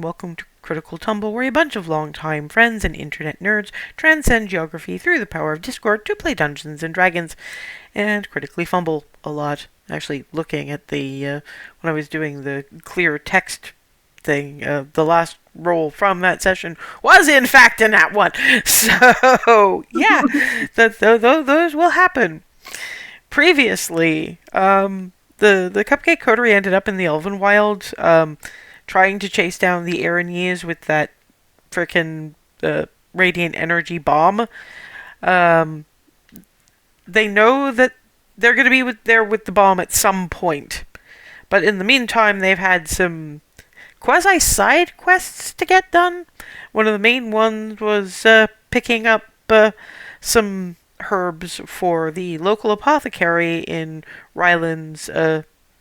welcome to Critical Tumble, where a bunch of longtime friends and internet nerds transcend geography through the power of Discord to play Dungeons and Dragons and critically fumble a lot. Actually, looking at the when I was doing the clear text thing, the last roll from that session was in fact a nat one. So yeah, those will happen. Previously, the Cupcake Coterie ended up in the Elvenwild, trying to chase down the Aranese with that frickin' radiant energy bomb. They know that they're going to be there with the bomb at some point. But in the meantime, they've had some quasi-side quests to get done. One of the main ones was picking up some herbs for the local apothecary in Rylan's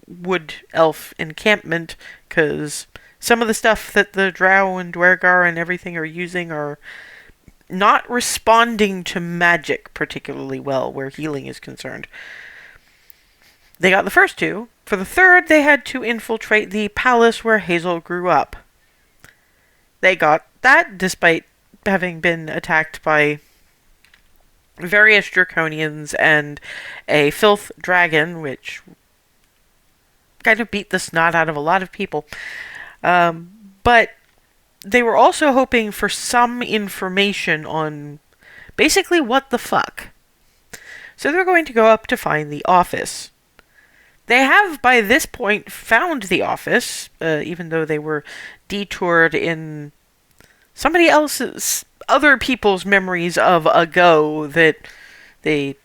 wood elf encampment, because some of the stuff that the drow and dwergar and everything are using are not responding to magic particularly well where healing is concerned. They got the first two. For the third, they had to infiltrate the palace where Hazel grew up. They got that despite having been attacked by various draconians and a filth dragon, which kind of beat the snot out of a lot of people. But they were also hoping for some information on basically what the fuck. So they're going to go up to find the office. They have, by this point, found the office, even though they were detoured in somebody else's, other people's memories of ago that the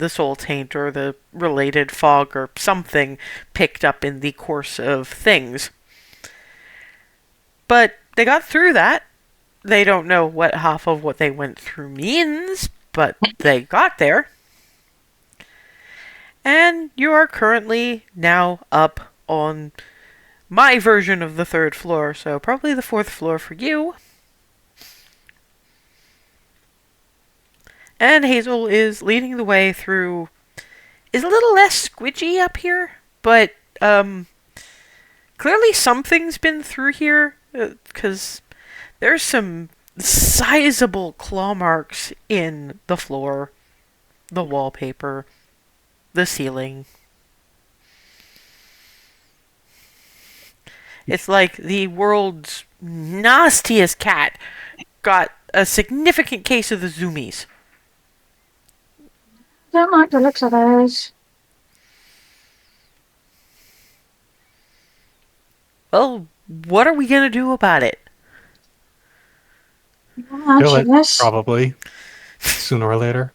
soul taint or the related fog or something picked up in the course of things. But they got through that. They don't know what half of what they went through means, but they got there. And you are currently now up on my version of the third floor, so probably the fourth floor for you. And Hazel is leading the way through. Is a little less squidgy up here, but clearly something's been through here, because there's some sizable claw marks in the floor, the wallpaper, the ceiling. It's like the world's nastiest cat got a significant case of the zoomies. Don't like the looks of those. Well, what are we gonna do about it? Kill it, probably. Sooner or later.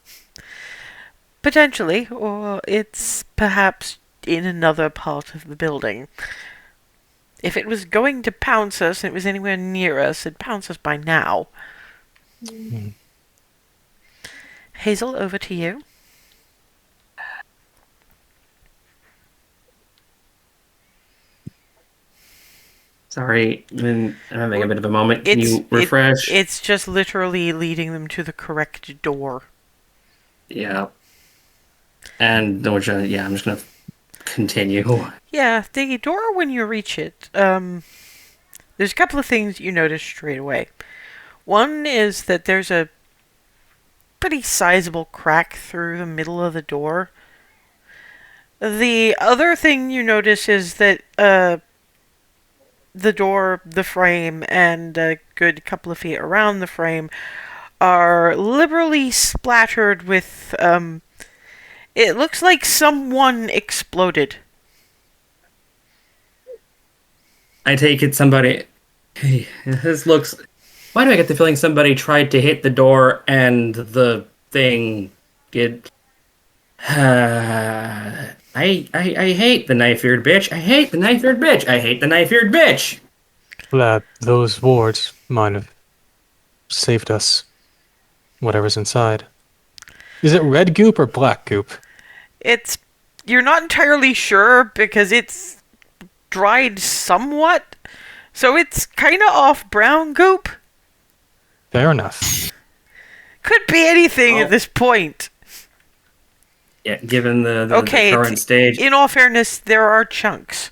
Potentially, or it's perhaps in another part of the building. If it was going to pounce us and it was anywhere near us, it'd pounce us by now. Mm. Hazel, over to you. Sorry, I'm having a bit of a moment. Can you refresh? It's just literally leading them to the correct door. Yeah. And I'm just gonna continue. Yeah, the door, when you reach it, there's a couple of things you notice straight away. One is that there's a pretty sizable crack through the middle of the door. The other thing you notice is that the door, the frame, and a good couple of feet around the frame are liberally splattered with, it looks like someone exploded. I take it somebody... Hey, this looks... Why do I get the feeling somebody tried to hit the door and the thing did... I hate the knife-eared bitch. I hate the knife-eared bitch. I hate the knife-eared bitch. Glad those wards might have saved us. Whatever's inside. Is it red goop or black goop? You're not entirely sure because it's dried somewhat. So it's kind of off brown goop. Fair enough. Could be anything at this point. Yeah, given the current stage. In all fairness, there are chunks.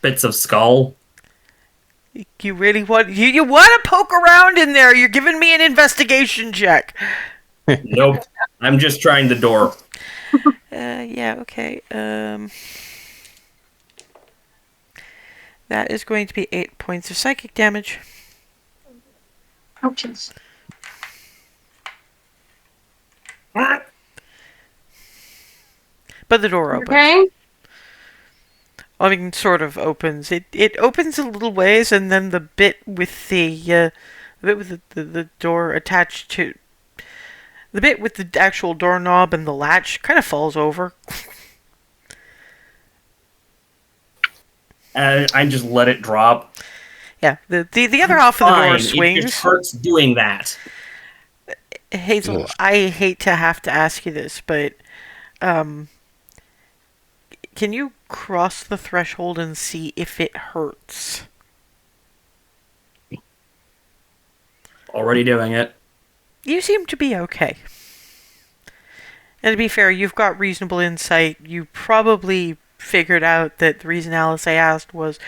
bits of skull. You really want you want to poke around in there? You're giving me an investigation check. Nope. I'm just trying the door. Yeah, okay. That is going to be 8 points of psychic damage. Ouches. But the door opens. Okay. I mean, sort of opens. It opens a little ways, and then the bit with the door attached to the bit with the actual doorknob and the latch kind of falls over. I just let it drop. Yeah, the other half of the door Fine, swings. It just hurts doing that. Hazel, I hate to have to ask you this, but can you cross the threshold and see if it hurts? Already doing it. You seem to be okay. And to be fair, you've got reasonable insight. You probably figured out that the reason Alice asked was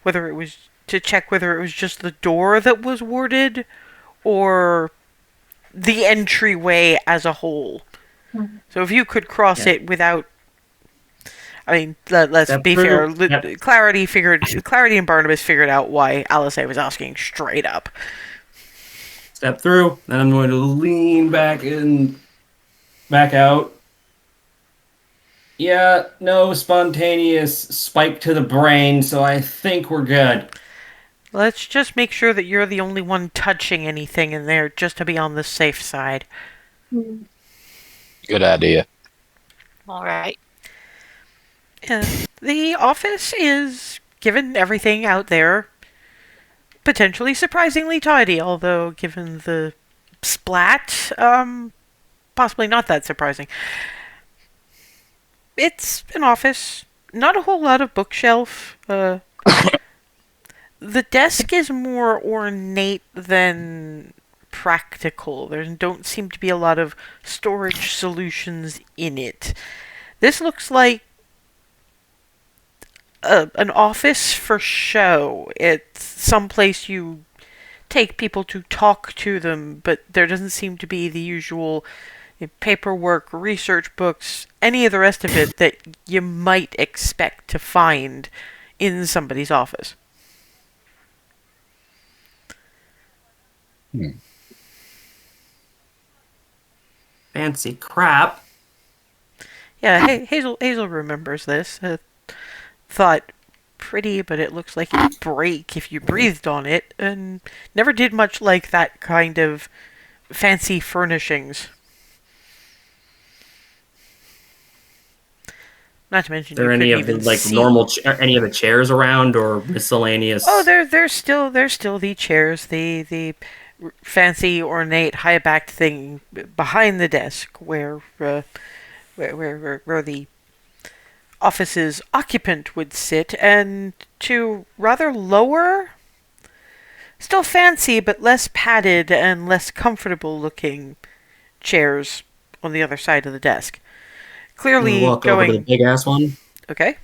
whether it was to check whether it was just the door that was warded or the entryway as a whole. Mm-hmm. So if you could cross it without, I mean, let's Step be through. fair. Yep. Clarity and Barnabas figured out why Alice was asking straight up. Step through, then I'm going to lean back out. Yeah, no spontaneous spike to the brain, so I think we're good. Let's just make sure that you're the only one touching anything in there, just to be on the safe side. Hmm. Good idea. All right. The office is, given everything out there, potentially surprisingly tidy, although given the splat, possibly not that surprising. It's an office, not a whole lot of bookshelf. The desk is more ornate than practical. There don't seem to be a lot of storage solutions in it. This looks like an office for show. It's someplace you take people to talk to them, but there doesn't seem to be the usual paperwork, research books, any of the rest of it that you might expect to find in somebody's office. Fancy crap. Yeah, Hazel remembers this. Thought pretty, but it looks like it'd break if you breathed on it, and never did much like that kind of fancy furnishings. Not to mention, Are there any of the normal any of the chairs around or miscellaneous? Oh, there's still the chairs, the fancy ornate high backed thing behind the desk where the office's occupant would sit, and two rather lower, still fancy but less padded and less comfortable looking chairs on the other side of the desk. Clearly walk over to the big ass one. Okay.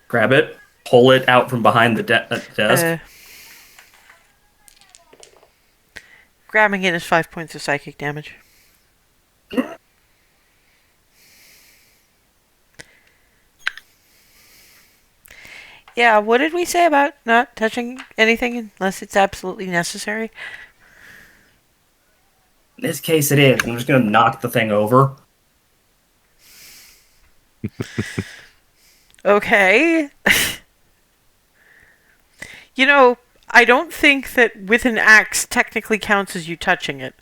Grab it, pull it out from behind the desk. Grabbing it is 5 points of psychic damage. Yeah, what did we say about not touching anything unless it's absolutely necessary? In this case, it is. I'm just going to knock the thing over. Okay. I don't think that with an axe technically counts as you touching it.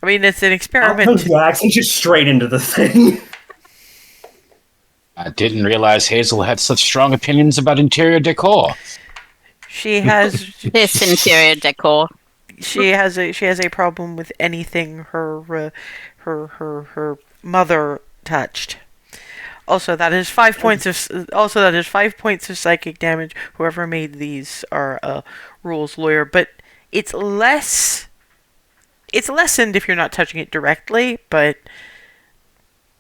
I mean, it's an experiment. I'll punch the axe and just straight into the thing. I didn't realize Hazel had such strong opinions about interior decor. She has This interior decor. she has a problem with anything her mother touched. Also, that is 5 points of psychic damage. Whoever made these are a rules lawyer, but it's lessened if you're not touching it directly. But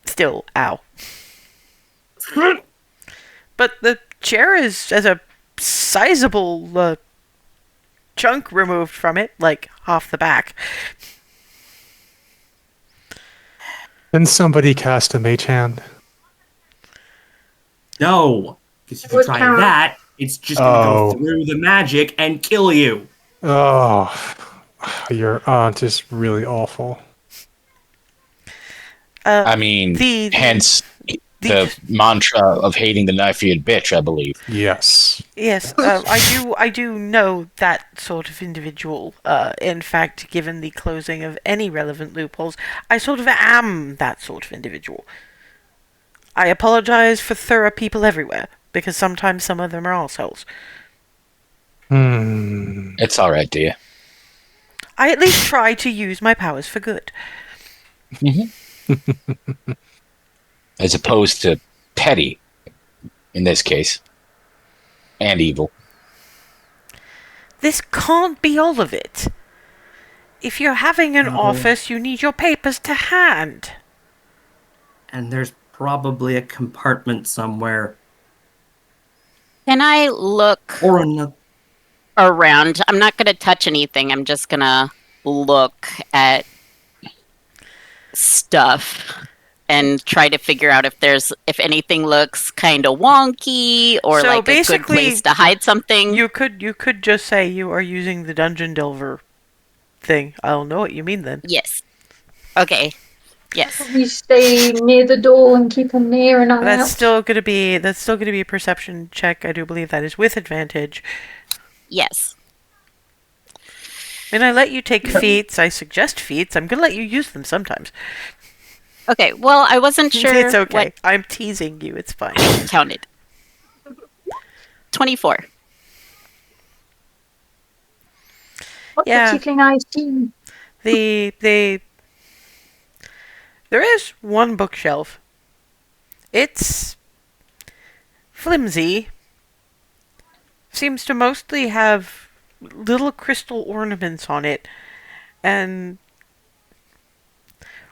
Still, ow. But the chair has a sizable chunk removed from it, like half the back. Then somebody cast a mage hand. No, because if you Would try count. that, it's just going to Oh. go through the magic and kill you. Oh, your aunt is really awful. I mean, the- hence the mantra of hating the knife-eared bitch, I believe. Yes. Yes, I do know that sort of individual. In fact, given the closing of any relevant loopholes, I sort of am that sort of individual. I apologize for thorough people everywhere, because sometimes some of them are assholes. It's all right, dear. I at least try to use my powers for good. As opposed to petty, in this case. And evil. This can't be all of it. If you're having an No. office, you need your papers to hand. And there's probably a compartment somewhere. Can I look Or another. around? I'm not going to touch anything. I'm just going to look at stuff and try to figure out if anything looks kind of wonky or So like a good basically, place to hide something. You could just say you are using the Dungeon Delver thing. I'll know what you mean then. Yes. Okay. Yes. We stay near the door and keep them near and not That's out. still gonna be a perception check. I do believe that is with advantage. Yes. And I let you take feats. I suggest feats. I'm gonna let you use them sometimes. Okay. Well, I wasn't sure It's okay. what I'm teasing you. It's fine. counted. 24. What Yeah. the tickling eyes do? There is one bookshelf. It's flimsy. Seems to mostly have little crystal ornaments on it, and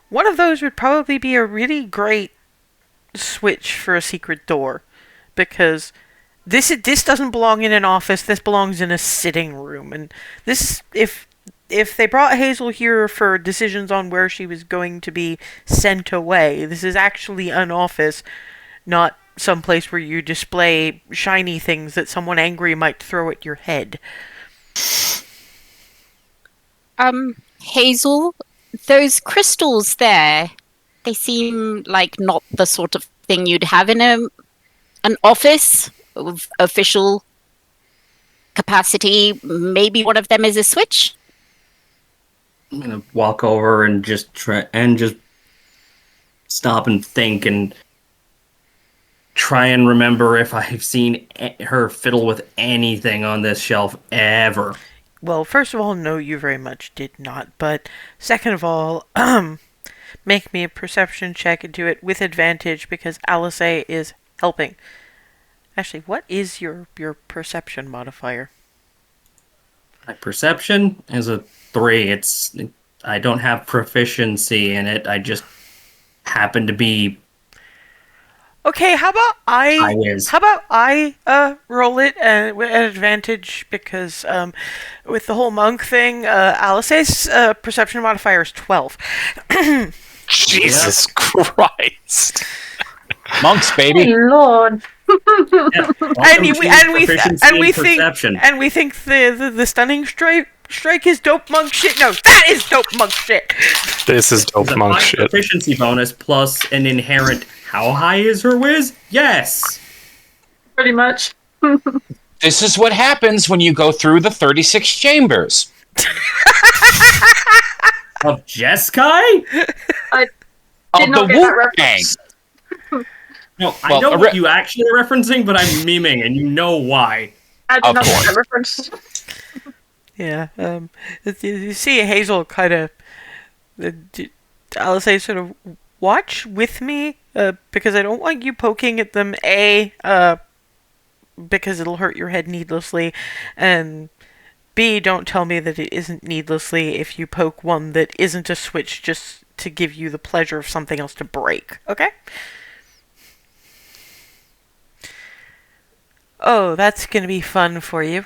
one of those would probably be a really great switch for a secret door, because this doesn't belong in an office. This belongs in a sitting room, and this if they brought Hazel here for decisions on where she was going to be sent away, this is actually an office, not some place where you display shiny things that someone angry might throw at your head. Hazel, those crystals there, they seem like not the sort of thing you'd have in an office of official capacity. Maybe one of them is a switch? I'm gonna walk over and just stop and think and try and remember if I've seen her fiddle with anything on this shelf ever. Well, first of all, no, you very much did not. But second of all, make me a perception check and do it with advantage because Alice is helping. Actually, what is your perception modifier? My perception is a 3. I don't have proficiency in it. I just happen to be Okay, how about high is. roll it with an advantage because with the whole monk thing, Alice's perception modifier is 12. Jesus Christ. Monks, Oh, baby. Lord. And we think the stunning strike is dope monk shit. No, that is dope monk shit. This is dope It's a monk high shit. proficiency bonus plus an inherent. How high is her whiz? Yes. Pretty much. This is what happens when you go through the 36 chambers. Of Jeskai? I Of did not the get that Wu-Tang. reference. No, I Well, know a what you actually are referencing, but I'm memeing, and you know why. I did Of not get course. that reference. Yeah, you see Hazel kind of, I'll say sort of watch with me, because I don't want you poking at them, because it'll hurt your head needlessly, and B, don't tell me that it isn't needlessly if you poke one that isn't a switch just to give you the pleasure of something else to break. Okay? Oh, that's going to be fun for you.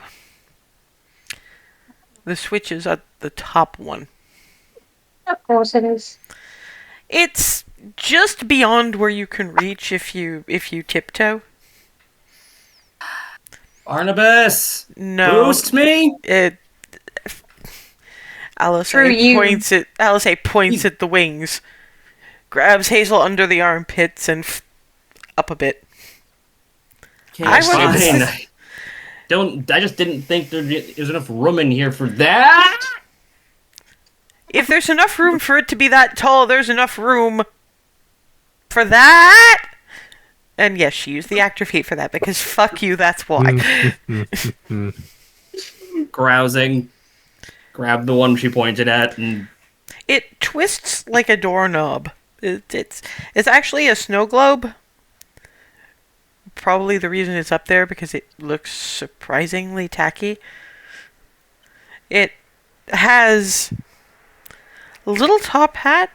The switch is at the top one. Of course it is. It's just beyond where you can reach if you tiptoe. Barnabas! No. Boost me! Alice Through you. points at the wings, grabs Hazel under the armpits, and up a bit. Okay, I wasn't- I just didn't think there's enough room in here for that! If there's enough room for it to be that tall, there's enough room for that. And yes, she used the actor feat for that, because fuck you, that's why. Grousing. Grab the one she pointed at and... It twists like a doorknob. It's actually a snow globe. Probably the reason it's up there because it looks surprisingly tacky. It has a little top hat,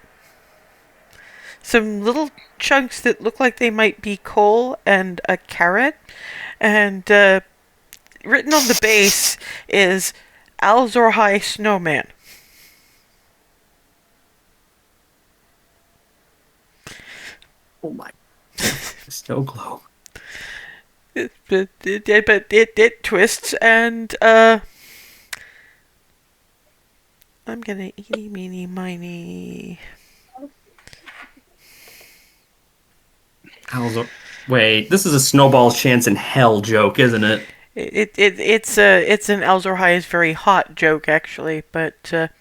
some little chunks that look like they might be coal, and a carrot, and written on the base is Alzorhai Snowman. Oh my... Snow globe. But it twists, and I'm gonna eeny meeny miny. Wait, this is a snowball's chance in hell joke, isn't it? It's an Alzorhai is very hot joke actually, but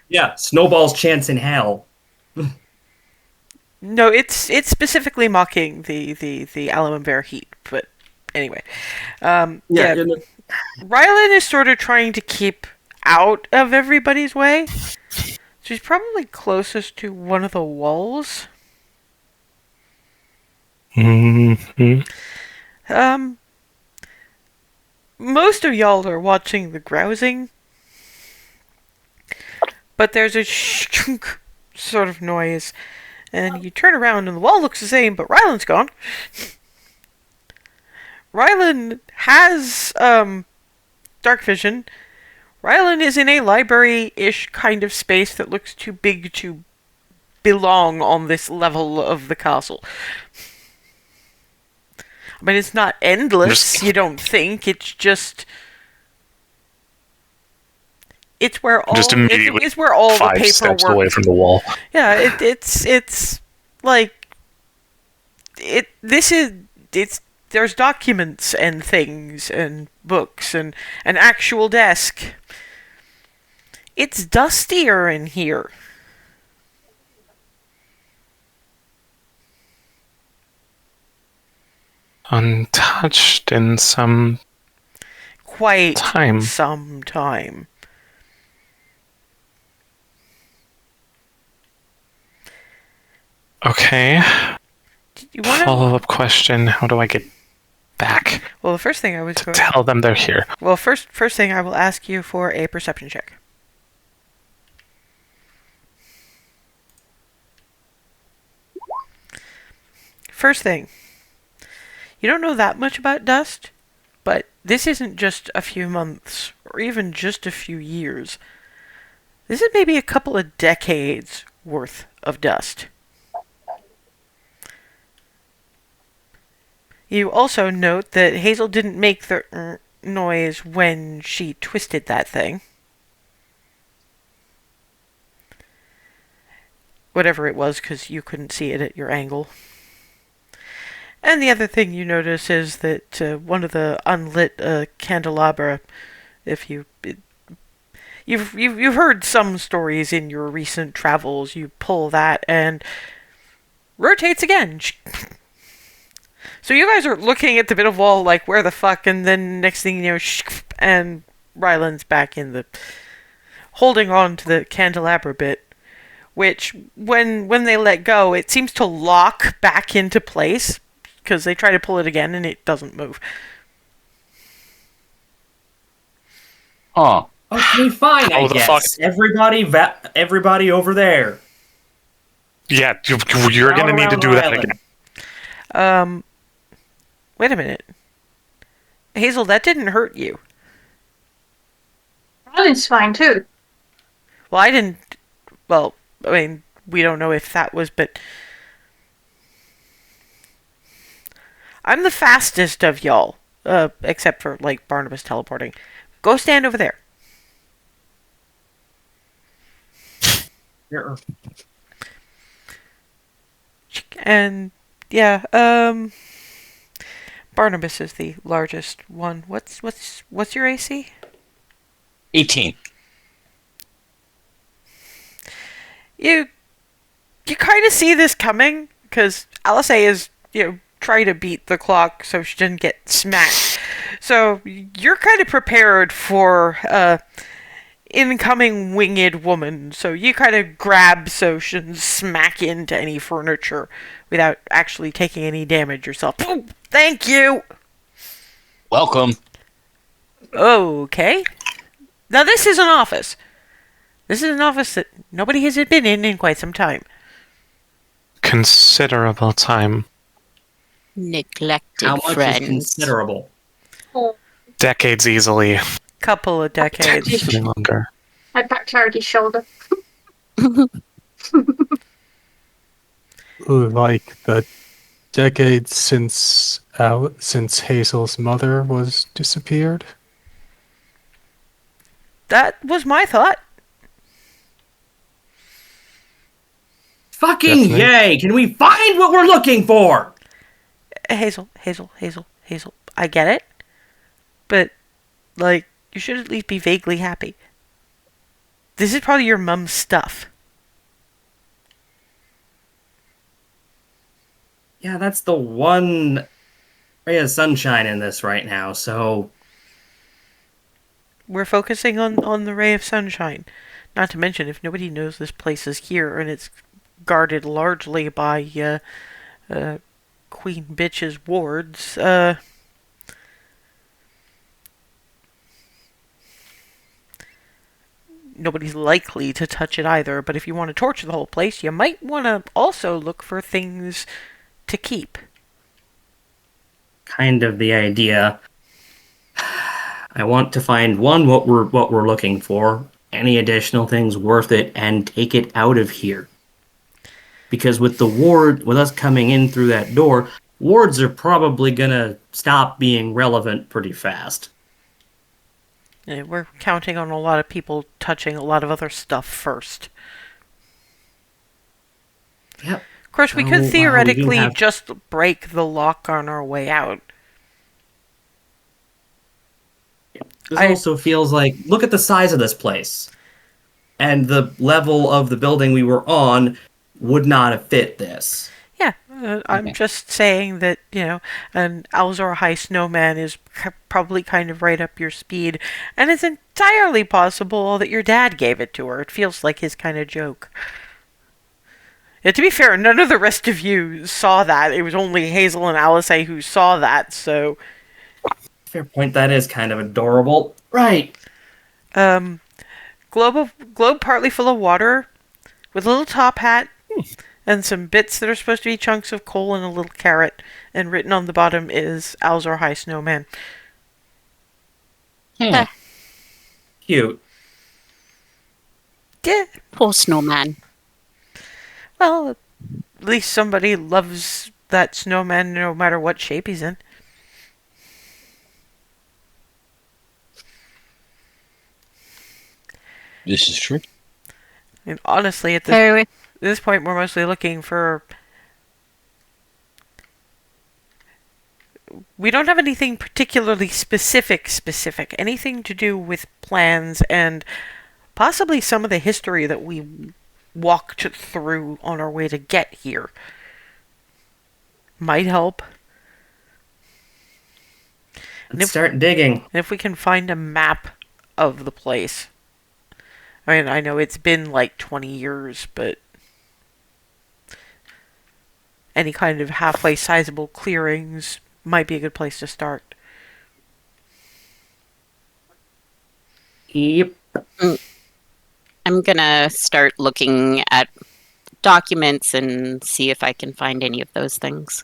Yeah, snowball's chance in hell. no, it's specifically mocking the Alum Bear heat. But anyway, yeah. Rylan is sort of trying to keep out of everybody's way. She's probably closest to one of the walls. Mm-hmm. Most of y'all are watching the grousing, but there's a shunk sort of noise, and you turn around and the wall looks the same, but Rylan's gone. Rylan has dark vision. Rylan is in a library-ish kind of space that looks too big to belong on this level of the castle. I mean, it's not endless, you don't think. It's just... It's where all, Just immediately it's where all the 5 steps away paperwork... from the wall. Yeah, it's like... There's documents and things and books and an actual desk. It's dustier in here. Untouched in some Quite time. some time. Okay. You want to? Follow-up question. How do I get back Well, the first thing I was to going. tell them they're here? Well, first thing I will ask you for a perception check. First thing. You don't know that much about dust, but this isn't just a few months or even just a few years. This is maybe a couple of decades worth of dust. You also note that Hazel didn't make the noise when she twisted that thing. Whatever it was, because you couldn't see it at your angle. And the other thing you notice is that one of the unlit candelabra, you've heard some stories in your recent travels, you pull that and rotates again. So you guys are looking at the bit of wall like, where the fuck? And then next thing you know, and Rylan's back in the... holding on to the candelabra bit. Which, when they let go, it seems to lock back into place. Because they try to pull it again and it doesn't move. Huh. Okay, fine, I How the guess. fuck- Everybody over there. Yeah, you're gonna Down need to around do that Rylan. again. Wait a minute. Hazel, that didn't hurt you. Rylan's fine too. Well, I didn't. Well, I mean, we don't know if that was, but I'm the fastest of y'all, except for like Barnabas teleporting. Go stand over there. Here. And yeah, Barnabas is the largest one. What's your AC? 18. You kind of see this coming because Alice is trying to beat the clock so she didn't get smacked. So you're kind of prepared for incoming winged woman. So you kind of grab so she doesn't smack into any furniture without actually taking any damage yourself. Oh, thank you. Welcome. Okay. Now this is an office. This is an office that nobody has been in quite some time. Considerable time. Neglected How much friends. is considerable? Oh, Decades easily. Couple of decades. Something longer. I pat Charity's shoulder. Like the decades since Hazel's mother was disappeared. That was my thought. Fucking Definitely. yay! Can we find what we're looking for? Hazel. I get it. But, like, you should at least be vaguely happy. This is probably your mum's stuff. Yeah, that's the one ray of sunshine in this right now, so We're focusing on the ray of sunshine. Not to mention, if nobody knows this place is here and it's guarded largely by Queen Bitch's wards, nobody's likely to touch it either. But if you want to torture the whole place, you might want to also look for things to keep. kind of the idea. I want to find one what we're looking for, any additional things worth it, and take it out of here. Because with us coming in through that door, wards are probably gonna stop being relevant pretty fast. We're counting on a lot of people touching a lot of other stuff first. Yep. Of course, we Oh, wow, could we do theoretically have- just break the lock on our way out. This I- also feels like, look at the size of this place. And the level of the building we were on would not have fit this. Yeah, I'm Okay. just saying that, an Alzor High snowman is probably kind of right up your speed, and it's entirely possible that your dad gave it to her. It feels like his kind of joke. Yeah, to be fair, none of the rest of you saw that. It was only Hazel and Alice who saw that, so... Fair point, that is kind of adorable. Right. Globe partly full of water, with a little top hat, and some bits that are supposed to be chunks of coal and a little carrot, and written on the bottom is Alzor High Snowman. Cute. Yeah, Poor snowman. well, at least somebody loves that snowman no matter what shape he's in. This is true. I mean, honestly, at So this point, we're mostly looking for... We don't have anything particularly specific. Anything to do with plans and possibly some of the history that we walked through on our way to get here. Might help. Let's start digging. And if we can find a map of the place. I mean, I know it's been like 20 years, but any kind of halfway sizable clearings might be a good place to start. Yep. I'm gonna start looking at documents and see if I can find any of those things.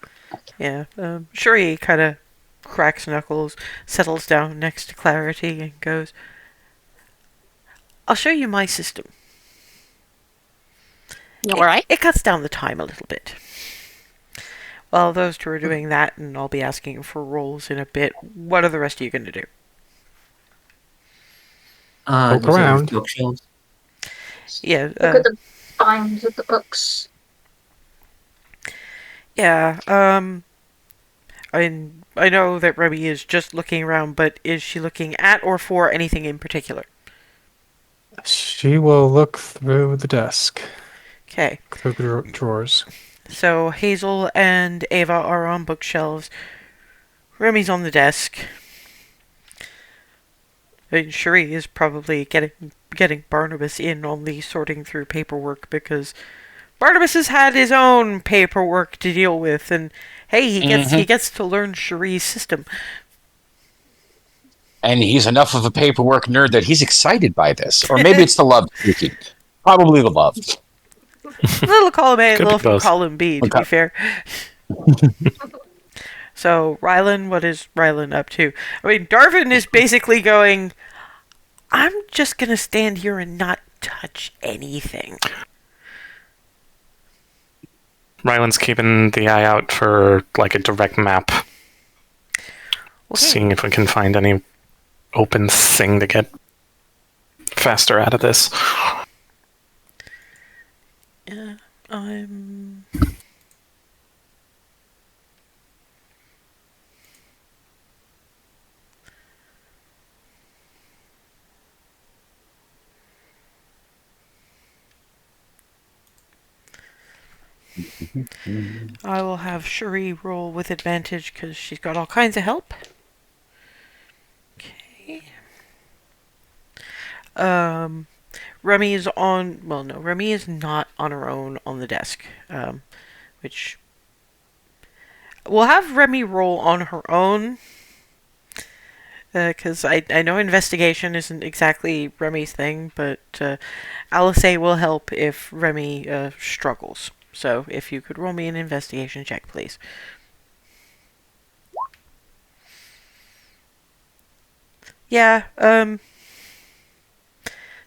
Yeah. Shuri kind of cracks knuckles, settles down next to Clarity, and goes, I'll show you my system. All right. It cuts down the time a little bit. While those two are doing that, and I'll be asking for rolls in a bit, what are the rest of you going to do? Poke those are around. bookshelves. Yeah. Look at the binds of the books. Yeah. I know that Remy is just looking around, but is she looking at or for anything in particular? She will look through the desk, Okay. through the drawers. So Hazel and Ava are on bookshelves. Remy's on the desk. And Cherie is probably getting Barnabas in on the sorting through paperwork, because Barnabas has had his own paperwork to deal with, and hey, he gets to learn Cherie's system. And he's enough of a paperwork nerd that he's excited by this. Or maybe it's the love speaking. Probably the love. Little column A, Could be little both. column B, to be fair. So, Rylan, what is Rylan up to? I mean, Darvin is basically going, I'm just going to stand here and not touch anything. Rylan's keeping the eye out for like a direct map, seeing if we can find any open thing to get faster out of this. Yeah, I'm... I will have Cherie roll with advantage because she's got all kinds of help. Okay. Remy is on... Well, no, Remy is not on her own on the desk. Which... We'll have Remy roll on her own. Because I know investigation isn't exactly Remy's thing, but Alice will help if Remy struggles. So, if you could roll me an investigation check, please. Yeah,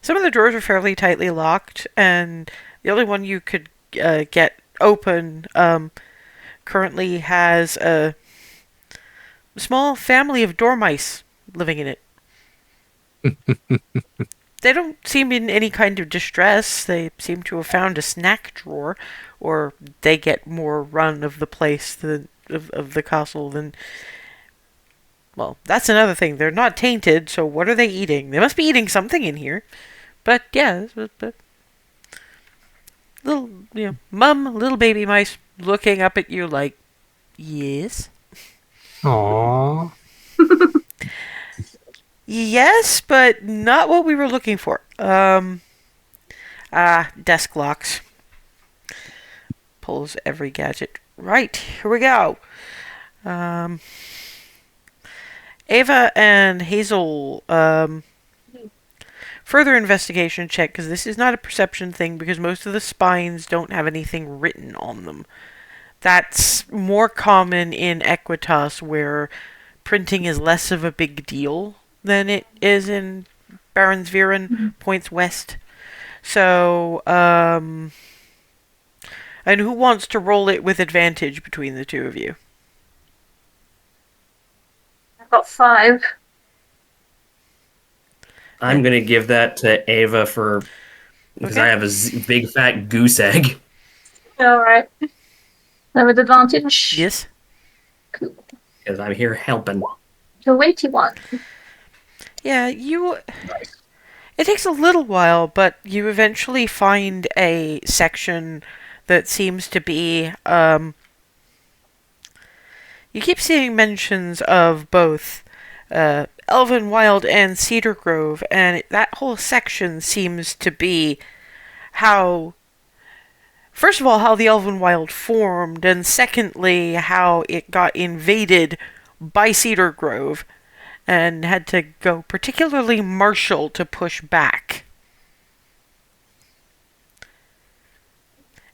some of the drawers are fairly tightly locked, and the only one you could get open currently has a small family of dormice living in it. They don't seem in any kind of distress. They seem to have found a snack drawer, or they get more run of the place than of the castle than... Well, that's another thing. They're not tainted, so what are they eating? They must be eating something in here. But yeah, but little, mum, little baby mice looking up at you like, yes. Aww. Yes, but not what we were looking for. Desk locks. Pulls every gadget. Right, here we go. Ava and Hazel, further investigation check, because this is not a perception thing, because most of the spines don't have anything written on them. That's more common in Equitas, where printing is less of a big deal than it is in Baronsviren, points west. So, and who wants to roll it with advantage between the two of you? I've got 5. I'm going to give that to Ava because Okay. I have a big fat goose egg. Alright. Then with advantage. Yes? Cool. Because I'm here helping. 21. Yeah, it takes a little while, but you eventually find a section that seems to be, you keep seeing mentions of both Elvenwild and Cedar Grove, and that whole section seems to be how, first of all, how the Elvenwild formed, and secondly, how it got invaded by Cedar Grove and had to go particularly martial to push back.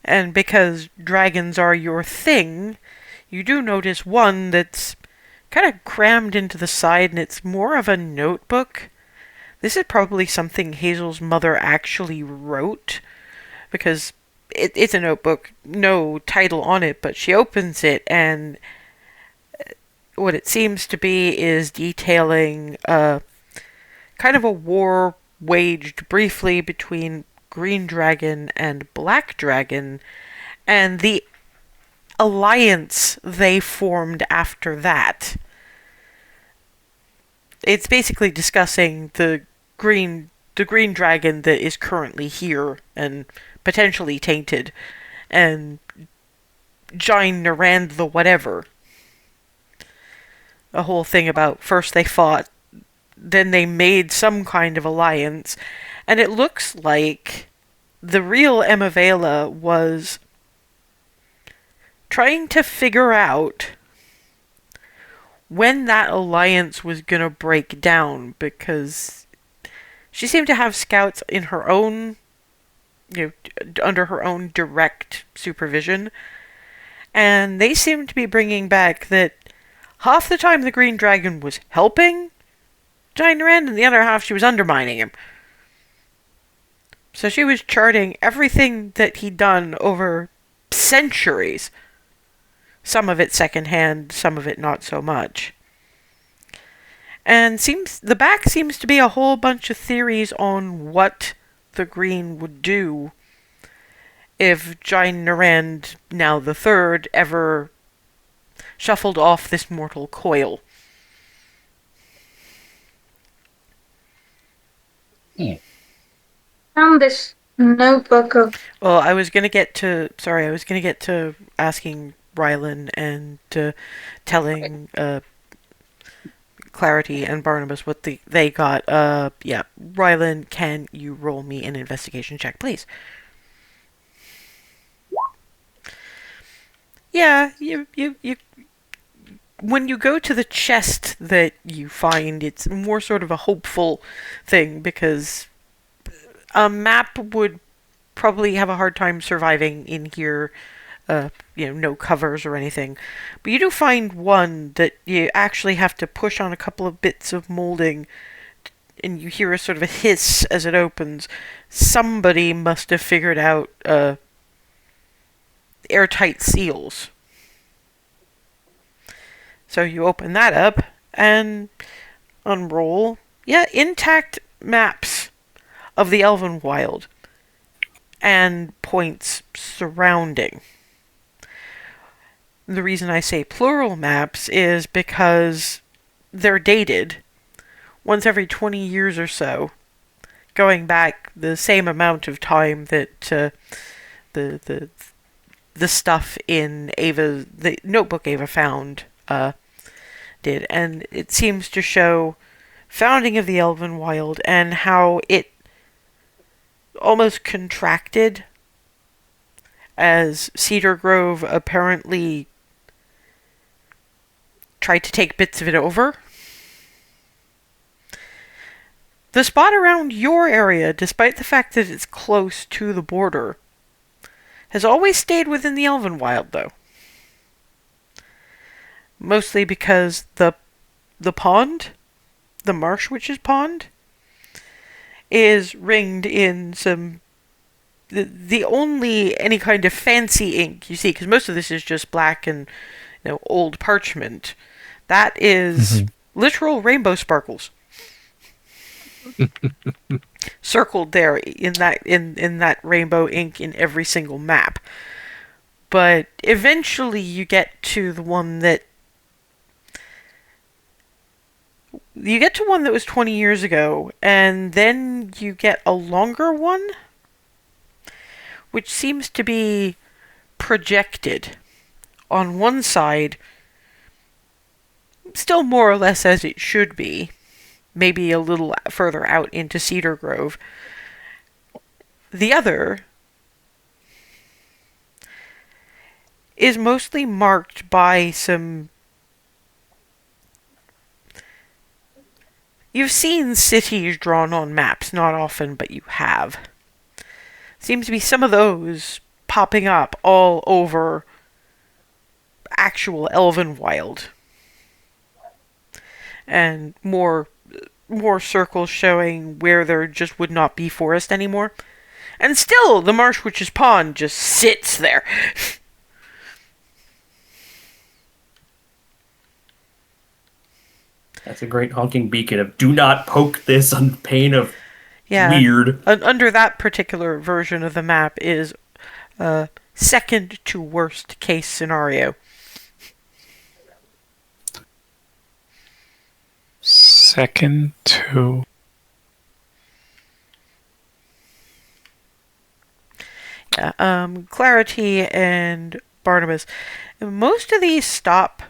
And because dragons are your thing, you do notice one that's kind of crammed into the side, and it's more of a notebook. This is probably something Hazel's mother actually wrote, because it's a notebook, no title on it, but she opens it, and what it seems to be is detailing kind of a war waged briefly between Green Dragon and Black Dragon, and the alliance they formed after that. It's basically discussing the green dragon that is currently here and potentially tainted, and Jine Narand the whatever. A whole thing about first they fought, then they made some kind of alliance, and it looks like the real Emma Vela was trying to figure out when that alliance was gonna break down, because she seemed to have scouts in her own, under her own direct supervision, and they seemed to be bringing back that half the time the Green Dragon was helping Jine Narand, and the other half she was undermining him. So she was charting everything that he'd done over centuries. Some of it secondhand, some of it not so much. And the back seems to be a whole bunch of theories on what the Green would do if Jine Narand, now the third, ever shuffled off this mortal coil. Found this notebook of Well, I was gonna get to asking Rylan and telling Clarity and Barnabas what they got. Yeah, Rylan, can you roll me an investigation check, please? Yeah, you when you go to the chest that you find, it's more sort of a hopeful thing, because a map would probably have a hard time surviving in here, no covers or anything. But you do find one that you actually have to push on a couple of bits of molding, and you hear a sort of a hiss as it opens. Somebody must have figured out airtight seals. So you open that up and unroll. Yeah, intact maps of the Elvenwild and points surrounding. The reason I say plural maps is because they're dated once every 20 years or so, going back the same amount of time that the stuff in the notebook Ava found did, and it seems to show founding of the Elvenwild and how it almost contracted as Cedar Grove apparently tried to take bits of it over. The spot around your area, despite the fact that it's close to the border, has always stayed within the Elvenwild, though. Mostly because the pond, the Marsh Witch's Pond, is ringed in some the only any kind of fancy ink you see, because most of this is just black and old parchment. That is literal rainbow sparkles circled there in that rainbow ink in every single map. But eventually you get to the one that was 20 years ago, and then you get a longer one, which seems to be projected on one side, still more or less as it should be, maybe a little further out into Cedar Grove. The other is mostly marked by some... You've seen cities drawn on maps, not often, but you have. Seems to be some of those popping up all over actual Elvenwild. And more circles showing where there just would not be forest anymore. And still, the Marsh Witch's Pond just sits there. That's a great honking beacon of do not poke this on pain of weird. Under that particular version of the map is second to worst case scenario. Second to. Yeah, Clarity and Barnabas. Most of these stop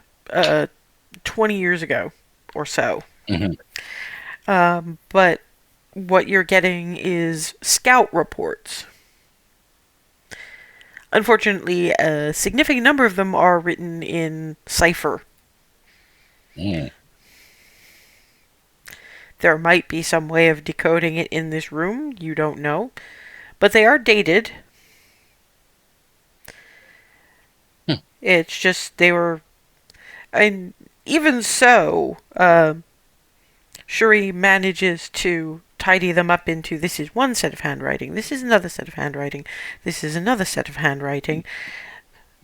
20 years ago or so. But what you're getting is scout reports. Unfortunately, a significant number of them are written in cipher. There might be some way of decoding it in this room. You don't know. But they are dated. It's just they were... And even so, Shuri manages to tidy them up into this is one set of handwriting, this is another set of handwriting, this is another set of handwriting.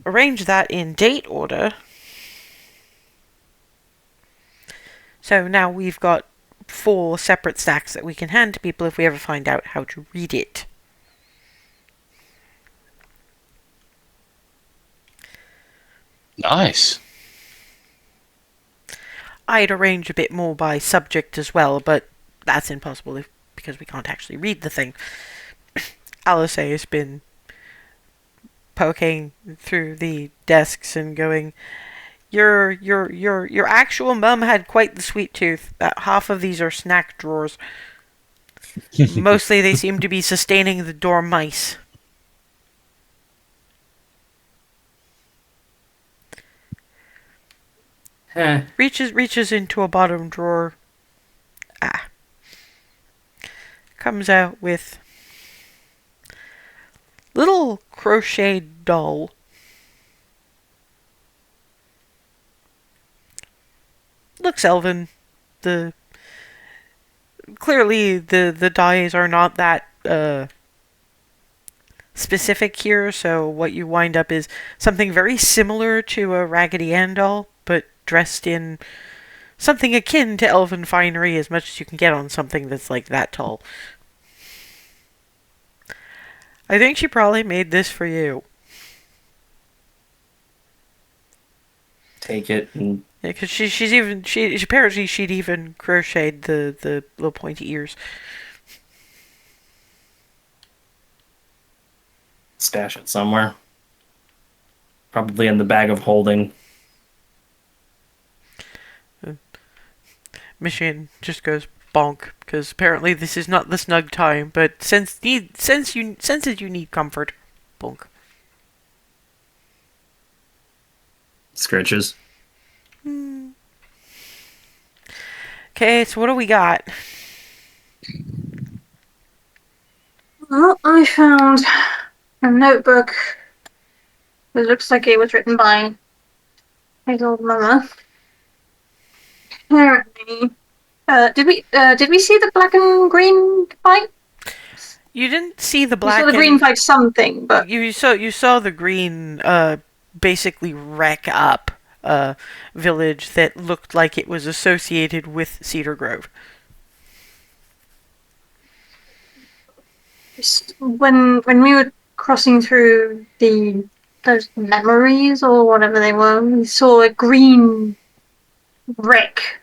Arrange that in date order. So now we've got 4 separate stacks that we can hand to people if we ever find out how to read it. Nice. I'd arrange a bit more by subject as well, but that's impossible because we can't actually read the thing. Alice has been poking through the desks and going, Your actual mum had quite the sweet tooth. Half of these are snack drawers. Mostly they seem to be sustaining the dormice. Reaches into a bottom drawer. Comes out with little crocheted doll. Looks elven. Clearly the dyes are not that specific here, so what you wind up is something very similar to a Raggedy Ann doll, but dressed in something akin to elven finery as much as you can get on something that's like that tall. I think she probably made this for you. Take it. And... Yeah, because she apparently she'd even crocheted the little pointy ears. Stash it somewhere. Probably in the bag of holding. Michigan just goes bonk because apparently this is not the snug time, but senses you need comfort. Bonk. Scritches. Okay, so what do we got? Well, I found a notebook that looks like it was written by Hazel Mama. Apparently, did we see the black and green fight? You didn't see the black. You saw the green fight something, but you saw the green basically wreck up a village that looked like it was associated with Cedar Grove. when we were crossing through those memories or whatever they were, we saw a green wreck.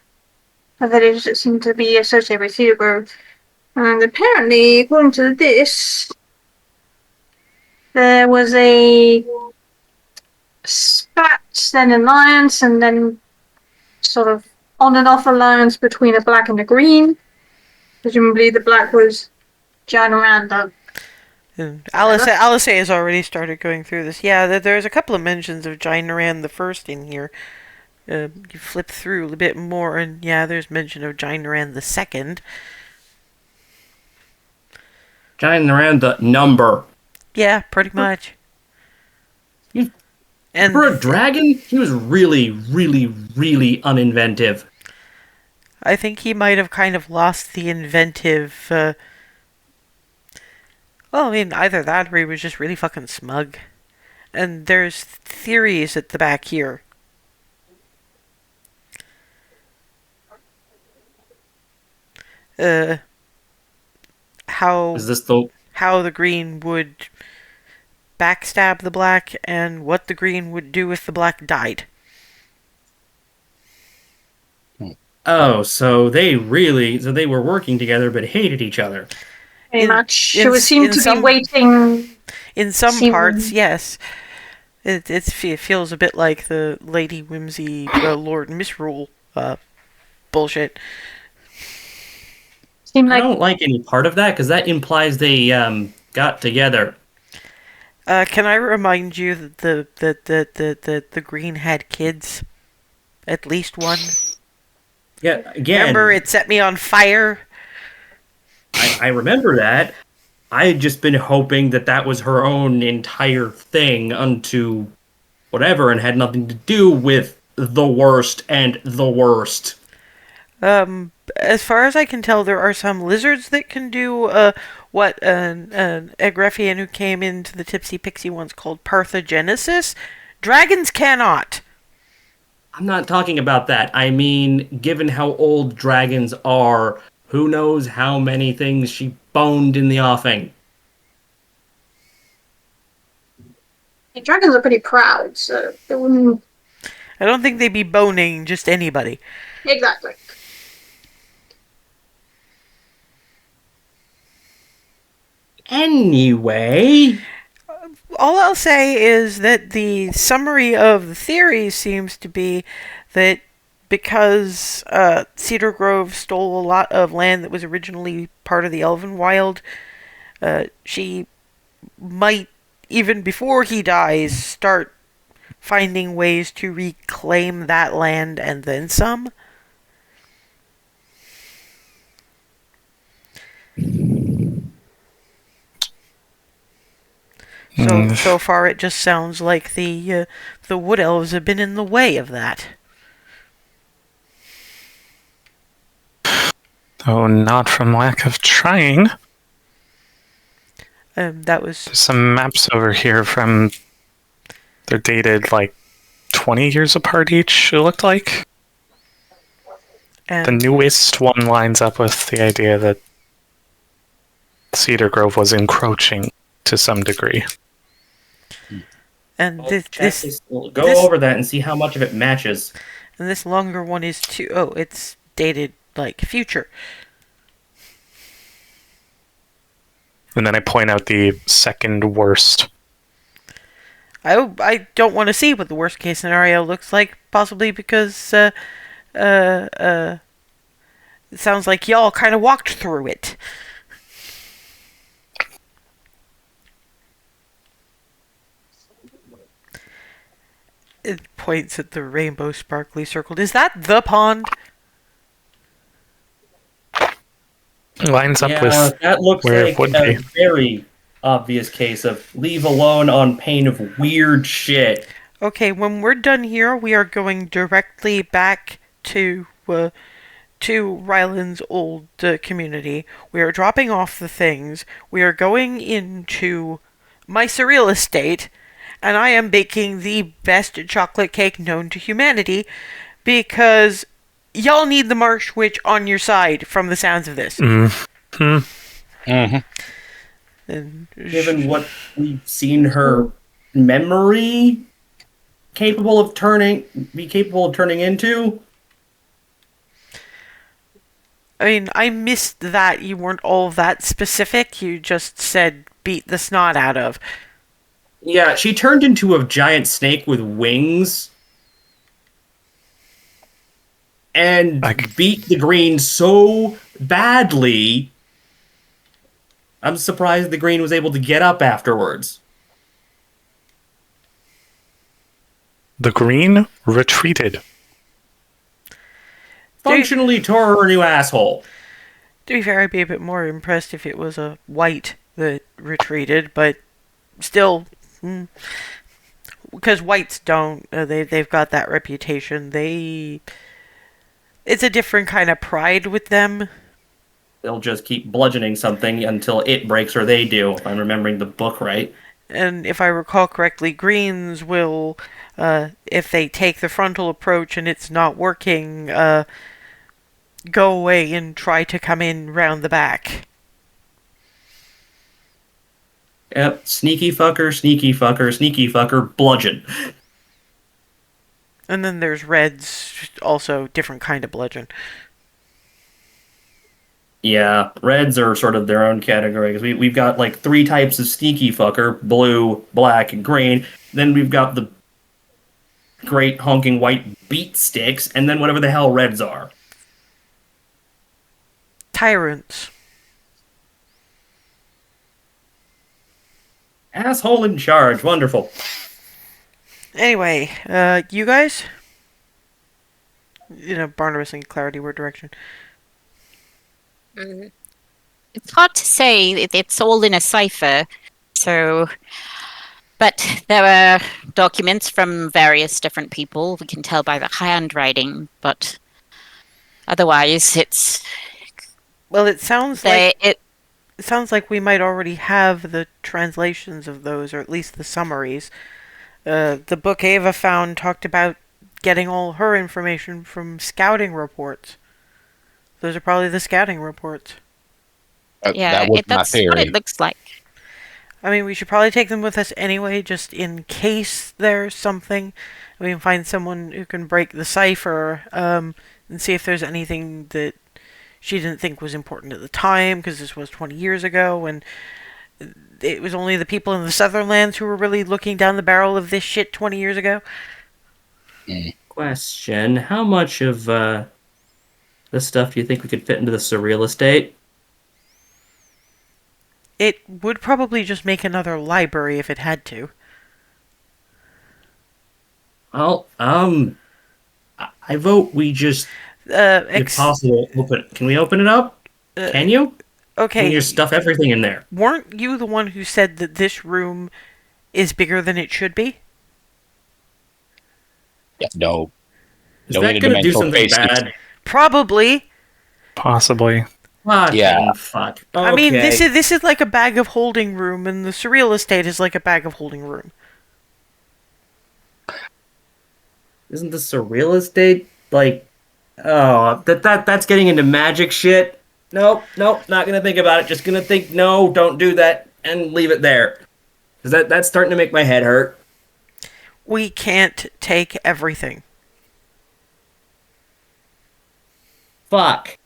A village that seemed to be associated with Cedar Grove. And apparently, according to this, there was a spat, then alliance, and then sort of on and off alliance between a black and a green. Presumably the black was Janaranda. Alice has already started going through this. Yeah, there's a couple of mentions of Jainaran the First in here. You flip through a bit more, and yeah, there's mention of Jainaran the Second. Jainaran the number. Yeah, pretty much. And For a dragon, he was really, really, really uninventive. I think he might have kind of lost the inventive. Well, I mean, either that or he was just really fucking smug. And there's theories at the back here. How Is this the how the green would backstab the black and what the green would do if the black died. Oh, so they were working together but hated each other. Pretty In- much. She in- would seem in to some- be waiting. In some See, parts, yes. It feels a bit like the Lady Whimsy Lord Misrule bullshit. Seemed I like don't like any part of that because that implies they got together. Can I remind you that the green had kids? At least one. Yeah, again, Remember, it set me on fire. I remember that. I had just been hoping that was her own entire thing unto whatever and had nothing to do with the worst and the worst. As far as I can tell, there are some lizards that can do what an Egreffian who came into the Tipsy Pixie once called parthenogenesis. Dragons cannot. I'm not talking about that. I mean, given how old dragons are, who knows how many things she boned in the offing. the dragons are pretty proud, so they wouldn't I don't think they'd be boning just anybody. exactly. Anyway, All I'll say is that the summary of the theory seems to be that because Cedar Grove stole a lot of land that was originally part of the Elvenwild, she might, even before he dies, start finding ways to reclaim that land and then some. So far, it just sounds like the wood elves have been in the way of that. Though not from lack of trying. That was There's some maps over here from. They're dated like 20 years apart each, it looked like. The and newest one lines up with the idea that Cedar Grove was encroaching to some degree. and go this- over that and see how much of it matches. and this longer one is too. Oh, it's dated like future. And then I point out the second worst. I don't want to see what the worst case scenario looks like, possibly because it sounds like y'all kind of walked through it. It points at the rainbow sparkly circled. Is that the pond? Lines up Yeah, with that looks where like it would a be. very obvious case of leave alone on pain of weird shit. Okay, when we're done here, we are going directly back to Rylan's old community. We are dropping off the things. We are going into my surreal estate, and I am baking the best chocolate cake known to humanity because y'all need the Marsh Witch on your side from the sounds of this. Mm-hmm. And Given what we've seen her memory be capable of turning into. I mean, I missed that you weren't all that specific. You just said beat the snot out of. Yeah, she turned into a giant snake with wings and beat the green so badly. I'm surprised the green was able to get up afterwards. the green retreated. Functionally tore her a new asshole. To be fair, I'd be a bit more impressed if it was a white that retreated, but still, because whites don't. They've got that reputation. It's a different kind of pride with them. They'll just keep bludgeoning something until it breaks or they do, if I'm remembering the book right. And if I recall correctly, greens will, if they take the frontal approach and it's not working, go away and try to come in round the back. Yep, sneaky fucker, sneaky fucker, sneaky fucker, bludgeon. And then there's reds, also different kind of bludgeon. Yeah, reds are sort of their own category, because we've got like 3 types of sneaky fucker: blue, black, and green. Then we've got the great honking white beat sticks, and then whatever the hell reds are. Tyrants. Asshole in charge, wonderful. Anyway, you guys? Barnabas and Clarity were direction. It's hard to say. It's all in a cipher. So, but there are documents from various different people. We can tell by the handwriting, but otherwise, it's Well, it sounds like it. it sounds like we might already have the translations of those, or at least the summaries. The book Ava found talked about getting all her information from scouting reports. Those are probably the scouting reports. Yeah, that was my that's what theory. it looks like. I mean, we should probably take them with us anyway, just in case there's something. We can find someone who can break the cipher, and see if there's anything that she didn't think was important at the time, because this was 20 years ago, and it was only the people in the southern lands who were really looking down the barrel of this shit 20 years ago. Question: how much of this stuff do you think we could fit into the surreal estate? It would probably just make another library if it had to. Well, I vote we just, if possible, open. Can we open it up? Can you? Okay. Can you just stuff everything in there? Weren't you the one who said that this room is bigger than it should be? Yeah, no. Is that going to do something bad? Probably. Possibly. Yeah. Fuck. I mean, Okay. this is like a bag of holding room, and the surreal estate is like a bag of holding room. Isn't the surreal estate like? Oh, that's getting into magic shit. Nope, not gonna think about it. Just gonna think, no, don't do that, and leave it there. Cause that's starting to make my head hurt. We can't take everything. Fuck.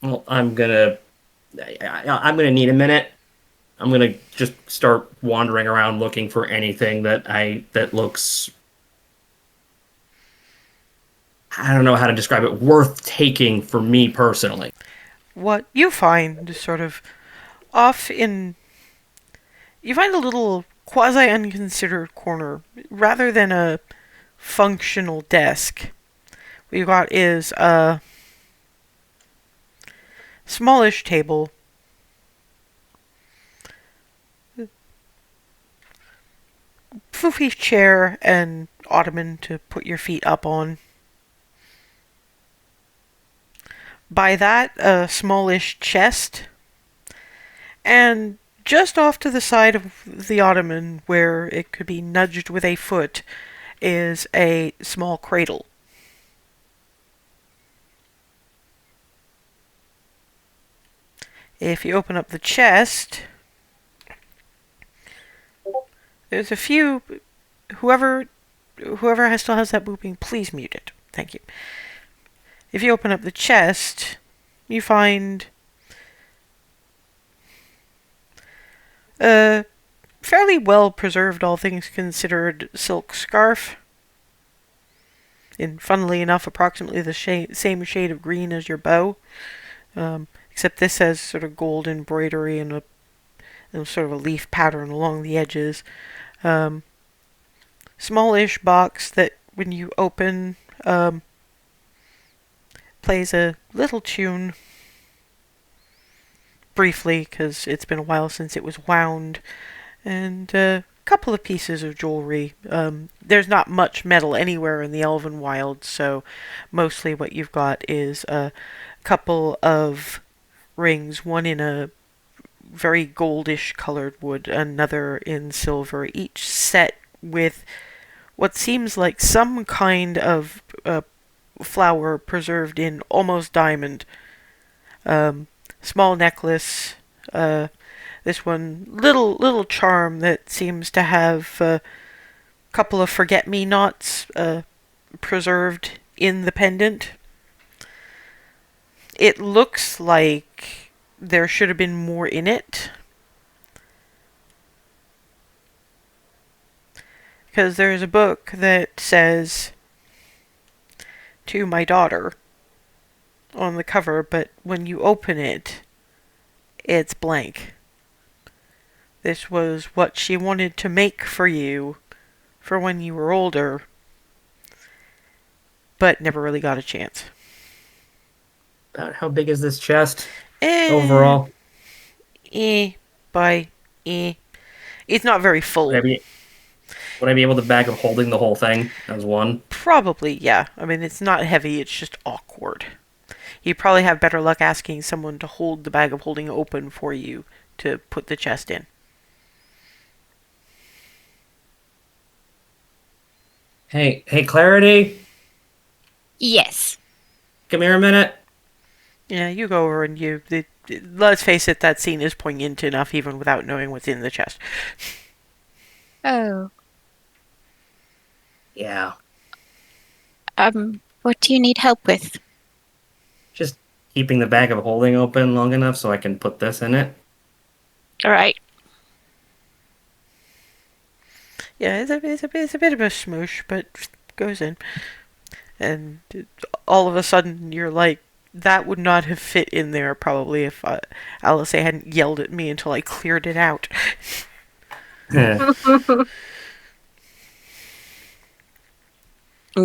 Well, I'm gonna need a minute. I'm gonna just start wandering around looking for anything that looks, I don't know how to describe it, worth taking for me personally. What you find is sort of off in... You find a little quasi-unconsidered corner. Rather than a functional desk, what you got is a smallish table, foofy chair, and ottoman to put your feet up on. By that, a smallish chest, and just off to the side of the ottoman, where it could be nudged with a foot, is a small cradle. If you open up the chest, there's a few... Whoever still has that booping, please mute it. Thank you. If you open up the chest, you find a fairly well preserved, all things considered, silk scarf. In, funnily enough, approximately the same shade of green as your bow. Except this has sort of gold embroidery and sort of a leaf pattern along the edges. Smallish box that, when you open, plays a little tune. briefly because it's been a while since it was wound, and a couple of pieces of jewelry. There's not much metal anywhere in the Elvenwild, so mostly what you've got is a couple of rings, one in a very goldish colored wood, another in silver, each set with what seems like some kind of flower preserved in almost diamond. Small necklace. This one little charm that seems to have a couple of forget-me-nots preserved in the pendant. It looks like there should have been more in it. Because there's a book that says, "To my daughter," on the cover, but when you open it, it's blank. This was what she wanted to make for you for when you were older, but never really got a chance. About how big is this chest Eh, overall? by eh. It's not very full. Would I be able to bag of holding the whole thing as one? Probably, yeah. I mean, it's not heavy, it's just awkward. You probably have better luck asking someone to hold the bag of holding open for you to put the chest in. Hey, Clarity, Yes. come here a minute. Yeah, you go over and let's face it, that scene is poignant enough even without knowing what's in the chest. Oh. Yeah, What do you need help with? just keeping the bag of holding open long enough so I can put this in it. All right. Yeah, it's a bit of a smoosh, but goes in. And all of a sudden, you're like, that would not have fit in there probably if Alice hadn't yelled at me until I cleared it out. I'm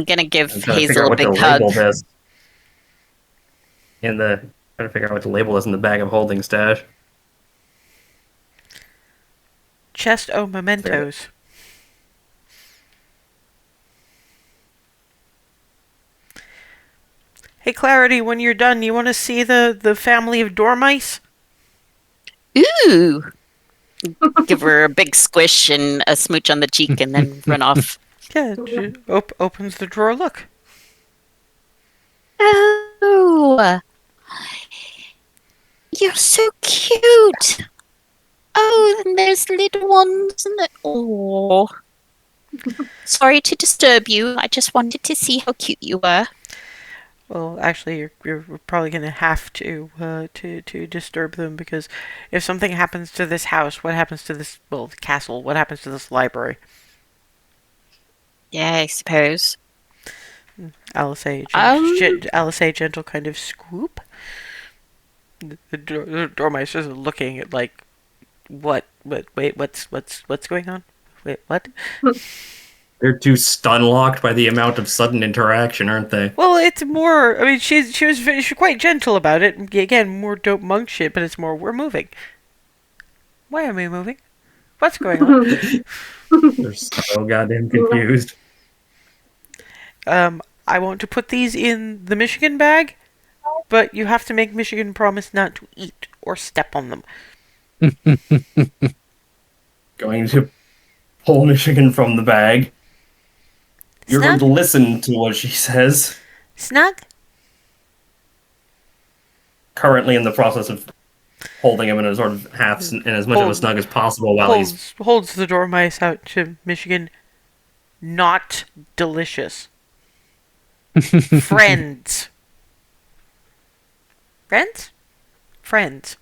gonna give I'm trying to figure Hazel out a what to big hug. label this. Trying to figure out what to label this in the bag of holding stash. Chest o' mementos. Hey, Clarity, when you're done, you want to see the family of dormice? Ooh. Give her a big squish and a smooch on the cheek and then run off. Yeah, she opens the drawer, look. Oh. You're so cute. Oh, and there's little ones and oh. Sorry to disturb you. I just wanted to see how cute you were. Well, actually, you're probably going to have to disturb them, because if something happens to this house, what happens to this, well, the castle, what happens to this library? Yeah, I suppose. Alice A. Gentle kind of scoop. The dormice is looking at like, what? Wait, what's going on? Wait, what? They're too stun-locked by the amount of sudden interaction, aren't they? Well, it's more. I mean, she's quite gentle about it. Again, more dope monk shit, but it's more. We're moving. Why are we moving? What's going on? They're so goddamn confused. I want to put these in the Michigan bag, but you have to make Michigan promise not to eat or step on them. Going to pull Michigan from the bag. You're going to listen to what she says. Snug? Currently in the process of holding him in a sort of half, in as much of a snug as possible while he's... Holds the dormice out to Michigan. Not delicious. Friends. Friends? Friends.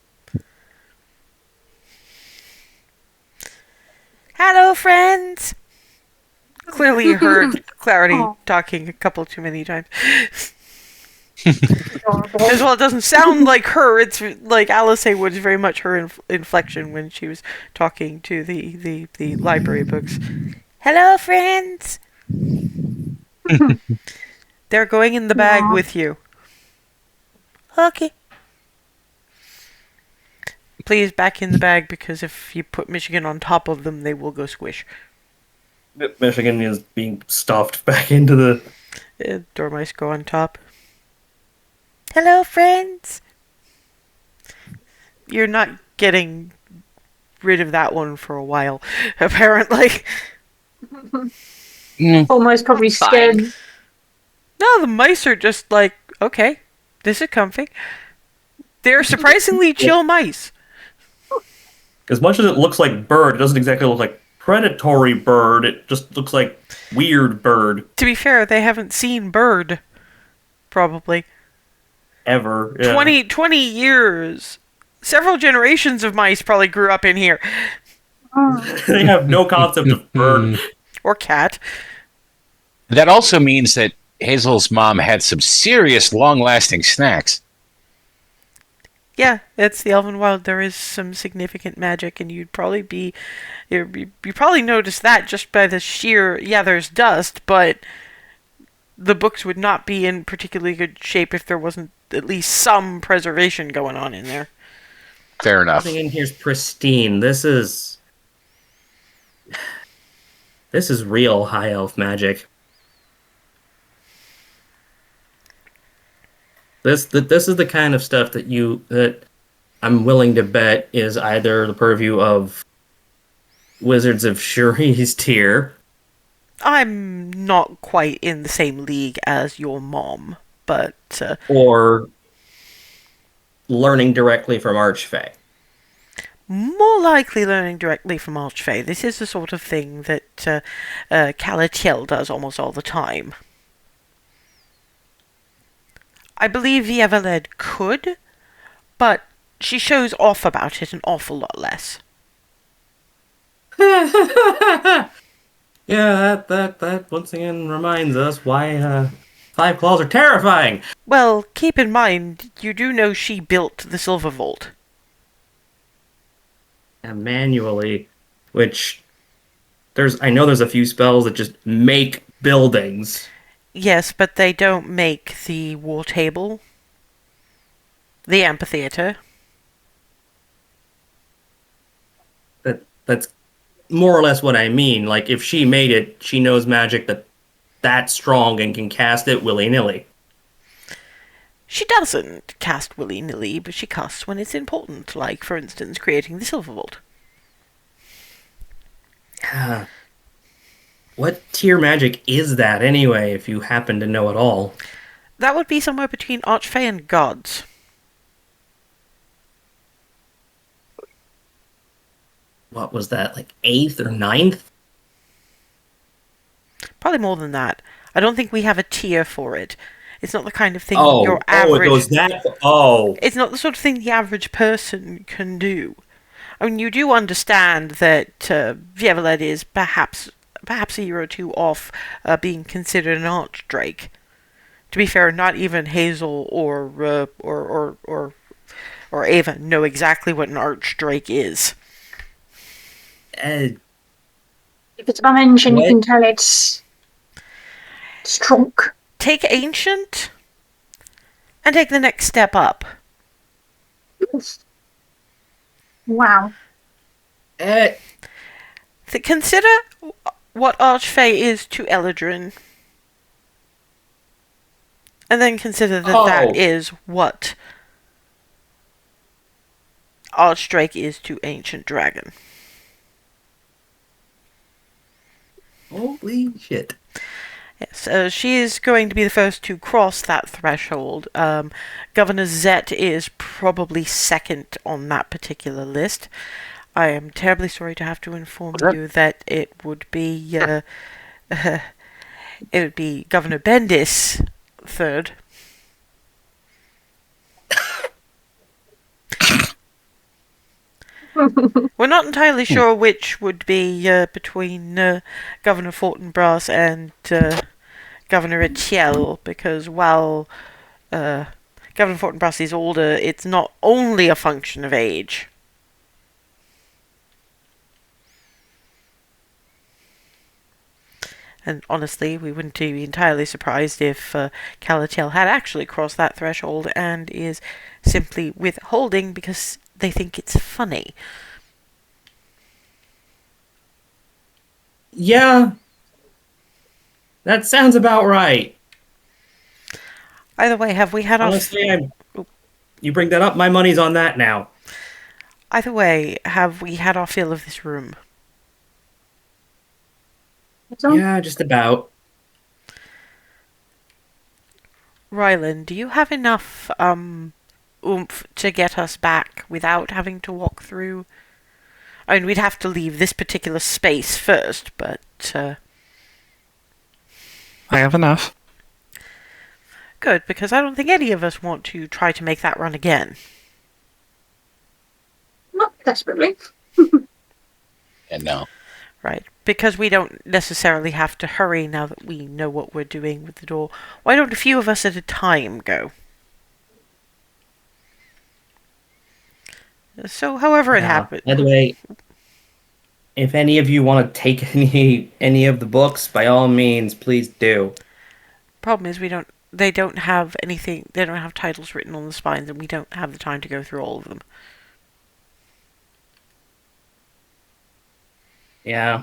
Hello, friends! Clearly you heard Clarity talking a couple too many times. As well, it doesn't sound like her. It's like Alice Haywood's very much her inflection when she was talking to the library books. Hello, friends! They're going in the bag with you. Okay. Please back in the bag, because if you put Michigan on top of them, they will go squish. Michigan is being stuffed back into the. Dormice go on top. Hello, friends! You're not getting rid of that one for a while, apparently. Almost probably Fine. scared. No, the mice are just like, okay, this is comfy. They're surprisingly chill mice. As much as it looks like bird, it doesn't exactly look like predatory bird. It just looks like weird bird. To be fair, they haven't seen bird, probably. Ever. Yeah. 20 years. Several generations of mice probably grew up in here. They have no concept of bird. Or cat. That also means that Hazel's mom had some serious long-lasting snacks. Yeah, it's the Elvenwild. There is some significant magic, and you probably notice that just by the sheer, there's dust, but the books would not be in particularly good shape if there wasn't at least some preservation going on in there. Fair enough. Everything in here's pristine. This is real high elf magic. This is the kind of stuff that I'm willing to bet is either the purview of Wizards of Shuri's tier. I'm not quite in the same league as your mom, but Or learning directly from Archfey. more likely learning directly from Archfey. This is the sort of thing that Calatiel does almost all the time. I believe Elvenwild could, but she shows off about it an awful lot less. Yeah, that once again reminds us why Five Claws are terrifying. Well, keep in mind, you do know she built the Silver Vault. And manually, which I know there's a few spells that just make buildings. Yes, but they don't make the war table, the amphitheater. That's more or less what I mean. Like, if she made it, she knows magic that's strong and can cast it willy-nilly. She doesn't cast willy-nilly, but she casts when it's important, like, for instance, creating the Silver Vault. What tier magic is that, anyway, if you happen to know it all? That would be somewhere between Archfey and Gods. What was that, like 8th or 9th? Probably more than that. I don't think we have a tier for it. It's not the kind of thing Oh, your average... it goes that... Oh. It's not the sort of thing the average person can do. I mean, you do understand that Elvenwild is perhaps a year or two off being considered an archdrake. To be fair, not even Hazel or Ava know exactly what an archdrake is. If it's a dimension, you What? can tell it's strong. Take ancient and take the next step up. Wow. Consider what Archfey is to Eladrin. And then consider that that is what Archdrake is to Ancient Dragon. Holy shit. Yes, she is going to be the first to cross that threshold. Governor Zet is probably second on that particular list. I am terribly sorry to have to inform you that it would be Governor Bendis third. We're not entirely sure which would be between Governor Fortinbras and Governor Etiel, because while Governor Fortinbras is older, it's not only a function of age. And honestly, we wouldn't be entirely surprised if Calatiel had actually crossed that threshold and is simply withholding because they think it's funny. Yeah, that sounds about right. Either way, have we had our Honestly, you bring that up, my money's on that now. either way, have we had our fill of this room? So, Yeah, just about. Rylan, do you have enough oomph to get us back without having to walk through? I mean, we'd have to leave this particular space first, but I have enough. good, because I don't think any of us want to try to make that run again. not desperately. And no. Right, because we don't necessarily have to hurry now that we know what we're doing with the door. Why don't a few of us at a time go? So, however it happened. By the way, if any of you want to take any of the books, by all means, please do. Problem is, they don't have anything. They don't have titles written on the spines, and we don't have the time to go through all of them. Yeah.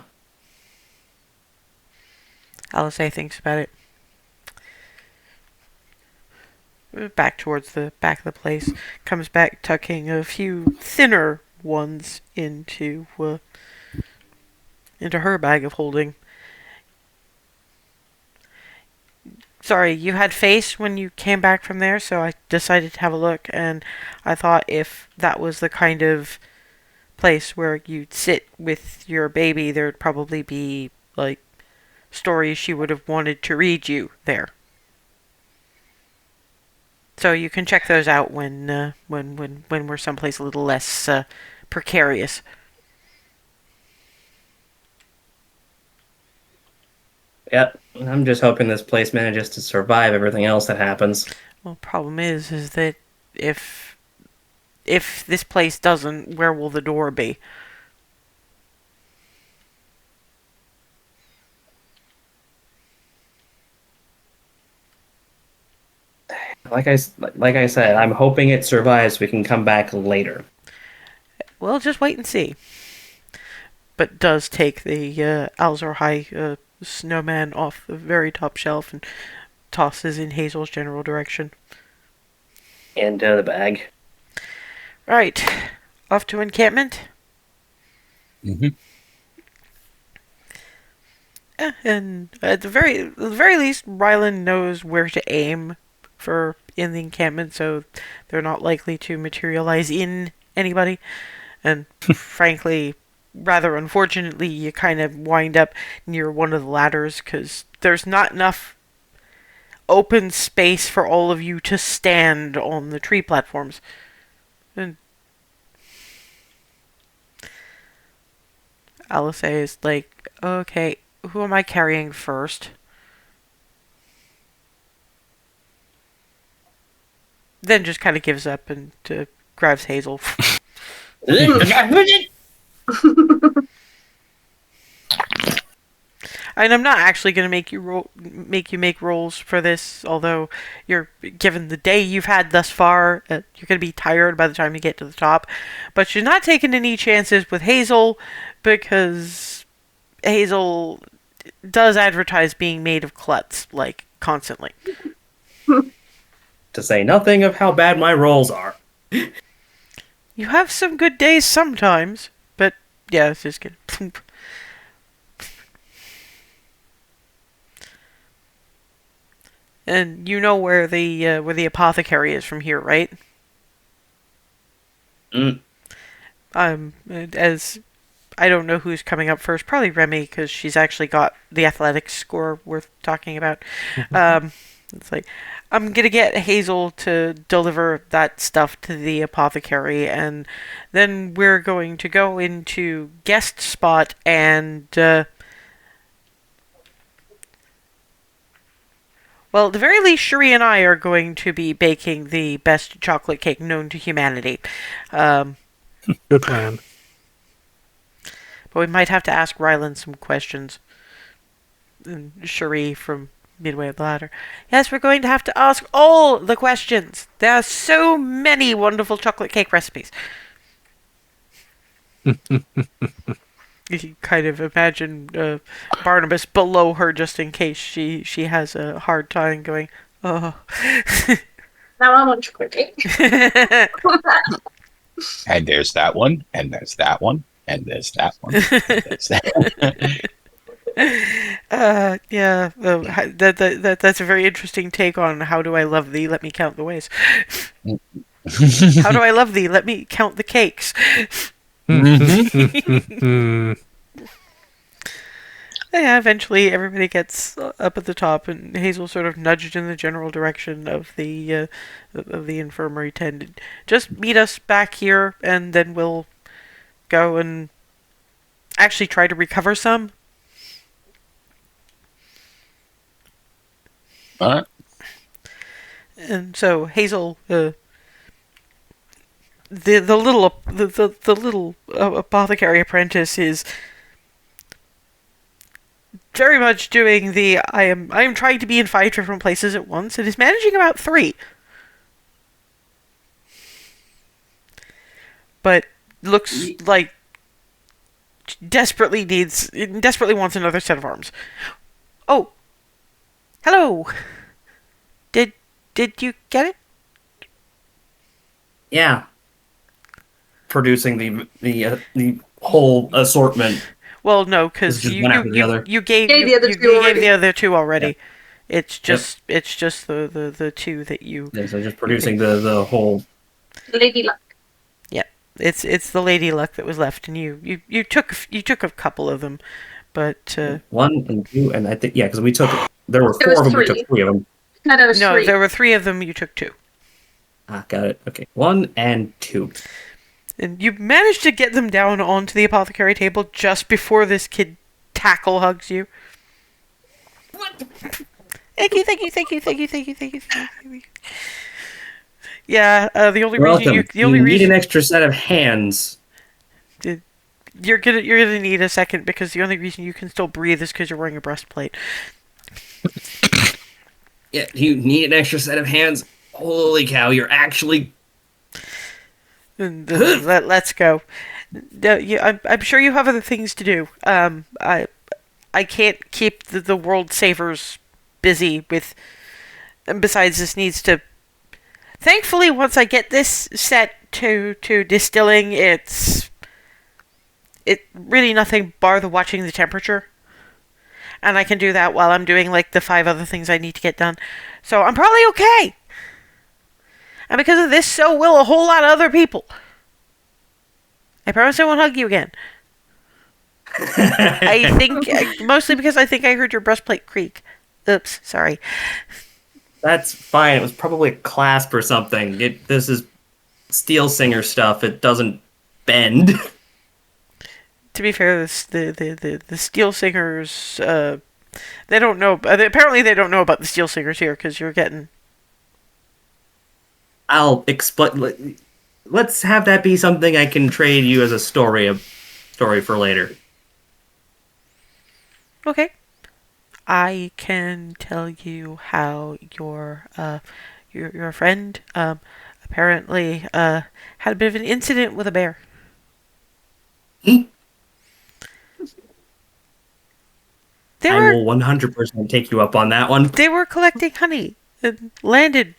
Alice thinks about it. Back towards the back of the place. Comes back, tucking a few thinner ones into her bag of holding. Sorry, you had face when you came back from there, so I decided to have a look, and I thought if that was the kind of place where you'd sit with your baby, there'd probably be, like, stories she would have wanted to read you there. So you can check those out when we're someplace a little less precarious. Yep. I'm just hoping this place manages to survive everything else that happens. Well, problem is that if this place doesn't, where will the door be? Like I said, I'm hoping it survives so we can come back later. Well, just wait and see. But does take the Alzor High snowman off the very top shelf and tosses in Hazel's general direction. Into the bag. Right, off to encampment. Mm-hmm. And at the very least, Rylan knows where to aim for in the encampment, so they're not likely to materialize in anybody. And frankly, rather unfortunately, you kind of wind up near one of the ladders because there's not enough open space for all of you to stand on the tree platforms. And Alice is like, okay, who am I carrying first? Then just kind of gives up and grabs Hazel. And I'm not actually going to make you make rolls for this, although you're given the day you've had thus far, you're going to be tired by the time you get to the top. But you're not taking any chances with Hazel because Hazel does advertise being made of klutz, like, constantly. To say nothing of how bad my rolls are. You have some good days sometimes, but yeah, it's just good. And you know where the apothecary is from here, right? As I don't know who's coming up first. Probably Remy, because she's actually got the athletics score worth talking about. It's like, I'm gonna get Hazel to deliver that stuff to the apothecary, and then we're going to go into guest spot and. Well, at the very least, Cherie and I are going to be baking the best chocolate cake known to humanity. Good plan. But we might have to ask Rylan some questions. And Cherie from Midway of the Ladder. Yes, we're going to have to ask all the questions. There are so many wonderful chocolate cake recipes. You can kind of imagine Barnabas below her just in case she has a hard time going, oh. Now I want chocolate cake. And there's that one, and there's that one, and there's that one, and there's that. Yeah, that's a very interesting take on how do I love thee? Let me count the ways. How do I love thee? Let me count the cakes. Yeah, eventually everybody gets up at the top, and Hazel sort of nudged in the general direction of the infirmary tent. Just meet us back here, and then we'll go and actually try to recover some. All right. And so Hazel, the little apothecary apprentice is very much doing the I am trying to be in 5 different places at once, and is managing about 3. But looks like desperately wants another set of arms. Oh, hello. Did you get it? Yeah. Producing the whole assortment. Well, no, because Just you one after the other. you gave Gave the other you two gave already. the other 2 already. Yep. It's just the 2 that you. Yeah, so just producing the whole. Lady Luck. It's the lady luck that was left, and you took a couple of them, but 1 and 2, and I think because we took there were There 4 of was them. We 3. took 3 of them. No, there was no, 3. there were 3 of them. You took 2, Ah, got it. Okay, 1 and 2. and you managed to get them down onto the apothecary table just before this kid tackle hugs you. What? Thank you. Yeah, the only reason Welcome. the only you need reason an extra set of hands. you're gonna need a second, because the only reason you can still breathe is because you're wearing a breastplate. Yeah, you need an extra set of hands. Holy cow! You're actually. And let's go. I'm sure you have other things to do. I can't keep the world savers busy with. And besides, this needs to. Thankfully, once I get this set to distilling, it's really nothing bar the watching the temperature. And I can do that while I'm doing like the 5 other things I need to get done. So I'm probably okay. And because of this, so will a whole lot of other people. I promise I won't hug you again. I think, mostly because I think I heard your breastplate creak. Oops, sorry. That's fine. It was probably a clasp or something. This is Steel Singer stuff. It doesn't bend. To be fair, the Steel Singers, they don't know. Apparently, they don't know about the Steel Singers here, because you're getting. I'll explain. Let's have that be something I can trade you as a story for later. Okay. I can tell you how your friend apparently had a bit of an incident with a bear. They I were will 100% take you up on that one. they were collecting honey and landed.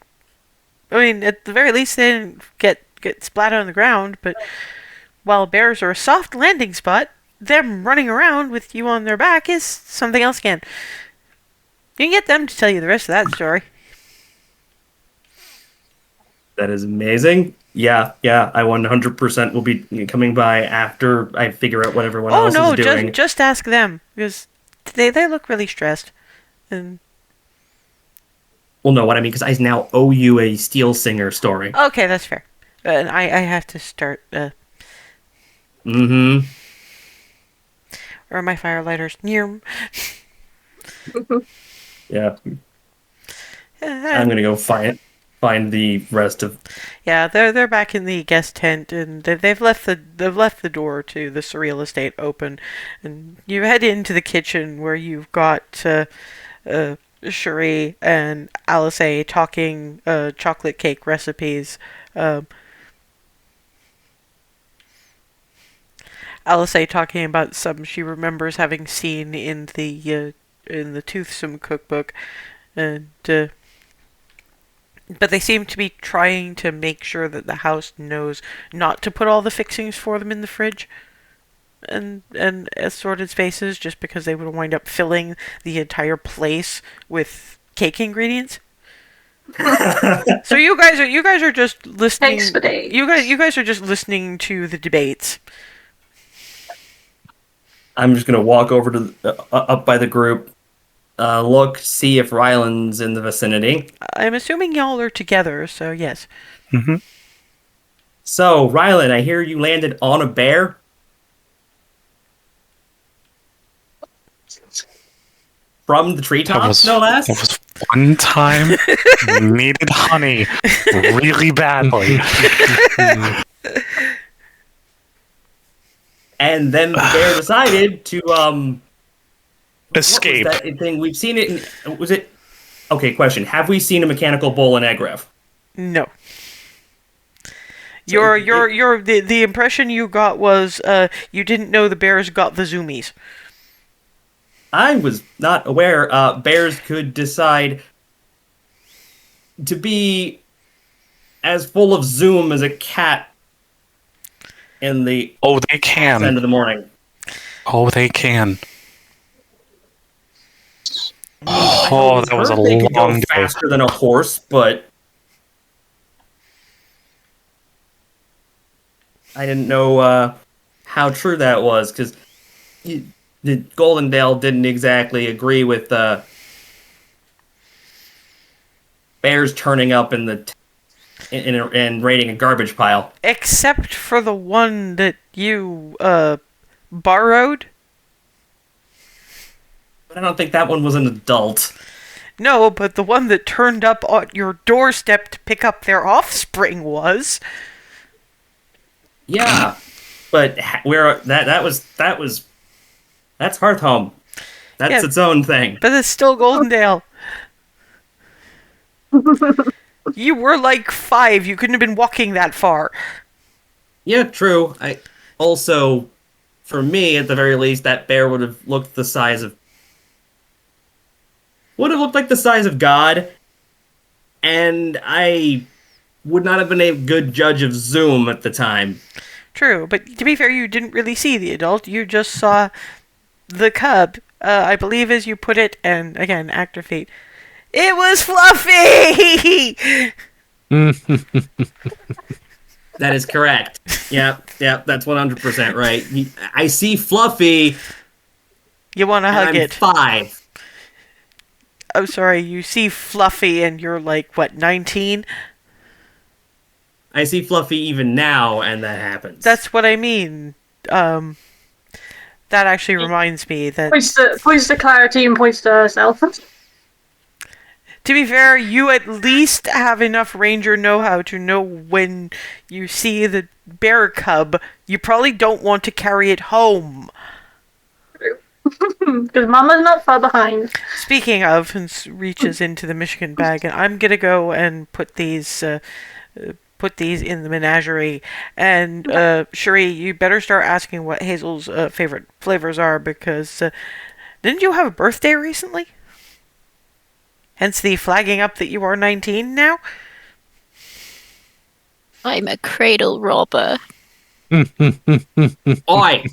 I mean, at the very least, they didn't get splattered on the ground. But while bears are a soft landing spot, them running around with you on their back is something else again. You can get them to tell you the rest of that story. That is amazing. Yeah, I 100% will be coming by after I figure out what everyone Oh else no, is doing. just ask them, because they look really stressed. And Well, no, what I mean, because I now owe you a Steel Singer story. okay, that's fair. And I have to start. Mm-hmm. Where are my firelighters? Near. Yeah, I'm gonna go find the rest of. Yeah, they're back in the guest tent, and they've left the door to the surreal estate open, and you head into the kitchen where you've got Cherie and Alice talking chocolate cake recipes. Alisay talking about some she remembers having seen in the Toothsome cookbook, and but they seem to be trying to make sure that the house knows not to put all the fixings for them in the fridge and assorted spaces, just because they would wind up filling the entire place with cake ingredients. So you guys are just listening. Thanks for days. You guys are just listening to the debates. I'm just gonna walk over to up by the group, look, see if Rylan's in the vicinity. I'm assuming y'all are together, so yes. Mm-hmm. So, Rylan, I hear you landed on a bear. From the treetops, no less. That was one time needed honey really badly. And then the bear decided to Escape. What was that thing? We've seen it. Was it? Okay. Question: have we seen a mechanical bull in Egref? No. The impression you got was you didn't know the bears got the zoomies. I was not aware bears could decide to be as full of zoom as a cat in the Oh, they end can. of the morning. Oh, they can. I Oh, always that was a heard they could long go day. faster than a horse, but I didn't know how true that was, because the Goldendale didn't exactly agree with bears turning up in the and raiding a garbage pile. Except for the one that you borrowed. But I don't think that one was an adult. No, but the one that turned up on your doorstep to pick up their offspring was. Yeah, but where that's Hearthhome. That's Yeah. its own thing. But it's still Goldendale. You were like 5. You couldn't have been walking that far. Yeah, true. I also, for me, at the very least, that bear would have looked the size of. Would have looked like the size of God, and I would not have been a good judge of zoom at the time. True, but to be fair, you didn't really see the adult. You just saw the cub, I believe, as you put it, and again, actor feet. It was Fluffy! That is correct. Yep, that's 100% right. I see Fluffy, You want to and hug I'm it. 5. I'm sorry, you see Fluffy and you're like, what, 19? I see Fluffy even now, and that happens. That's what I mean. That actually reminds me that, Points to clarity and points to herself. to be fair, you at least have enough ranger know-how to know when you see the bear cub, you probably don't want to carry it home. Because Mama's not far behind. Speaking of, and reaches into the Michigan bag, and I'm gonna go and put these in the menagerie. And Cherie, you better start asking what Hazel's favorite flavors are, because didn't you have a birthday recently? Hence the flagging up that you are 19 now. I'm a cradle robber. Oi!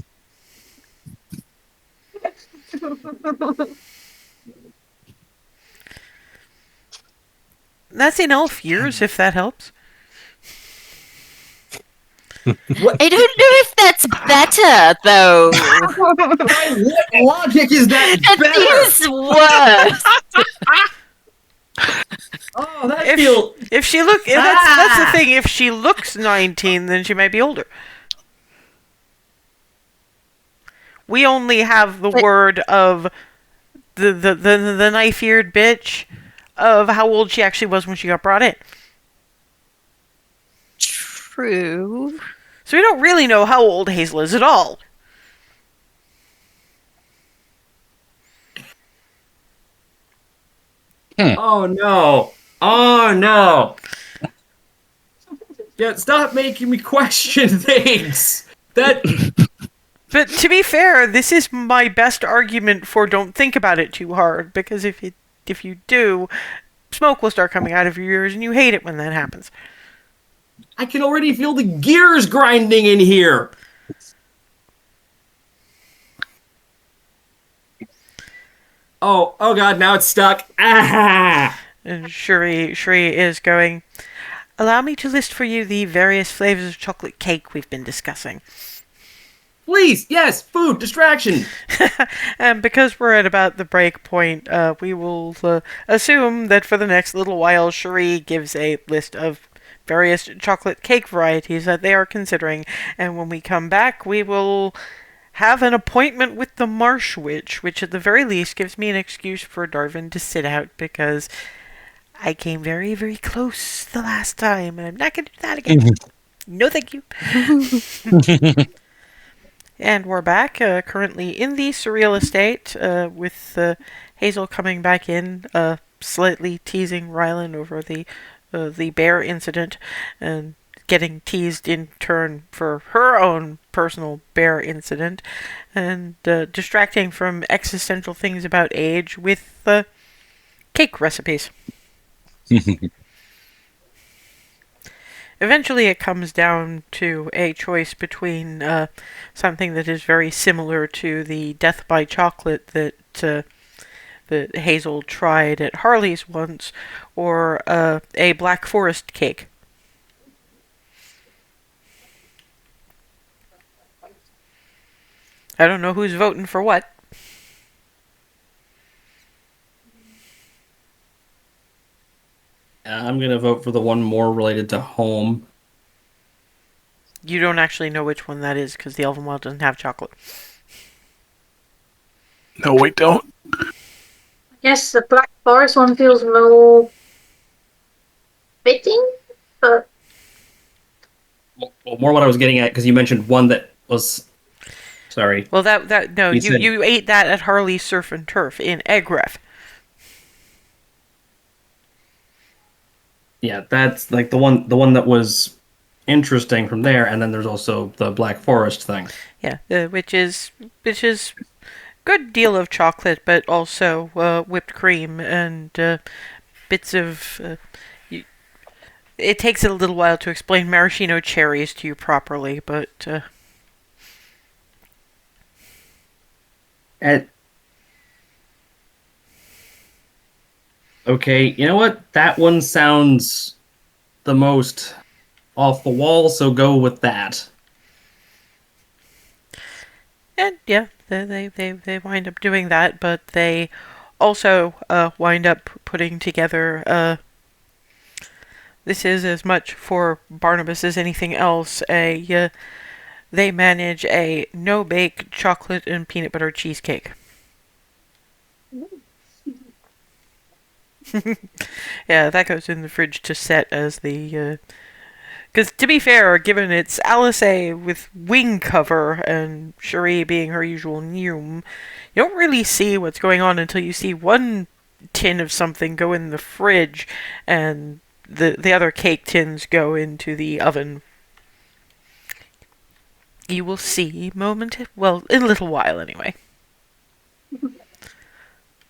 That's in elf years, if that helps. I don't know if that's better, though. What logic is that It is worse. Oh, that If she look, if that's the thing. If she looks 19, then she might be older. We only have the word of the knife-eared bitch of how old she actually was when she got brought in. True. So we don't really know how old Hazel is at all. Oh no! Oh no! Yeah, stop making me question things. That But to be fair, this is my best argument for don't think about it too hard, because if you do, smoke will start coming out of your ears, and you hate it when that happens. I can already feel the gears grinding in here. Oh God, now it's stuck. Ah! And Shuri is going, allow me to list for you the various flavors of chocolate cake we've been discussing. Please, yes, food, distraction. And because we're at about the break point, we will assume that for the next little while, Shuri gives a list of various chocolate cake varieties that they are considering. And when we come back, we will have an appointment with the Marsh Witch, which at the very least gives me an excuse for Darwin to sit out, because I came very, very close the last time, and I'm not going to do that again. No, thank you. And we're back, currently in the Surreal Estate, with Hazel coming back in, slightly teasing Rylan over the bear incident, and getting teased in turn for her own personal bear incident, and distracting from existential things about age with cake recipes. Eventually it comes down to a choice between something that is very similar to the Death by Chocolate that Hazel tried at Harley's once, or a Black Forest cake. I don't know who's voting for what. I'm going to vote for the one more related to home. You don't actually know which one that is, because the Elvenwild doesn't have chocolate. No, we don't. Yes, the Black Forest one feels more fitting, but Well, more what I was getting at, because you mentioned one that was... Sorry. Well, no, you ate that at Harley's Surf and Turf in Eggref. Yeah, that's like the one that was interesting from there, and then there's also the Black Forest thing. Yeah, which is good deal of chocolate, but also whipped cream and bits of. It takes a little while to explain maraschino cherries to you properly, but. Okay, you know what? That one sounds the most off the wall, so go with that. And yeah, they wind up doing that, but they also wind up putting together. This is as much for Barnabas as anything else. They manage a no-bake chocolate and peanut butter cheesecake. Yeah, that goes in the fridge to set as the... Because, to be fair, given it's Alice with wing cover and Cherie being her usual Neum, you don't really see what's going on until you see one tin of something go in the fridge and the other cake tins go into the oven. You will see in a little while anyway.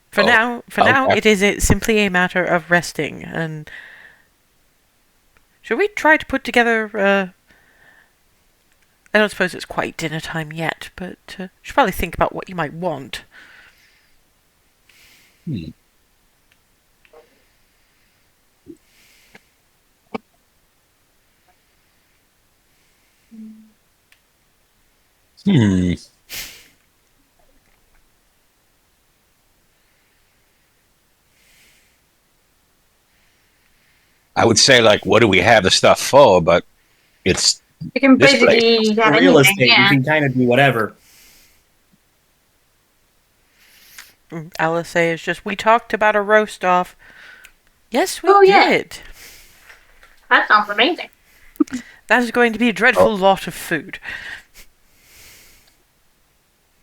For now, it is simply a matter of resting. And should we try to put together? I don't suppose it's quite dinner time yet, but should probably think about what you might want. I would say, like, what do we have the stuff for? But it's you can This place. basically have Real anything. estate, Yeah. you can kind of do whatever. Alice is just, we talked about a roast off. Yes, we Oh, yeah. did. That sounds amazing. That is going to be a dreadful lot of food.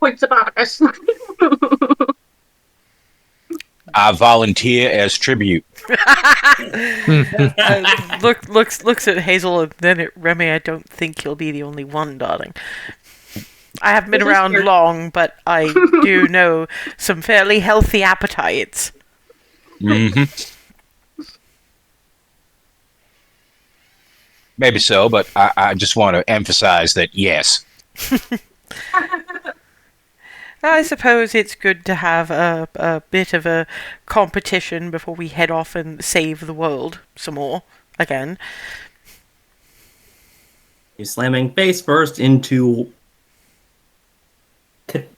Points about us. I volunteer as tribute. Looks at Hazel and then at Remy. I don't think you'll be the only one, darling. I haven't been This is around true. long, but I do know some fairly healthy appetites. Hmm. Maybe so, but I just want to emphasize that yes. I suppose it's good to have a bit of a competition before we head off and save the world some more again. He's slamming face first into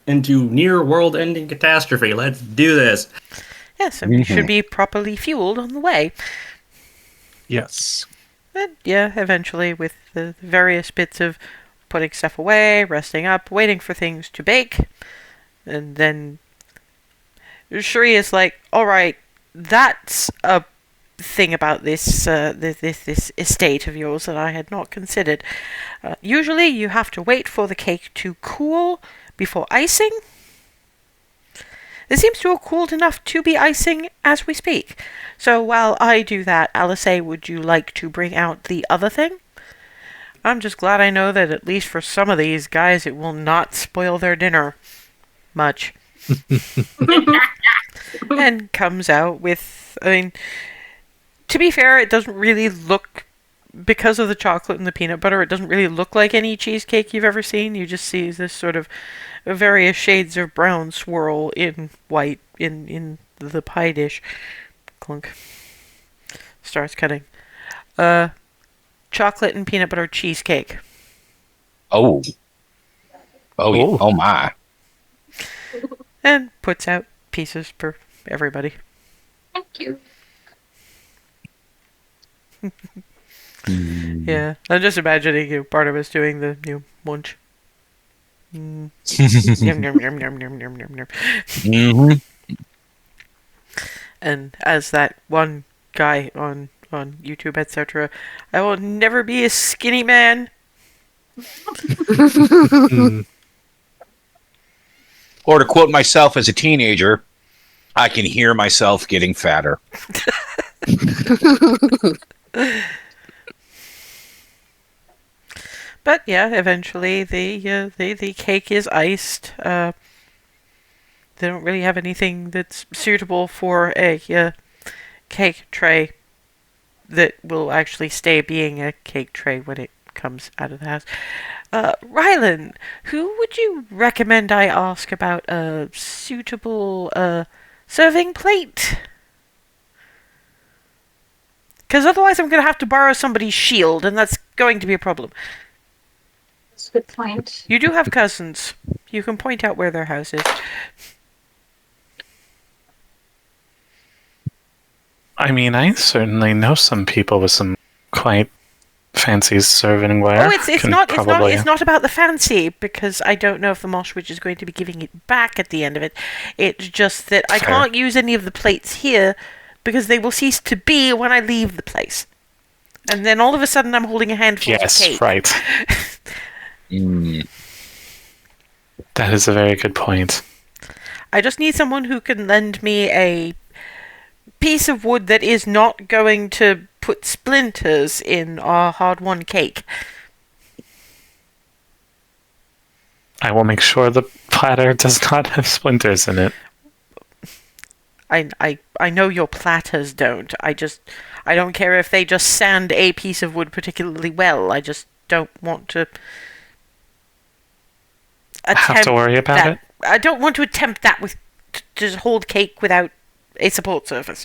near world-ending catastrophe. Let's do this. Yes, and we should be properly fueled on the way. Yes. But yeah, eventually with the various bits of putting stuff away, resting up, waiting for things to bake, and then Shri is like, "All right, that's a thing about this this estate of yours that I had not considered. Usually, you have to wait for the cake to cool before icing. This seems to have cooled enough to be icing as we speak. So while I do that, Alice, would you like to bring out the other thing? I'm just glad I know that at least for some of these guys, it will not spoil their dinner much." And comes out with, I mean, to be fair, it doesn't really look, because of the chocolate and the peanut butter, it doesn't really look like any cheesecake you've ever seen. You just see this sort of various shades of brown swirl in white in the pie dish. Clunk. Starts cutting. Chocolate and peanut butter cheesecake. Oh. Oh, yeah. Oh. Oh my. And puts out pieces for everybody. Thank you. Yeah, I'm just imagining Barnabas doing the munch. Yum, yum, yum, yum, yum, yum, yum, yum. Mm-hmm. And as that one guy on YouTube, etc., I will never be a skinny man. Or to quote myself as a teenager, I can hear myself getting fatter. But yeah, eventually the cake is iced. They don't really have anything that's suitable for a cake tray that will actually stay being a cake tray when it comes out of the house. Rylan, who would you recommend I ask about a suitable serving plate? Because otherwise I'm going to have to borrow somebody's shield, and that's going to be a problem. That's a good point. You do have cousins. You can point out where their house is. I mean, I certainly know some people with some quite fancy servingware. Oh, it's not about the fancy, because I don't know if the Moshwitch is going to be giving it back at the end of it. It's just that I Fair. can't use any of the plates here because they will cease to be when I leave the place. And then all of a sudden I'm holding a handful of Yes, cake. right. Mm. That is a very good point. I just need someone who can lend me a piece of wood that is not going to put splinters in our hard-won cake. I will make sure the platter does not have splinters in it. I know your platters don't. I don't care if they just sand a piece of wood particularly well. I just don't want to Have to worry about that. it? I don't want to attempt that with to just hold cake without a support surface.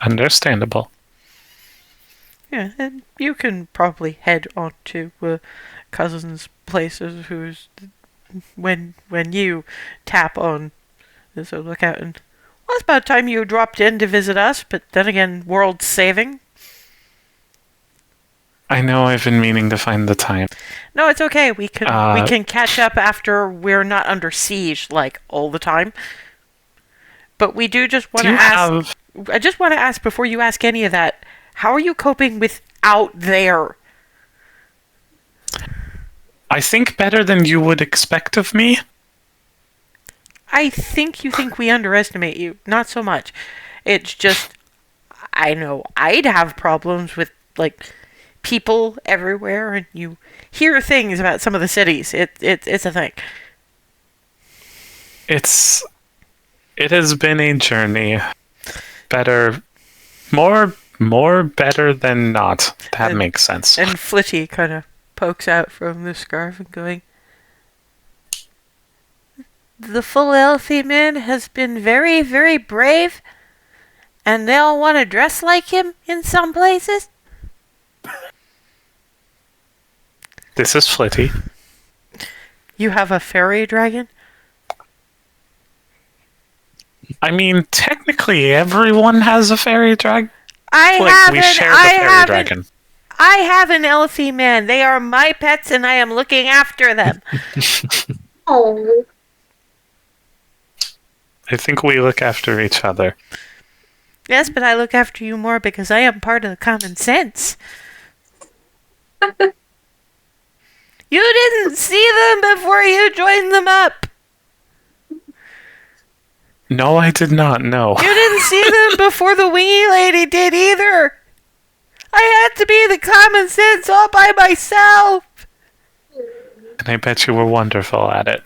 Understandable. Yeah, and you can probably head on to cousin's places who's when you tap on. So look out and well, it's about time you dropped in to visit us. But then again, world saving. I know I've been meaning to find the time. No, it's okay. We can catch up after we're not under siege like all the time. But we do just want Do to you ask. have... I just want to ask before you ask any of that. How are you coping with out there? I think better than you would expect of me. I think you think we underestimate you. Not so much. It's just I know I'd have problems with like people everywhere, and you hear things about some of the cities. It's a thing. It has been a journey. Better, more better than not. That And- makes sense. And Flitty kind of pokes out from the scarf and going, "The full elfie man has been very, very brave, and they all want to dress like him in some places." This is Flitty. You have a fairy dragon? I mean, technically, everyone has a fairy dragon. I Like, have we an, share the I fairy have dragon. I have an elfie man. They are my pets, and I am looking after them. Oh, I think we look after each other. Yes, but I look after you more because I am part of the common sense. You didn't see them before you joined them up. No, I did not know. You didn't see them before the wingy lady did either. I had to be the common sense all by myself. And I bet you were wonderful at it.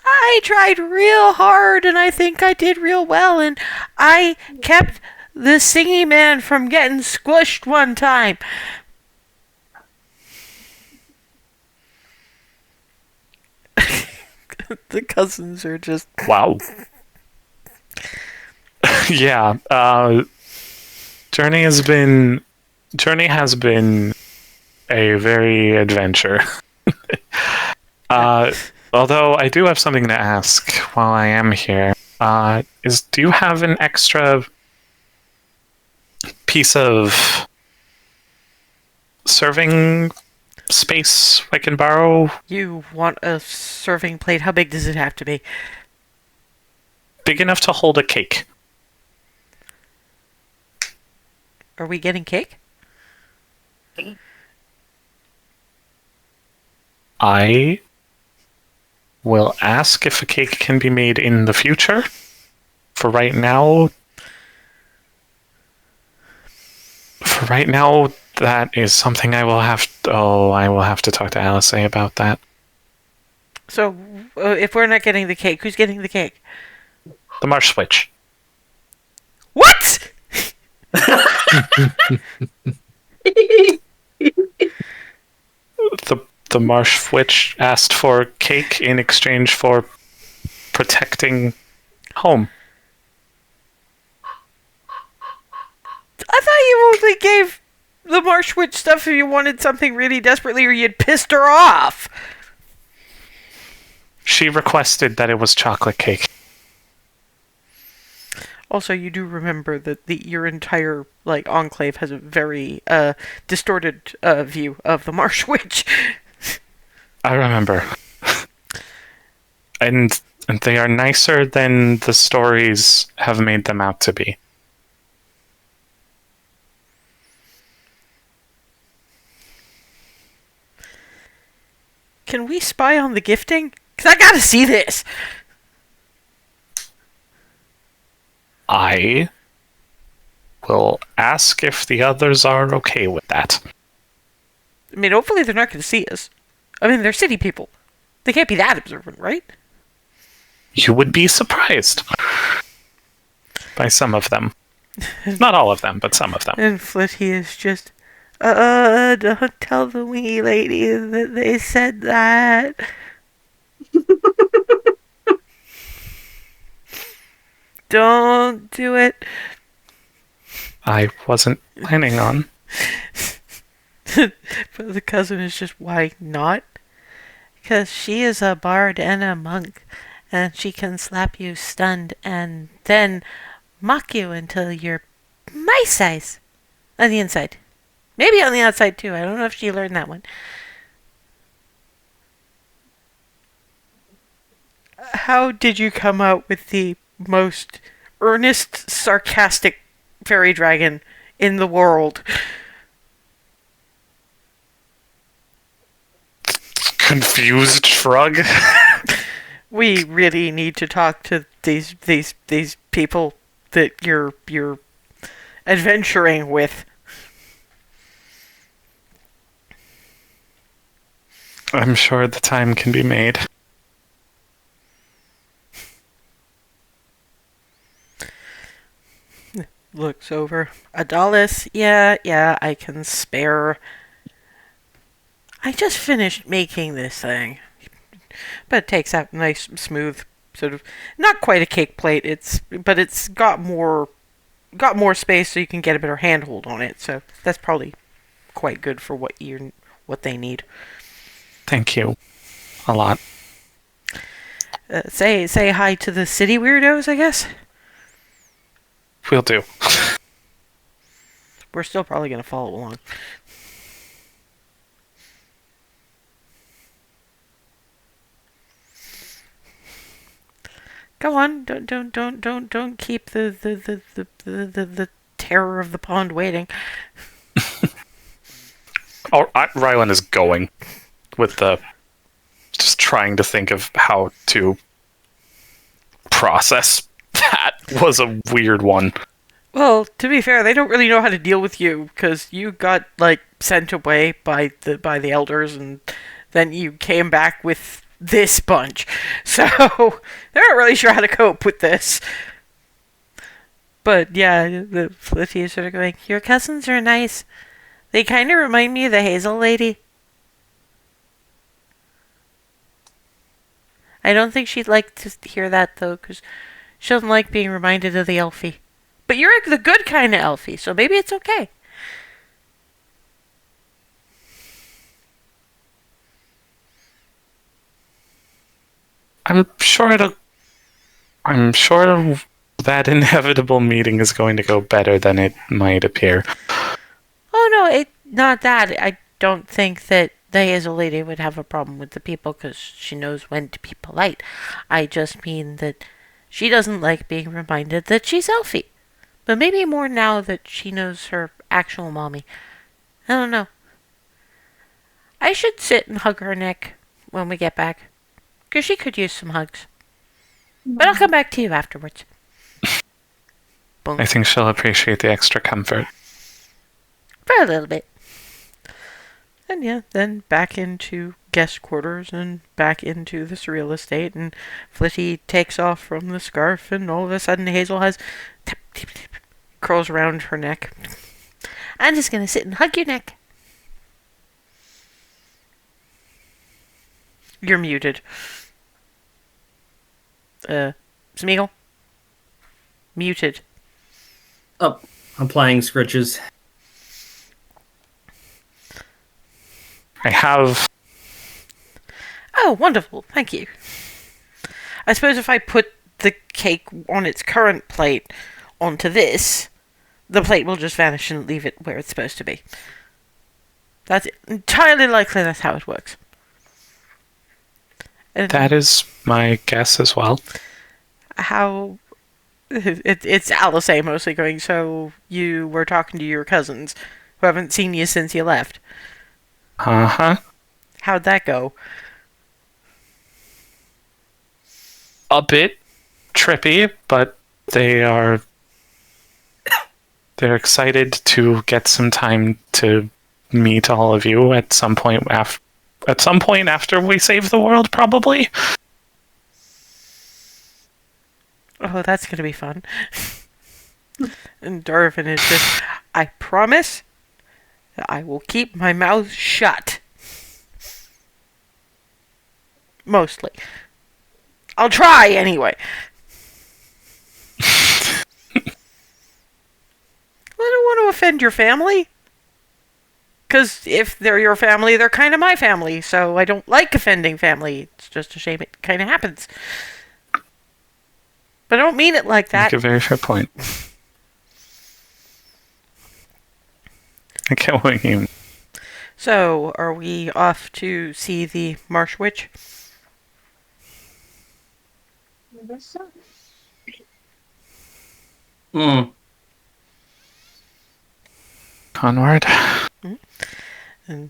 I tried real hard, and I think I did real well, and I kept the singy man from getting squished one time. The cousins are just... Wow. Yeah. Journey has been a very adventure. Although I do have something to ask while I am here. Do you have an extra piece of serving space I can borrow? You want a serving plate? How big does it have to be? Big enough to hold a cake. Are we getting cake? I will ask if a cake can be made in the future. For right now, that is something I will have to talk to Alice about that. So, if we're not getting the cake, who's getting the cake? The Marsh Switch. What? The Marsh Witch asked for cake in exchange for protecting home. I thought you only gave the Marsh Witch stuff if you wanted something really desperately or you'd pissed her off. She requested that it was chocolate cake. Also, you do remember that your entire enclave has a very distorted view of the Marsh Witch. I remember. And they are nicer than the stories have made them out to be. Can we spy on the gifting? Because I gotta see this. I will ask if the others are okay with that. I mean, hopefully they're not gonna see us. I mean, they're city people. They can't be that observant, right? You would be surprised by some of them. Not all of them, but some of them. And Flitty is just, don't tell the wingy lady that they said that. Don't do it. I wasn't planning on. But the cousin is just, why not? Because she is a bard and a monk, and she can slap you stunned and then mock you until you're my size on the inside. Maybe on the outside too. I don't know if she learned that one. How did you come out with the most earnest, sarcastic fairy dragon in the world? Confused shrug. We really need to talk to these people that you're adventuring with. I'm sure the time can be made. Looks over. $1? Yeah, I can spare. I just finished making this thing. But it takes out nice, smooth, sort of, not quite a cake plate, but it's got more space so you can get a better handhold on it. So that's probably quite good for what they need. Thank you. A lot. Say hi to the city weirdos, I guess. Will do. We're still probably going to follow along. Go on, don't keep the terror of the pond waiting. Oh, Rylan is going with just trying to think of how to process. That was a weird one. Well, to be fair, they don't really know how to deal with you because you got sent away by the elders, and then you came back with this bunch. So they're not really sure how to cope with this. But yeah, the Flitty is sort of going, your cousins are nice. They kind of remind me of the Hazel lady. I don't think she'd like to hear that, though, because she doesn't like being reminded of the Elfie. But you're the good kind of Elfie, so maybe it's okay. I'm sure that inevitable meeting is going to go better than it might appear. Oh, no, not that. I don't think that the Hazel lady would have a problem with the people because she knows when to be polite. I just mean that she doesn't like being reminded that she's Elfie. But maybe more now that she knows her actual mommy. I don't know. I should sit and hug her neck when we get back. Because she could use some hugs. But I'll come back to you afterwards. Boom. I think she'll appreciate the extra comfort. For a little bit. And yeah, then back into guest quarters and back into this real estate, and Flitty takes off from the scarf, and all of a sudden Hazel has tap, tap, tap, curls around her neck. I'm just gonna sit and hug your neck. You're muted. Smeagol? Muted. Oh, applying scritches. I have... Oh, wonderful. Thank you. I suppose if I put the cake on its current plate onto this, the plate will just vanish and leave it where it's supposed to be. That's entirely likely that's how it works. And That is my guess as well. how... It's Alice mostly going, so you were talking to your cousins who haven't seen you since you left. Uh-huh. How'd that go? A bit trippy, but they're excited to get some time to meet all of you at some point after we save the world, probably. Oh, that's gonna be fun. And Darvin is just, I promise that I will keep my mouth shut. Mostly. I'll try anyway. I don't want to offend your family. Because if they're your family, they're kind of my family. So I don't like offending family. It's just a shame it kind of happens. But I don't mean it like that. Make a very fair point. I get what you mean. So, are we off to see the Marsh Witch? Onward. And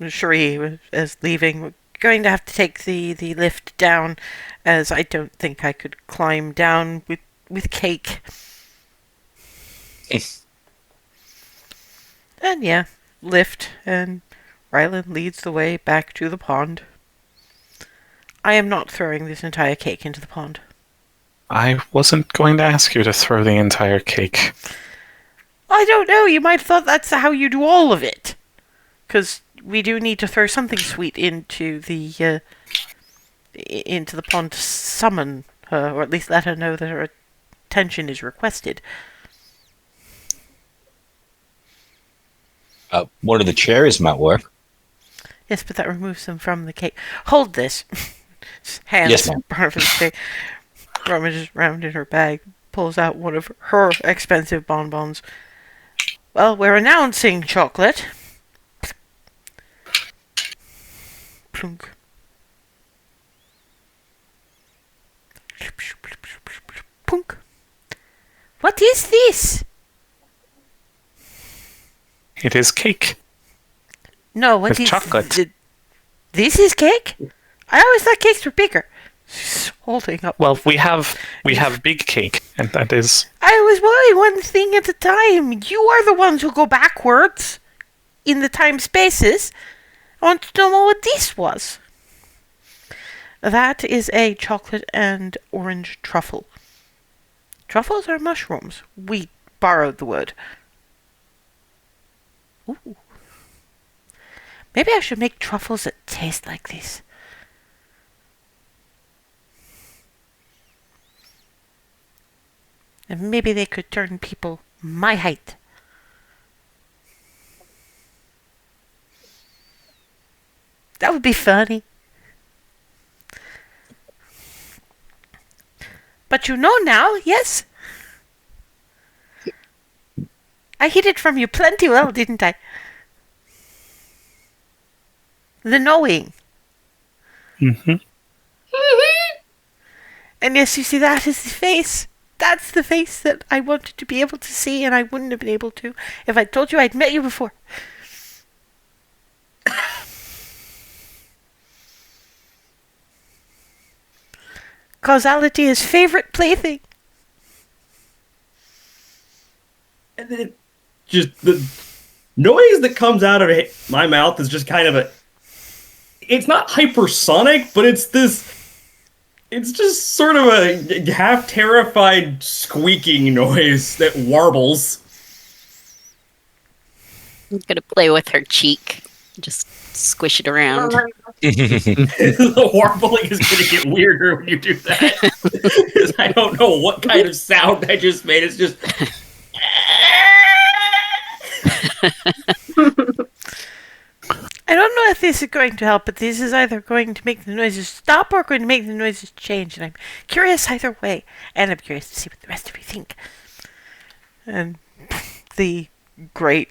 Cherie is leaving. We're going to have to take the lift down, as I don't think I could climb down with cake. And yeah, lift, and Rylan leads the way back to the pond. I am not throwing this entire cake into the pond. I wasn't going to ask you to throw the entire cake. I don't know, you might have thought that's how you do all of it. Because we do need to throw something sweet into the pond to summon her, or at least let her know that her attention is requested. One of the cherries might work. Yes, but that removes them from the cake. Hold this. Hands Yes, ma'am. in front of his face. Rummages around in her bag, pulls out one of her expensive bonbons. Well, we're announcing chocolate. Plunk. Plunk. What is this? It is cake. No, what With is chocolate. This is cake? I always thought cakes were bigger. She's holding up. Well, we have big cake, and that is I was buying one thing at a time. You are the ones who go backwards in the time spaces. I want to know what this was. That is a chocolate and orange truffle. Truffles are mushrooms. We borrowed the word. Ooh. Maybe I should make truffles that taste like this. And maybe they could turn people my height. That would be funny. But you know now, yes? I hid it from you plenty well, didn't I? The knowing. Mm-hmm. And yes, you see, that is the face. That's the face that I wanted to be able to see, and I wouldn't have been able to if I told you I'd met you before. Causality is favorite plaything. And then just the noise that comes out of my mouth is just kind of a. It's not hypersonic, but it's this. It's just sort of a half terrified squeaking noise that warbles. I'm gonna play with her cheek, just squish it around. The warbling is going to get weirder when you do that. 'Cause I don't know what kind of sound I just made. It's just. I don't know if this is going to help, but this is either going to make the noises stop or going to make the noises change. And I'm curious either way. And I'm curious to see what the rest of you think. And the great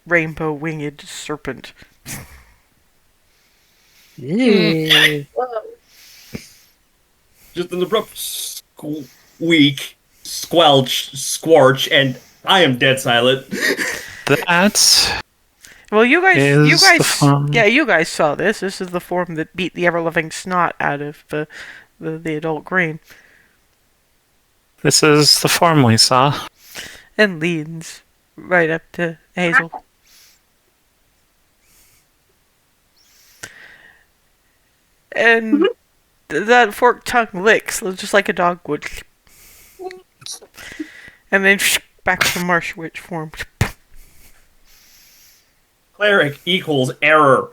rainbow winged serpent. Just an abrupt squeak, squelch, squarch, and I am dead silent. that. Well, you Is the guys, form- yeah, you guys saw this. This is the form that beat the ever-loving snot out of the adult green, This is the form we saw. and leans right up to Hazel. And that forked tongue licks just like a dog would, and then back to Marsh Witch form. Cleric equals error.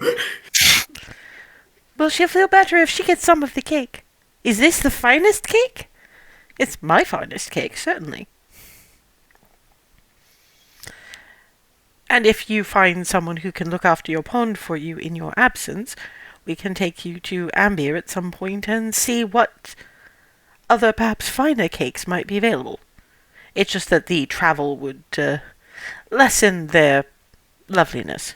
Well, she'll feel better if she gets some of the cake. Is this the finest cake? It's my finest cake, certainly. And if you find someone who can look after your pond for you in your absence, we can take you to Ambier at some point and see what other perhaps finer cakes might be available. It's just that the travel would lessen their loveliness.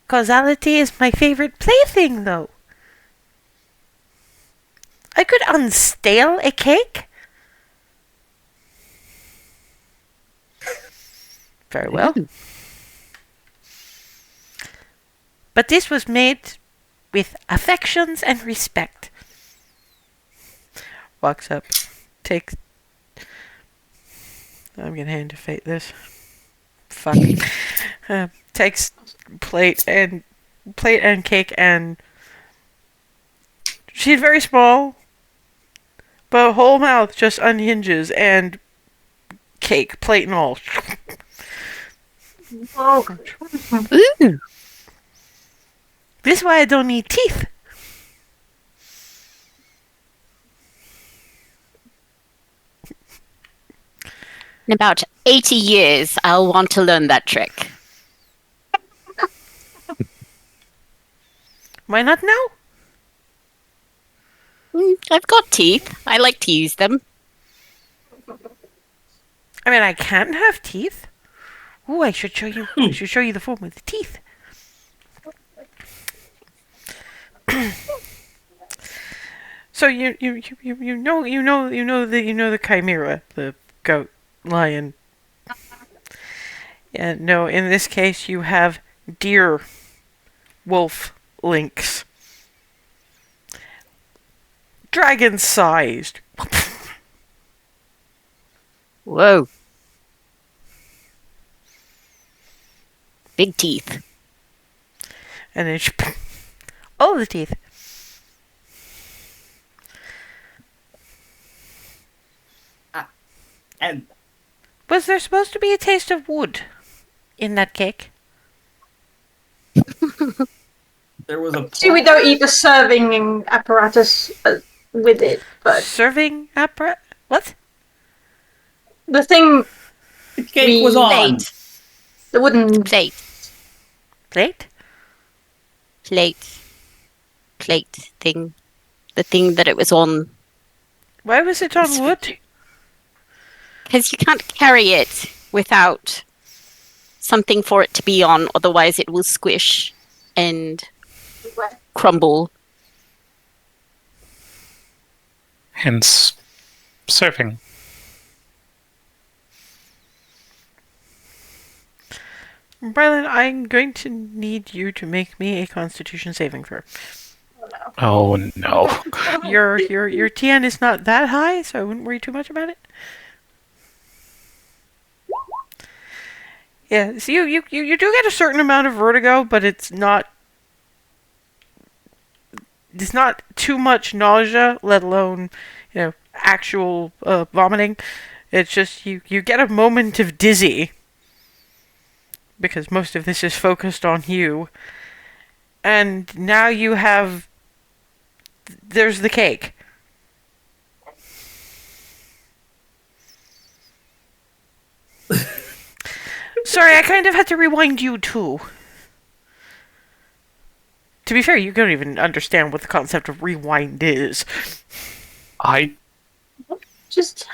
Causality is my favorite plaything, though. I could unstale a cake. Very well. But this was made with affections and respect. Walks up, takes... I'm gonna hand to Fate this. Fuck. takes plate and cake, and she's very small, but whole mouth just unhinges, and cake, plate and all. Oh, Ooh. This is why I don't need teeth. In about 80 years, I'll want to learn that trick. Why not now? I've got teeth. I like to use them. I mean, I can have teeth. Ooh, I should show you. I should show you the form with the teeth. So you know the chimera, the goat, lion. Yeah, no, in this case you have deer, wolf, lynx, dragon-sized. Whoa. Big teeth. And then all the teeth. And Was there supposed to be a taste of wood in that cake? there was a see, we don't eat the serving apparatus with it, but Serving apparatus? What? the thing, the cake was on. Plate. the wooden. Plate. Plate? Plate thing. The thing that it was on. Why was it on wood? Because you can't carry it without something for it to be on, otherwise it will squish and crumble. Hence, surfing. Rylan, I'm going to need you to make me a Constitution saving throw. Oh no. Your TN is not that high, so I wouldn't worry too much about it. Yeah, so you do get a certain amount of vertigo, but it's not too much nausea, let alone, actual vomiting. It's just you get a moment of dizzy, because most of this is focused on you. And now you have... There's the cake. Sorry, I kind of had to rewind you too. To be fair, you don't even understand what the concept of rewind is. I Just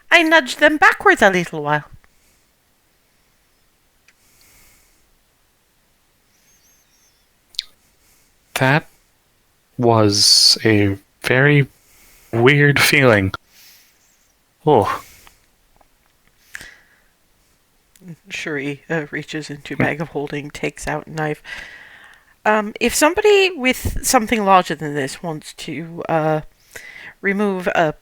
I nudged them backwards a little while. that was a very weird feeling. Oh, Shuri reaches into bag of holding, takes out a knife. If somebody with something larger than this wants to remove a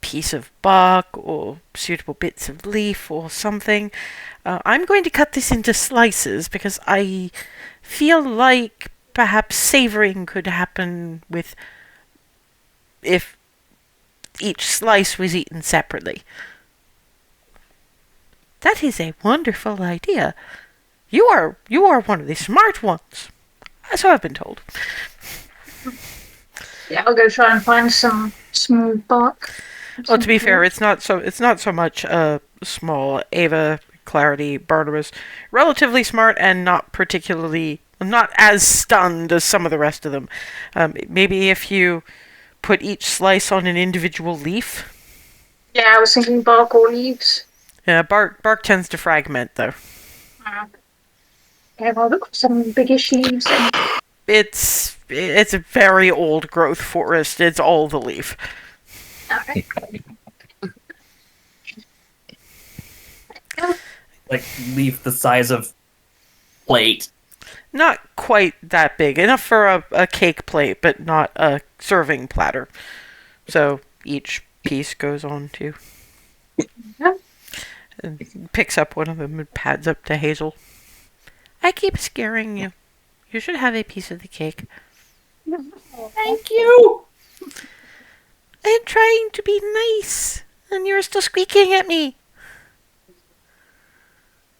piece of bark or suitable bits of leaf or something, I'm going to cut this into slices because I feel like perhaps savoring could happen with if each slice was eaten separately. That is a wonderful idea. You are one of the smart ones. So I've been told. yeah, I'll go try and find some smooth bark. Well, to be fair, it's not so much small. Ava, Clarity, Barnabas, relatively smart and not as stunned as some of the rest of them. Maybe if you put each slice on an individual leaf. Yeah, I was thinking bark or leaves. Yeah, bark tends to fragment though. Yeah, well, look for some biggish leaves. It's a very old growth forest. It's all the leaf. Alright. Like leaf the size of plate. Not quite that big. Enough for a cake plate, but not a serving platter. So each piece goes on to. Yeah. And picks up one of them and pads up to Hazel. I keep scaring you. You should have a piece of the cake. Thank you. I'm trying to be nice, and you're still squeaking at me.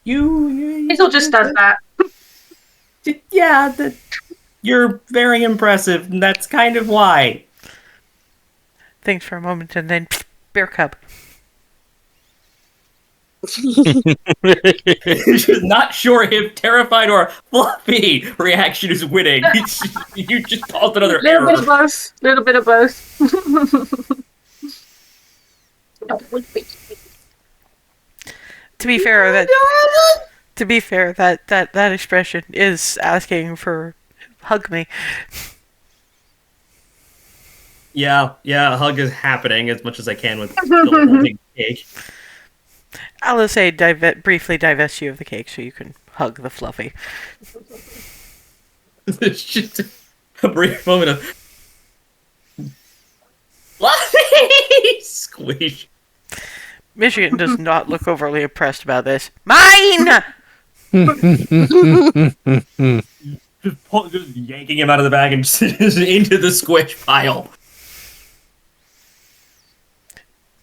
Hazel just does that. Yeah, you're very impressive, and that's kind of why. Thinks for a moment, and then bear cub. Not sure if terrified or fluffy reaction is winning. You just caused another Little bit of error. both. Little bit of both. To be fair, that expression is asking for hug me. Yeah, a hug is happening as much as I can with still holding cake. I'll just say briefly divest you of the cake so you can hug the fluffy. It's just a brief moment of fluffy squish. Michigan does not look overly impressed about this. Mine! Just yanking him out of the bag and just into the squish pile.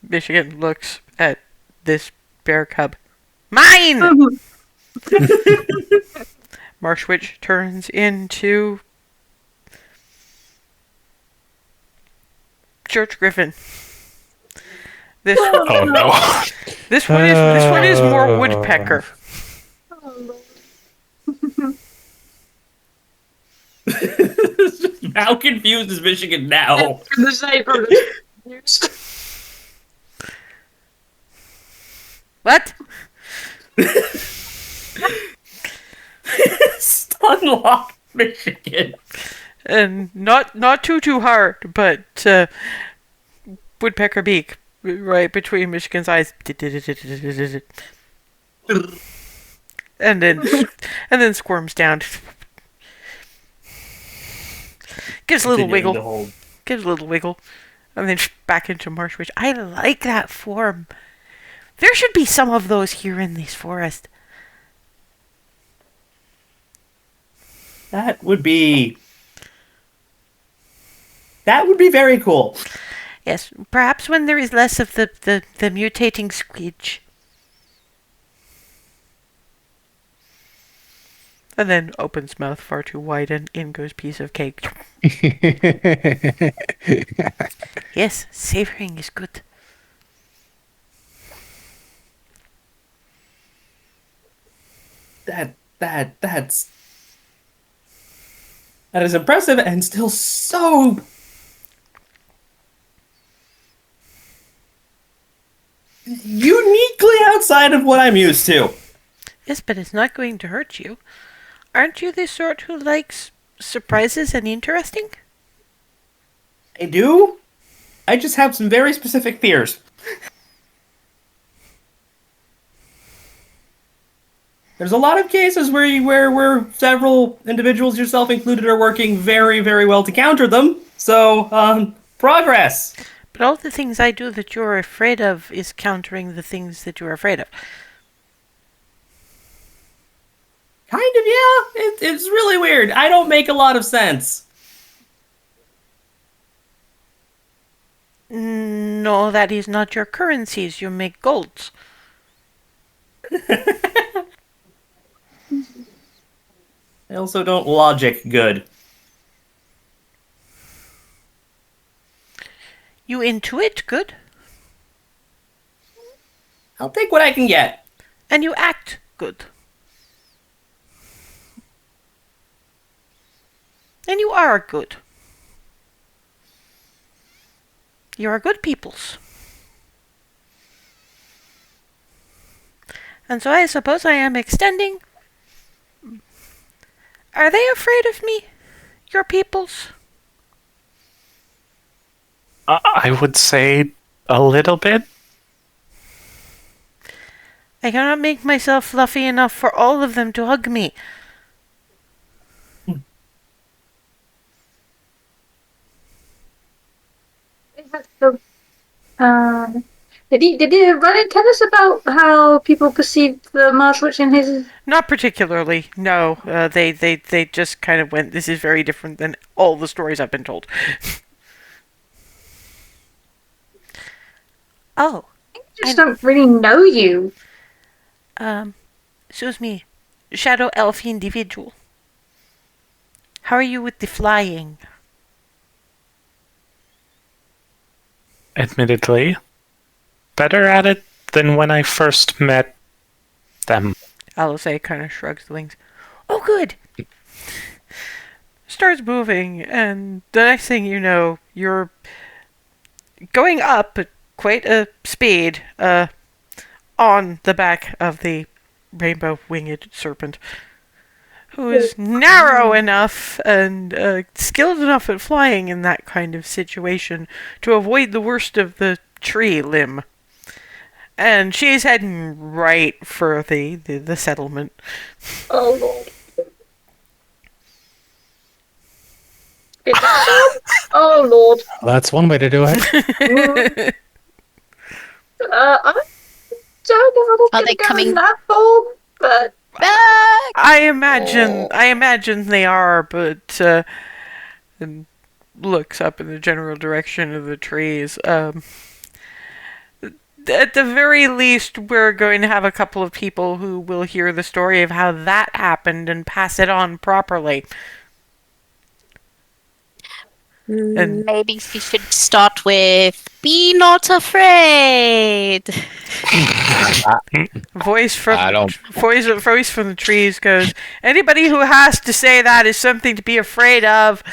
Michigan looks at this bear cub. Mine! Marshwitch turns into Church Griffin. This Oh no. this one is more woodpecker. How confused is Michigan now? The saber. What? Stun lock Michigan. And not too hard, but woodpecker beak right between Michigan's eyes. And then squirms down. Gives a little wiggle. Gives a little wiggle. And then back into Marshwitch. I like that form. There should be some of those here in this forest. That would be very cool. Yes, perhaps when there is less of the mutating squidge. And then opens mouth far too wide and in goes piece of cake. Yes, savoring is good. That is impressive and still so uniquely outside of what I'm used to. Yes, but it's not going to hurt you. Aren't you the sort who likes surprises and interesting? I do. I just have some very specific fears. There's a lot of cases where several individuals, yourself included, are working very, very well to counter them. So, progress. But all the things I do that you're afraid of is countering the things that you're afraid of. Kind of, yeah. It's really weird. I don't make a lot of sense. No, that is not your currencies. You make golds. I also don't logic good. You intuit good. I'll take what I can get. And you act good. And you are good. You are good peoples. And so I suppose I am extending. Are they afraid of me? Your peoples? I would say a little bit. I cannot make myself fluffy enough for all of them to hug me. Is that the Did Rylan tell us about how people perceived the Marsh Witch in his? Not particularly. No, they just kind of went. This is very different than all the stories I've been told. Oh, Just don't really know you. excuse me, shadow elf individual. How are you with the flying? Admittedly, better at it than when I first met them. Alice kind of shrugs the wings. Oh, good. Starts moving, and the next thing you know, you're going up at quite a speed, on the back of the rainbow winged serpent, who is narrow enough and skilled enough at flying in that kind of situation to avoid the worst of the tree limb. And she's heading right for the settlement. Oh lord. Oh lord. That's one way to do it. I don't know how Are to they go coming- in that form, but I imagine they are, but and looks up in the general direction of the trees. At the very least, we're going to have a couple of people who will hear the story of how that happened and pass it on properly. And Maybe we should start with "Be not afraid." voice from I don't- voice from the trees goes, anybody who has to say that is something to be afraid of.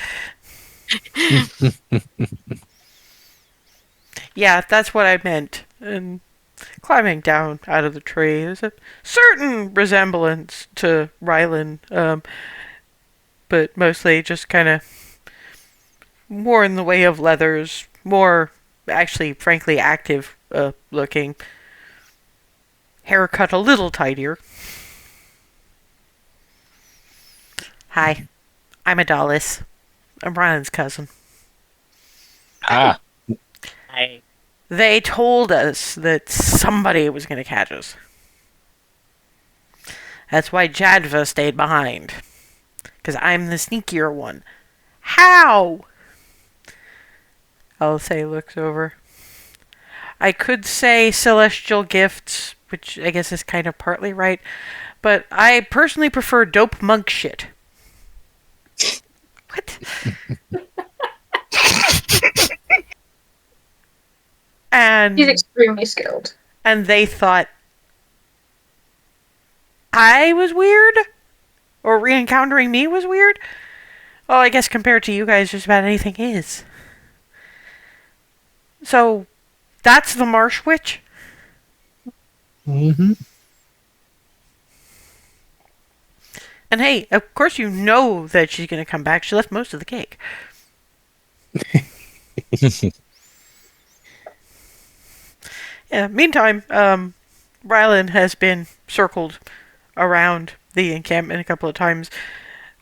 Yeah, that's what I meant. And climbing down out of the tree, there's a certain resemblance to Rylan, but mostly just kind of more in the way of leathers, more actually, frankly, active looking. Haircut a little tidier. Hi, I'm Adalis. I'm Ryan's cousin. Ah, They told us that somebody was going to catch us. That's why Jadva stayed behind. Because I'm the sneakier one. How? Alcé looks over. I could say celestial gifts, which I guess is kind of partly right, but I personally prefer dope monk shit. What? And he's extremely skilled. and they thought I was weird? Or re-encountering me was weird? Well, I guess compared to you guys, just about anything is. So, that's the Marsh Witch? Mm-hmm. And hey, of course you know that she's going to come back. She left most of the cake. Yeah, meantime, Rylan has been circled around the encampment a couple of times.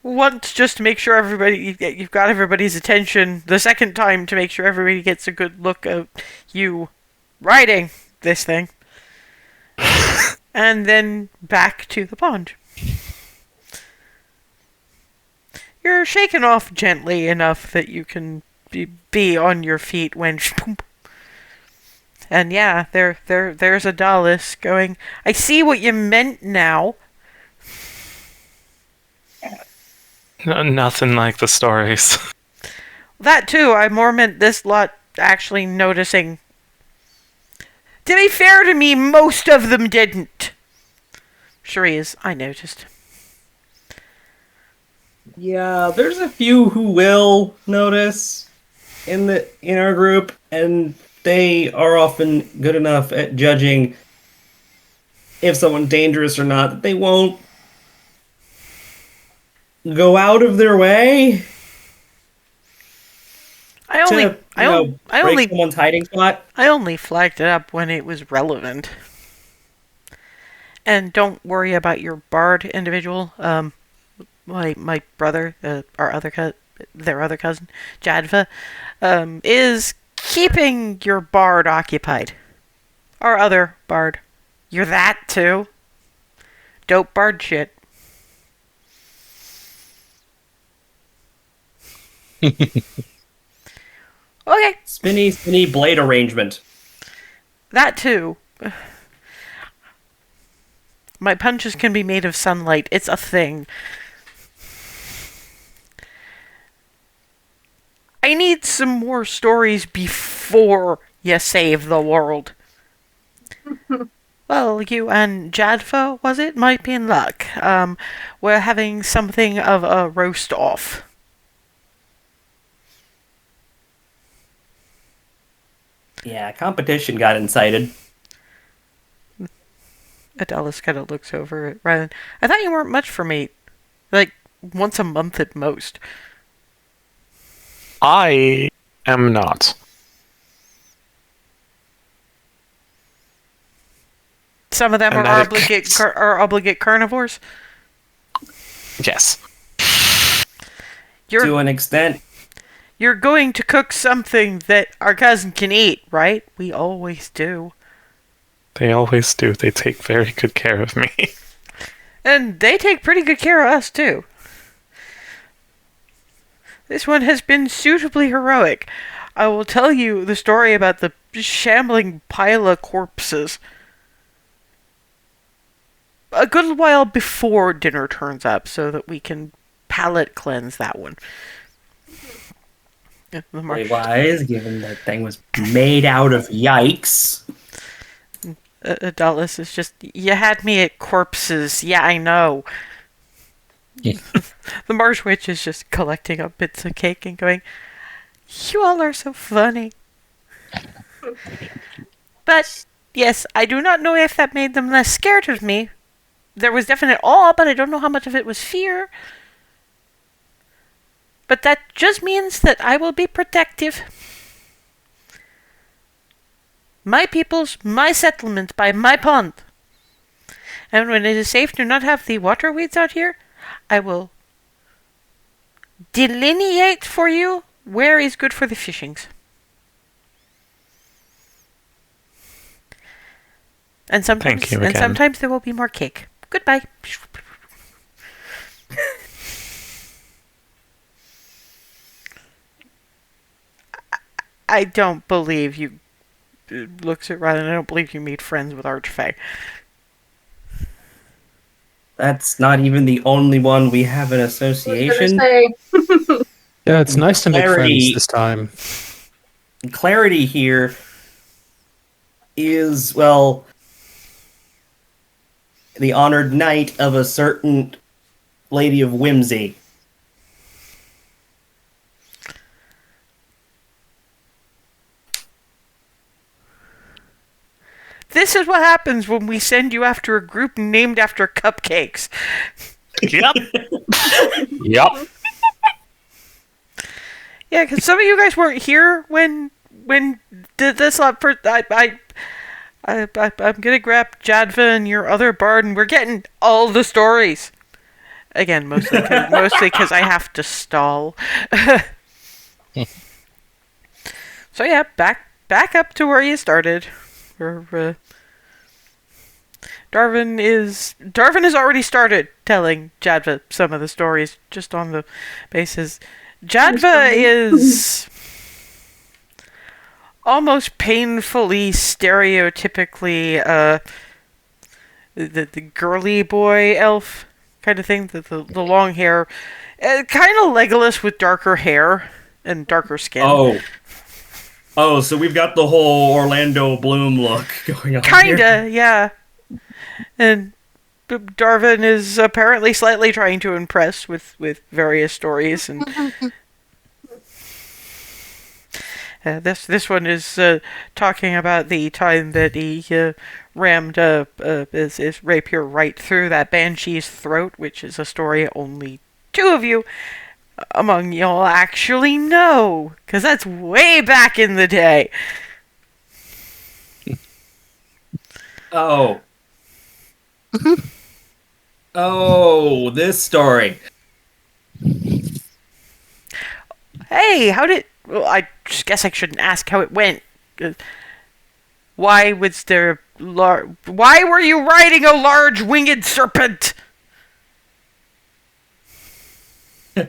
Once just to make sure you've got everybody's attention. The second time to make sure everybody gets a good look at you riding this thing. And then back to the pond. You're shaken off gently enough that you can be on your feet when... And yeah, there's Adalis going, I see what you meant now. Nothing like the stories. That too, I more meant this lot actually noticing. To be fair to me, most of them didn't. Sure is, I noticed. Yeah, there's a few who will notice in our group, and they are often good enough at judging if someone's dangerous or not that they won't go out of their way to break someone's hiding spot. I only flagged it up when it was relevant. And don't worry about your bard individual. My brother, their other cousin, Jadva, is keeping your bard occupied. Our other bard. You're that too? Dope bard shit. Okay, Spinny blade arrangement. that too. My punches can be made of sunlight. It's a thing. I need some more stories before you save the world. Well, you and Jadfa, was it? Might be in luck. We're having something of a roast off. Yeah, competition got incited. Adelis kind of looks over at Rylan. I thought you weren't much for me. Like, once a month at most. I am not. Some of them And are that obligate carnivores. Yes. To an extent. You're going to cook something that our cousin can eat, right? We always do. They always do. They take very good care of me. And they take pretty good care of us, too. This one has been suitably heroic. I will tell you the story about the shambling pile of corpses a good while before dinner turns up, so that we can palate cleanse that one. Very wise, given that thing was made out of yikes. Adolis is just, you had me at corpses. Yeah, I know. Yeah. The Marsh Witch is just collecting up bits of cake and going, you all are so funny. But, yes, I do not know if that made them less scared of me. There was definite awe, but I don't know how much of it was fear. But that just means that I will be protective. My peoples, my settlement, by my pond. And when it is safe to not have the water weeds out here, I will delineate for you where is good for the fishings. And sometimes, Thank you again. And sometimes there will be more cake. Goodbye. I don't believe you. Looks at Rylan. I don't believe you made friends with Archfey. That's not even the only one we have in I was association. gonna say. Yeah, it's nice to make Clarity. friends this time. Clarity here is, well, the honored knight of a certain Lady of Whimsy. This is what happens when we send you after a group named after cupcakes. Yep. Yep. Yeah, because some of you guys weren't here when this lot. I'm gonna grab Jadva and your other bard, and we're getting all the stories. Again, mostly because I have to stall. So yeah, back up to where you started. Darvin has already started telling Jadva some of the stories, just on the basis. Jadva is almost painfully stereotypically the girly boy elf kind of thing, the long hair, kind of Legolas with darker hair and darker skin. Oh, so we've got the whole Orlando Bloom look going on Kinda, here. yeah. And Darvin is apparently slightly trying to impress with various stories, and this one is talking about the time that he rammed his rapier right through that banshee's throat, which is a story only two of you among y'all actually know, because that's way back in the day. Oh. Oh, this story. Hey, how did... Well, I just guess I shouldn't ask how it went. Why was there why were you riding a large winged serpent? Was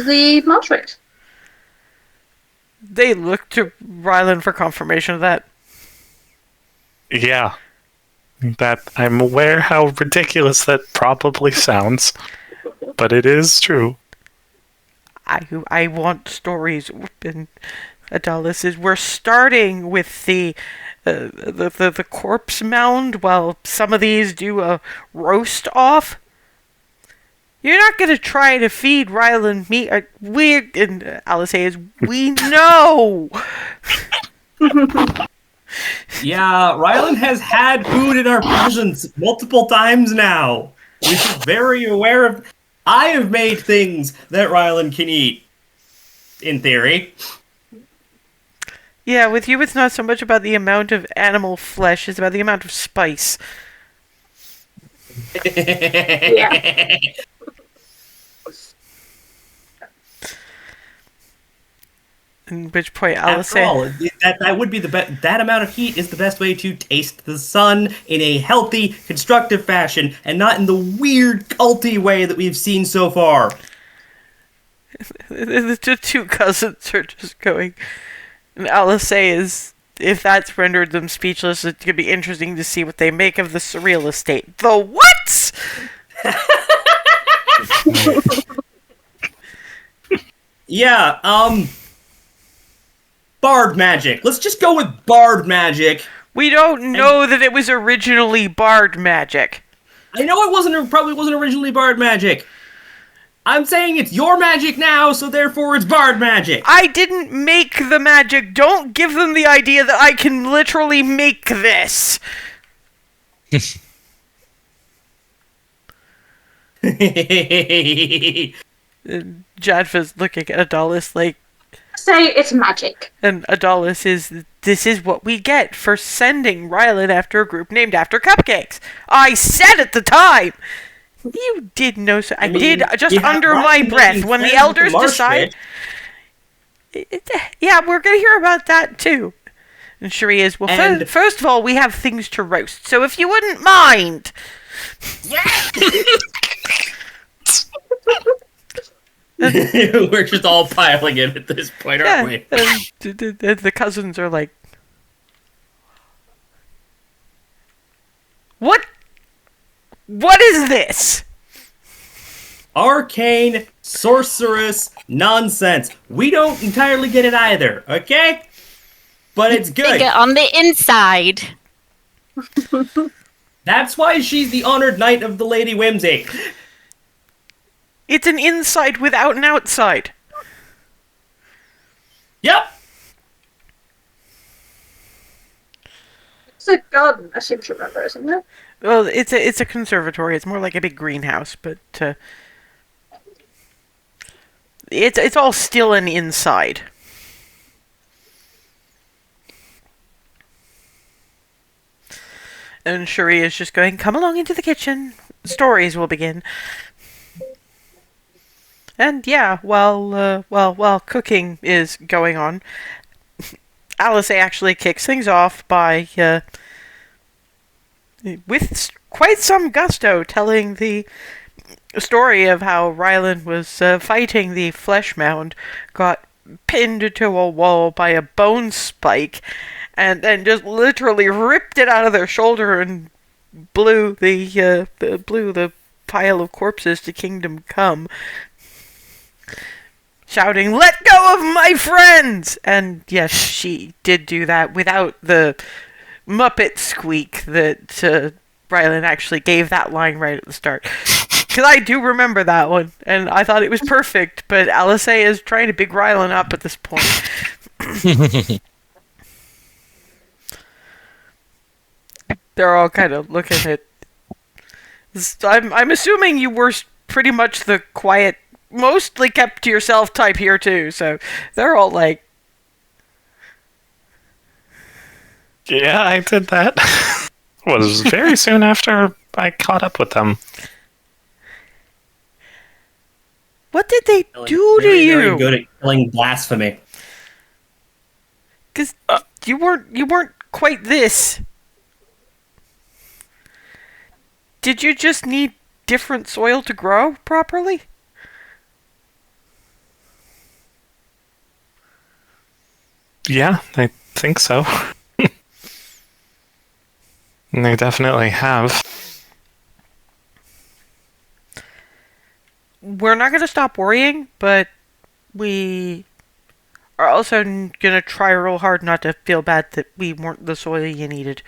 the marsh race? They looked to Rylan for confirmation of that. Yeah. That I'm aware how ridiculous that probably sounds, but it is true. I want stories. And Adalis says we're starting with the corpse mound while some of these do a roast off. You're not gonna try to feed Rylan meat. And Alice says we know. Yeah, Rylan has had food in our presence multiple times now. We're very aware of. I have made things that Rylan can eat, in theory. Yeah, with you it's not so much about the amount of animal flesh, it's about the amount of spice. Yeah. At which point Alice After all, that would be the best. That amount of heat is the best way to taste the sun in a healthy, constructive fashion, and not in the weird, culty way that we've seen so far. The two cousins are just going. And Alice is, if that's rendered them speechless, it's going to be interesting to see what they make of the surreal estate. The what? Yeah, Bard magic. Let's just go with Bard magic. We don't know that it was originally Bard magic. I know it probably wasn't originally Bard magic. I'm saying it's your magic now, so therefore it's Bard magic. I didn't make the magic. Don't give them the idea that I can literally make this. Jadva's looking at Adalis like, Say it's magic. and Adalis is, this is what we get for sending Rylan after a group named after cupcakes. I said at the time. You did know so. I did just under my breath when the elders decide. Yeah, we're gonna hear about that too. And Cherie is, well, first of all, we have things to roast. So if you wouldn't mind. We're just all piling in at this point, aren't we? The cousins are like, what? What is this? Arcane, sorceress, nonsense. We don't entirely get it either, okay? But it's good. Figure on the inside. That's why she's the honored knight of the Lady Whimsy. It's an inside without an outside. Yep. It's a garden, I seem to remember, isn't it? Well, it's a conservatory. It's more like a big greenhouse, but it's all still an inside. And Cherie is just going, come along into the kitchen. Stories will begin. And yeah, while cooking is going on, Alice actually kicks things off by, with quite some gusto, telling the story of how Rylan was fighting the flesh mound, got pinned to a wall by a bone spike, and then just literally ripped it out of their shoulder and blew the pile of corpses to Kingdom Come, shouting, "Let go of my friends!" And yes, she did do that without the Muppet squeak that Rylan actually gave that line right at the start. Because I do remember that one, and I thought it was perfect, but Alice is trying to big Rylan up at this point. They're all kind of looking at... I'm assuming you were pretty much the quiet, mostly kept to yourself type here too, so they're all like... Yeah, I did that. Was very soon after I caught up with them. What did they do to you? Very good at killing blasphemy. Because You weren't quite this. Did you just need different soil to grow properly? Yeah, I think so. And they definitely have. We're not going to stop worrying, but we are also going to try real hard not to feel bad that we weren't the soil you needed.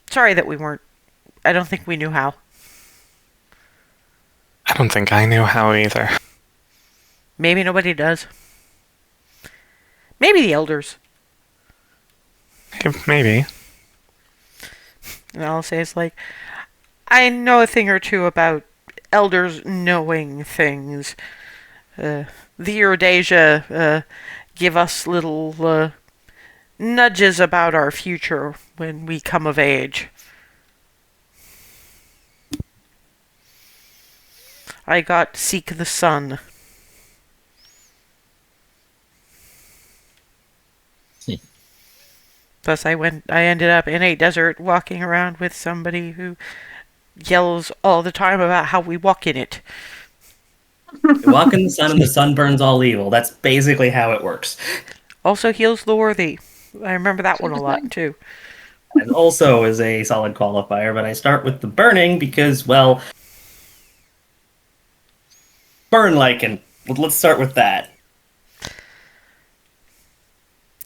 Sorry that we weren't. I don't think we knew how. I don't think I knew how either. Maybe nobody does. Maybe the elders. Maybe. And I'll say it's like, I know a thing or two about elders knowing things. The Iridasia give us little nudges about our future when we come of age. I got Seek the Sun. Thus I ended up in a desert walking around with somebody who yells all the time about how we walk in it. You walk in the sun and the sun burns all evil. That's basically how it works. Also heals the worthy. I remember that one a lot too. And also is a solid qualifier, but I start with the burning because, well, burn lichen. Let's start with that.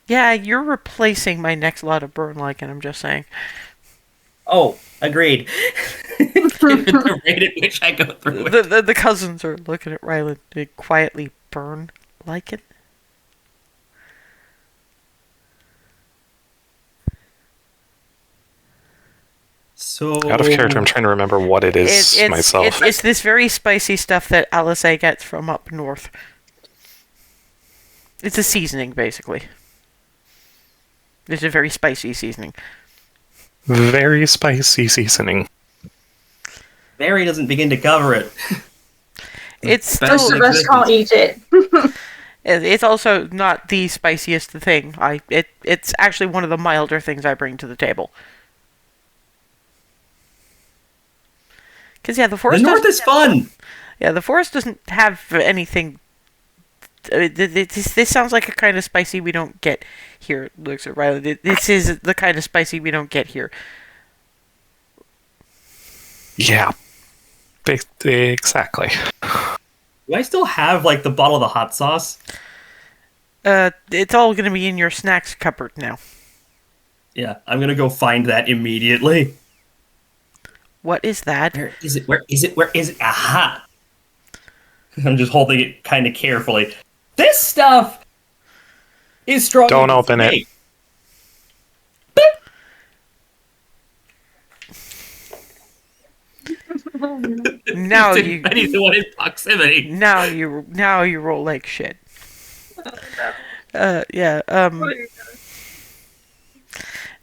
Yeah, you're replacing my next lot of burn lichen, I'm just saying. Oh, agreed. Given the rate at which I go through it. The cousins are looking at Rylan. They quietly burn lichen. So Out of character, I'm trying to remember what it is myself. It's this very spicy stuff that Alice gets from up north. It's a seasoning, basically. It's a very spicy seasoning. Very spicy seasoning. Very doesn't begin to cover it. It's Most Most still, of us can't eat it. it's also not the spiciest thing. It's actually one of the milder things I bring to the table. Because, yeah, the forest The north is fun! Yeah, the forest doesn't have anything. This sounds like a kind of spicy we don't get here. Looks at Rylan. This is the kind of spicy we don't get here. Yeah. Exactly. Do I still have, like, the bottle of the hot sauce? It's all going to be in your snacks cupboard now. Yeah, I'm gonna go find that immediately. What is that? Where is it? Where is it? Where is it? Aha! I'm just holding it kind of carefully. This stuff is strong. Don't open it. Now you. I need the one in proximity. Now you roll like shit. Yeah.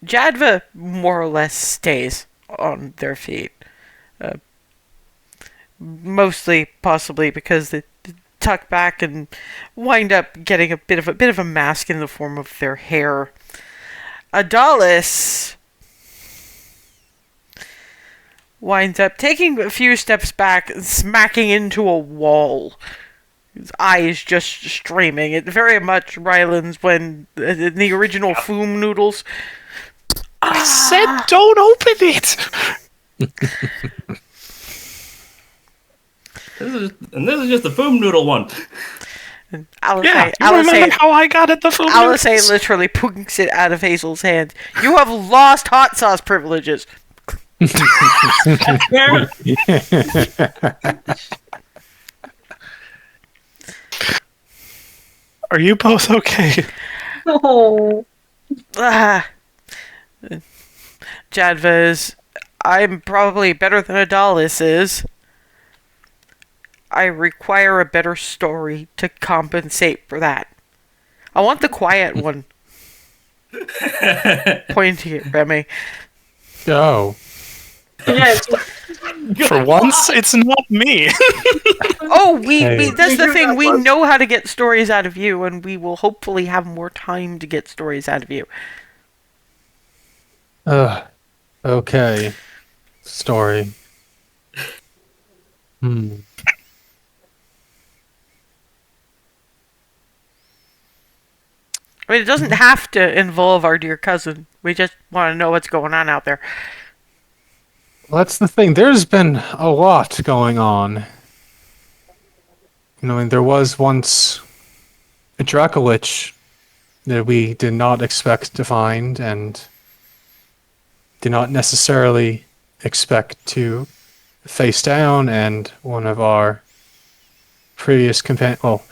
Jadva more or less stays on their feet. Mostly, possibly because they tuck back and wind up getting a bit of a mask in the form of their hair. Adalis winds up taking a few steps back and smacking into a wall. His eyes just streaming. It very much Rylan's when in the original Foom noodles. I said don't open it! This is just the foam noodle one. And Yeah, you remember how I got at the food Alice noodles? literally pokes it out of Hazel's hand. You have lost hot sauce privileges. Are you both okay? Oh. Jadva's, I'm probably better than Adalis is. I require a better story to compensate for that. I want the quiet one. Pointing at Remy. Oh. Yes. For once, it's not me. Oh, we Hey. that's the Figure thing. that We was- know how to get stories out of you, and we will hopefully have more time to get stories out of you. Okay. Story. I mean, it doesn't have to involve our dear cousin. We just want to know what's going on out there. Well, that's the thing. There's been a lot going on. You know, and there was once a Dracolich that we did not expect to find and did not necessarily expect to face down, and one of our previous companions. Well,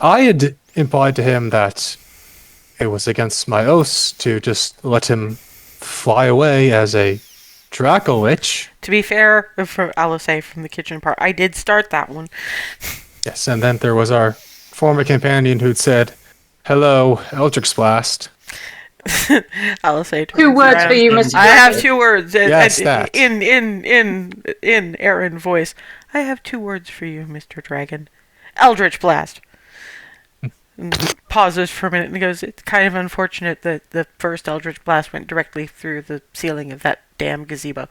I had implied to him that it was against my oaths to just let him fly away as a Dracolich. To be fair, for Alice from the kitchen part, I did start that one. Yes, and then there was our former companion who'd said, "Hello, Eldritch Blast." Alice. Two words for you, Mr. I have 2 words. Yes, that. In Aaron voice. I have 2 words for you, Mr. Dragon. Eldritch Blast. And pauses for a minute and goes, "It's kind of unfortunate that the first Eldritch Blast went directly through the ceiling of that damn gazebo."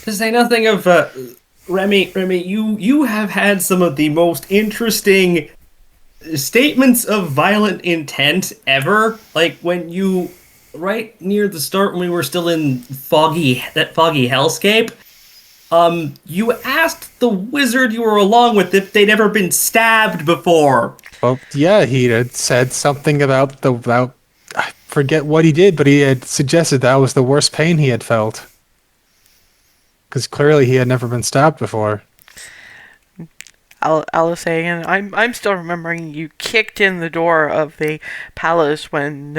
To say nothing of Remy, you have had some of the most interesting statements of violent intent ever. Like when you, right near the start when we were still in foggy hellscape, you asked the wizard you were along with if they'd ever been stabbed before. Well, yeah, he had said something about I forget what he did, but he had suggested that was the worst pain he had felt. Because clearly he had never been stabbed before. Alice, and I'm still remembering you kicked in the door of the palace when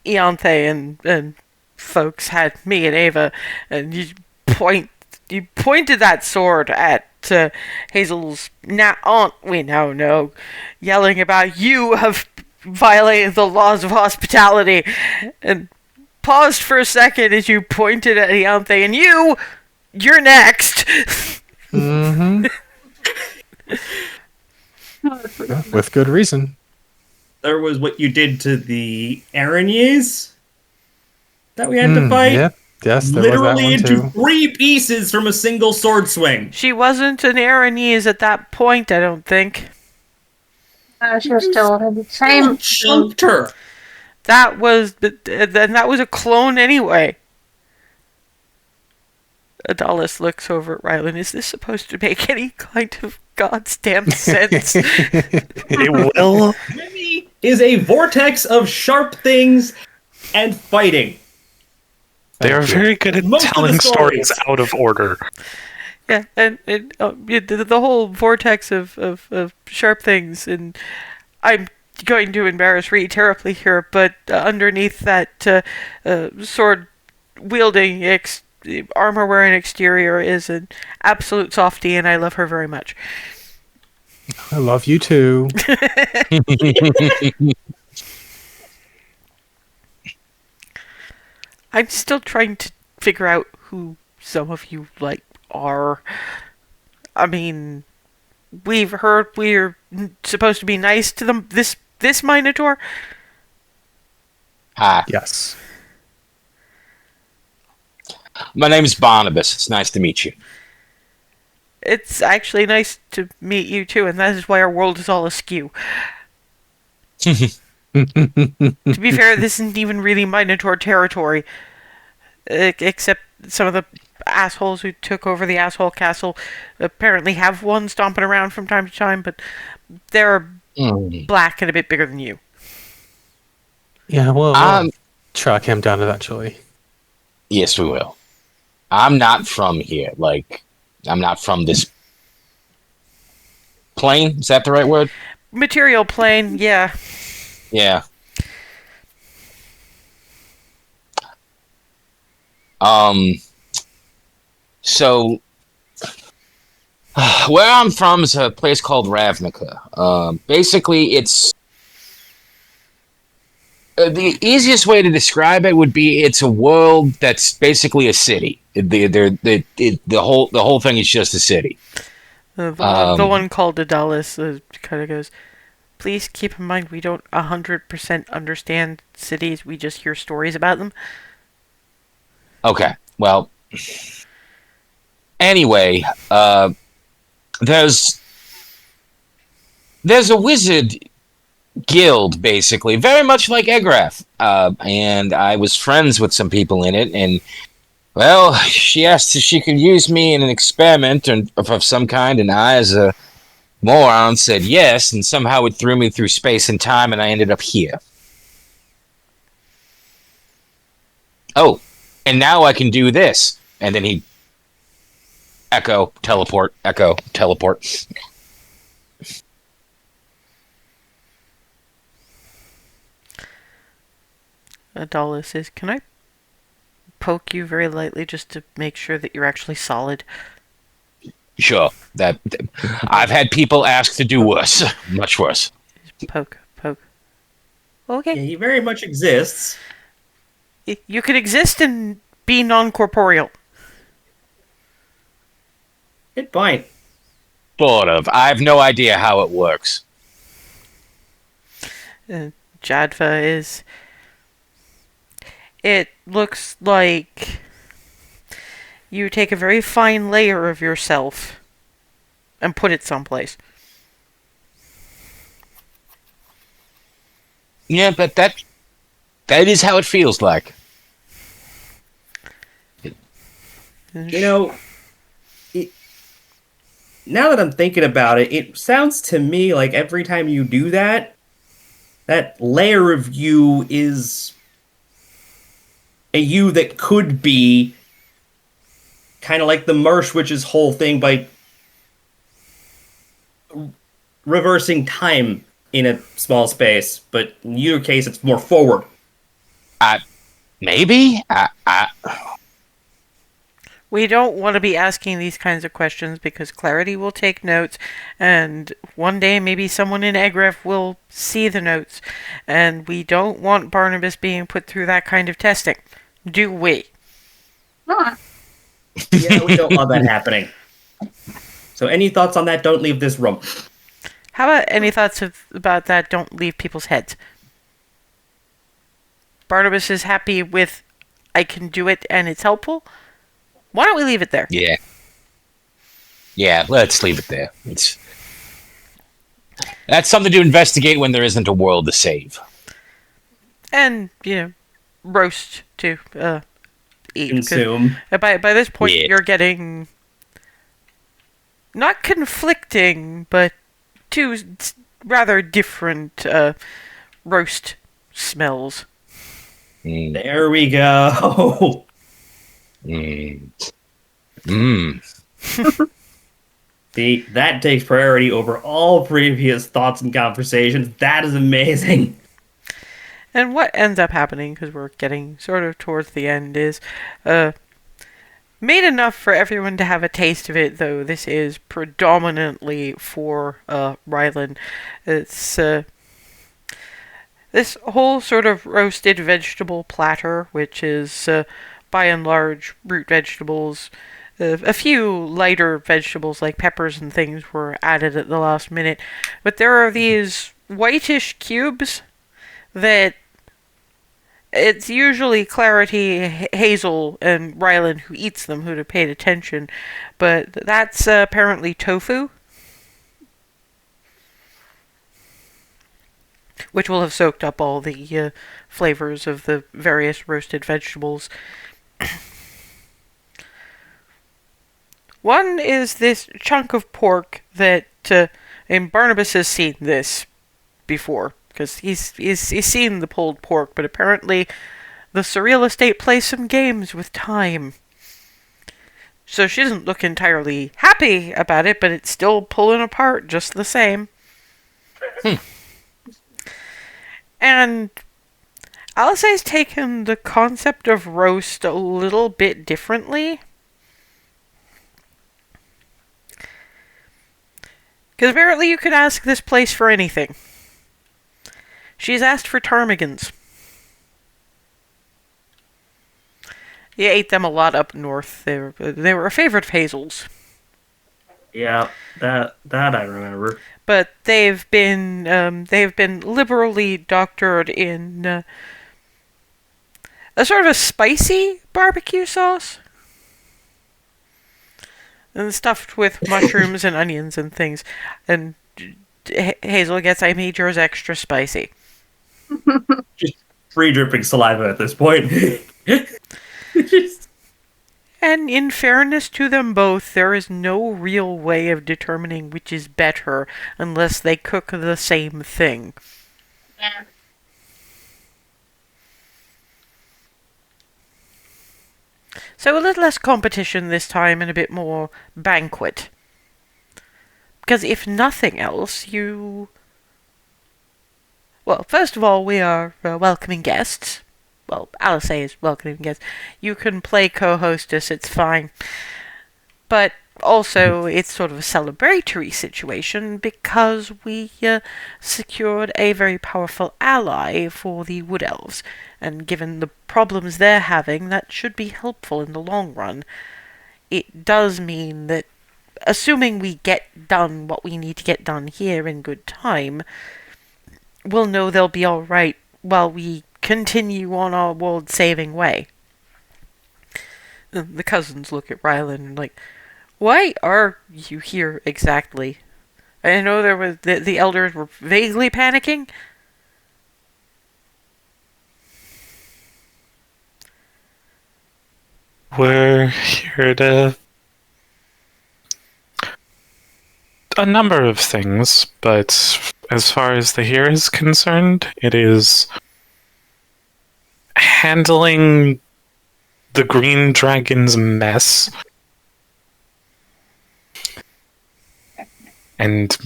Ianthe and folks had me and Ava, and you pointed that sword at Hazel's aunt. We now know, yelling about you have violated the laws of hospitality, and paused for a second as you pointed at Ianthe, and you're next. Mm-hmm. With good reason. There was what you did to the Aranyes that we had to fight. Yep. Yes, there Literally was that into one too. 3 pieces from a single sword swing. She wasn't an Aranese at that point, I don't think. She was still the same. Chunked her. That was a clone anyway. Adalis looks over at Rylan. Is this supposed to make any kind of God's damn sense? It will. Remy is a vortex of sharp things and fighting. They are very good at Most of the telling stories stories. out of order. Yeah, and the whole vortex of sharp things, and I'm going to embarrass Ree terribly here, but underneath that sword wielding armor wearing exterior is an absolute softie, and I love her very much. I love you too. I'm still trying to figure out who some of you are. I mean, we've heard we're supposed to be nice to them. This Minotaur. Hi, Yes. my name's Barnabas. It's nice to meet you. It's actually nice to meet you too, and that is why our world is all askew. To be fair, this isn't even really Minotaur territory, except some of the assholes who took over the asshole castle apparently have one stomping around from time to time, but they're black and a bit bigger than you. Yeah, well, Um, we'll track him down eventually. Yes, we will. I'm not from here. I'm not from this plane. Is that the right word? Material plane, yeah. Yeah. So where I'm from is a place called Ravnica. Basically, it's the easiest way to describe it would be it's a world that's basically a city. The whole thing is just a city. The one called Adalis kind of goes, please keep in mind we don't 100% understand cities, we just hear stories about them. Okay, well, anyway, there's a wizard guild, basically, very much like Egrath, and I was friends with some people in it, and, well, she asked if she could use me in an experiment of some kind, and I, as a moron, said yes, and somehow it threw me through space and time, and I ended up here. Oh, and now I can do this. And then he echo, teleport. Adalis says, can I poke you very lightly just to make sure that you're actually solid? Sure. That I've had people ask to do worse. Much worse. Poke. Yeah, Okay. he very much exists. You could exist and be non-corporeal. Good point. Sort of. I have no idea how it works. Jadva is... It looks like you take a very fine layer of yourself and put it someplace. Yeah, but that is how it feels like. You know, now that I'm thinking about it, it sounds to me like every time you do that, that layer of you is a you that could be kind of like the Mersh Witch's whole thing by reversing time in a small space, but in your case, it's more forward. Maybe? We don't want to be asking these kinds of questions because Clarity will take notes, and one day maybe someone in Egref will see the notes, and we don't want Barnabas being put through that kind of testing. Do we? Yeah, we don't want that happening. So any thoughts on that? Don't leave this room. How about any thoughts about that don't leave people's heads? Barnabas is happy with I can do it and it's helpful. Why don't we leave it there? Yeah. Yeah, let's leave it there. That's something to investigate when there isn't a world to save. And, roast to eat. Consume. By this point, Yeah. you're getting not conflicting, but two rather different roast smells. There we go. See, that takes priority over all previous thoughts and conversations. That is amazing. And what ends up happening, because we're getting sort of towards the end, is made enough for everyone to have a taste of it, though this is predominantly for Rylan. It's this whole sort of roasted vegetable platter, which is by and large root vegetables. A few lighter vegetables like peppers and things were added at the last minute. But there are these whitish cubes that it's usually Clarity, Hazel, and Rylan who eats them who'd have paid attention. But that's apparently tofu, which will have soaked up all the flavors of the various roasted vegetables. One is this chunk of pork that, and Barnabas has seen this before, because he's seen the pulled pork, but apparently the Surreal Estate plays some games with time. So she doesn't look entirely happy about it, but it's still pulling apart just the same. And Alice's taken the concept of roast a little bit differently. Because apparently you could ask this place for anything. She's asked for ptarmigans. He ate them a lot up north. They were a favorite of Hazel's. Yeah, that I remember. But they've been liberally doctored in a sort of a spicy barbecue sauce, and stuffed with mushrooms and onions and things. And Hazel gets, I made yours extra spicy. Just free dripping saliva at this point. And in fairness to them both, there is no real way of determining which is better unless they cook the same thing. Yeah. So a little less competition this time and a bit more banquet. Because if nothing else, well, first of all, we are welcoming guests. Well, Alice is welcoming guests. You can play co-hostess, it's fine. But also, it's sort of a celebratory situation because we secured a very powerful ally for the Wood Elves. And given the problems they're having, that should be helpful in the long run. It does mean that, assuming we get done what we need to get done here in good time, we'll know they'll be alright while we continue on our world-saving way. The cousins look at Rylan like, why are you here exactly? I know there was the elders were vaguely panicking. We're here to a number of things, but as far as the here is concerned, it is handling the Green Dragon's mess and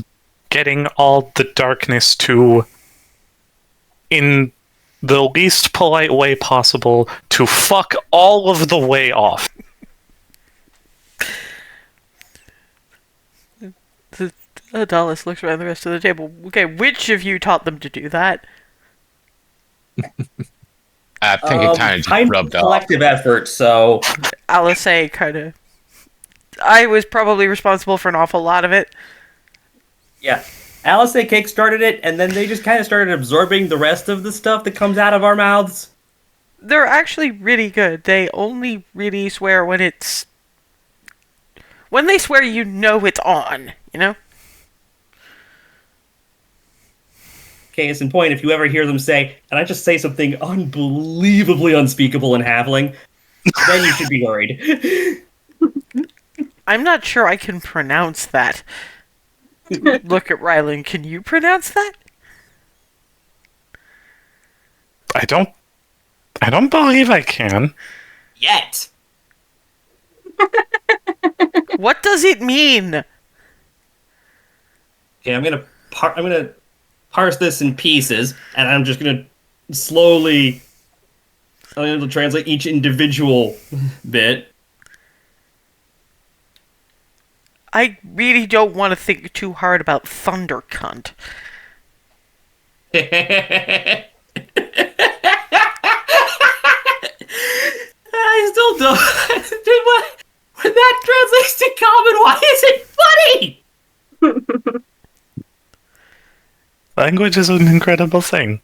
getting all the darkness to, in the least polite way possible, to fuck all of the way off. Dallas looks around the rest of the table. Okay, which of you taught them to do that? I think it kind of just rubbed off. Collective effort, so... Alice kind of... I was probably responsible for an awful lot of it. Yeah. Alice kick-started it, and then they just kind of started absorbing the rest of the stuff that comes out of our mouths. They're actually really good. They only really swear when it's... When they swear, you know it's on, you know? Case in point, if you ever hear them say, and I just say something unbelievably unspeakable in Halfling, then you should be worried. I'm not sure I can pronounce that. Look at Rylan. Can you pronounce that? I don't believe I can. Yet! What does it mean? Okay, I'm gonna parse this in pieces, and I'm just gonna slowly... I'm able to translate each individual bit. I really don't want to think too hard about thunder cunt. I still don't... When that translates to common, why is it funny? Language is an incredible thing.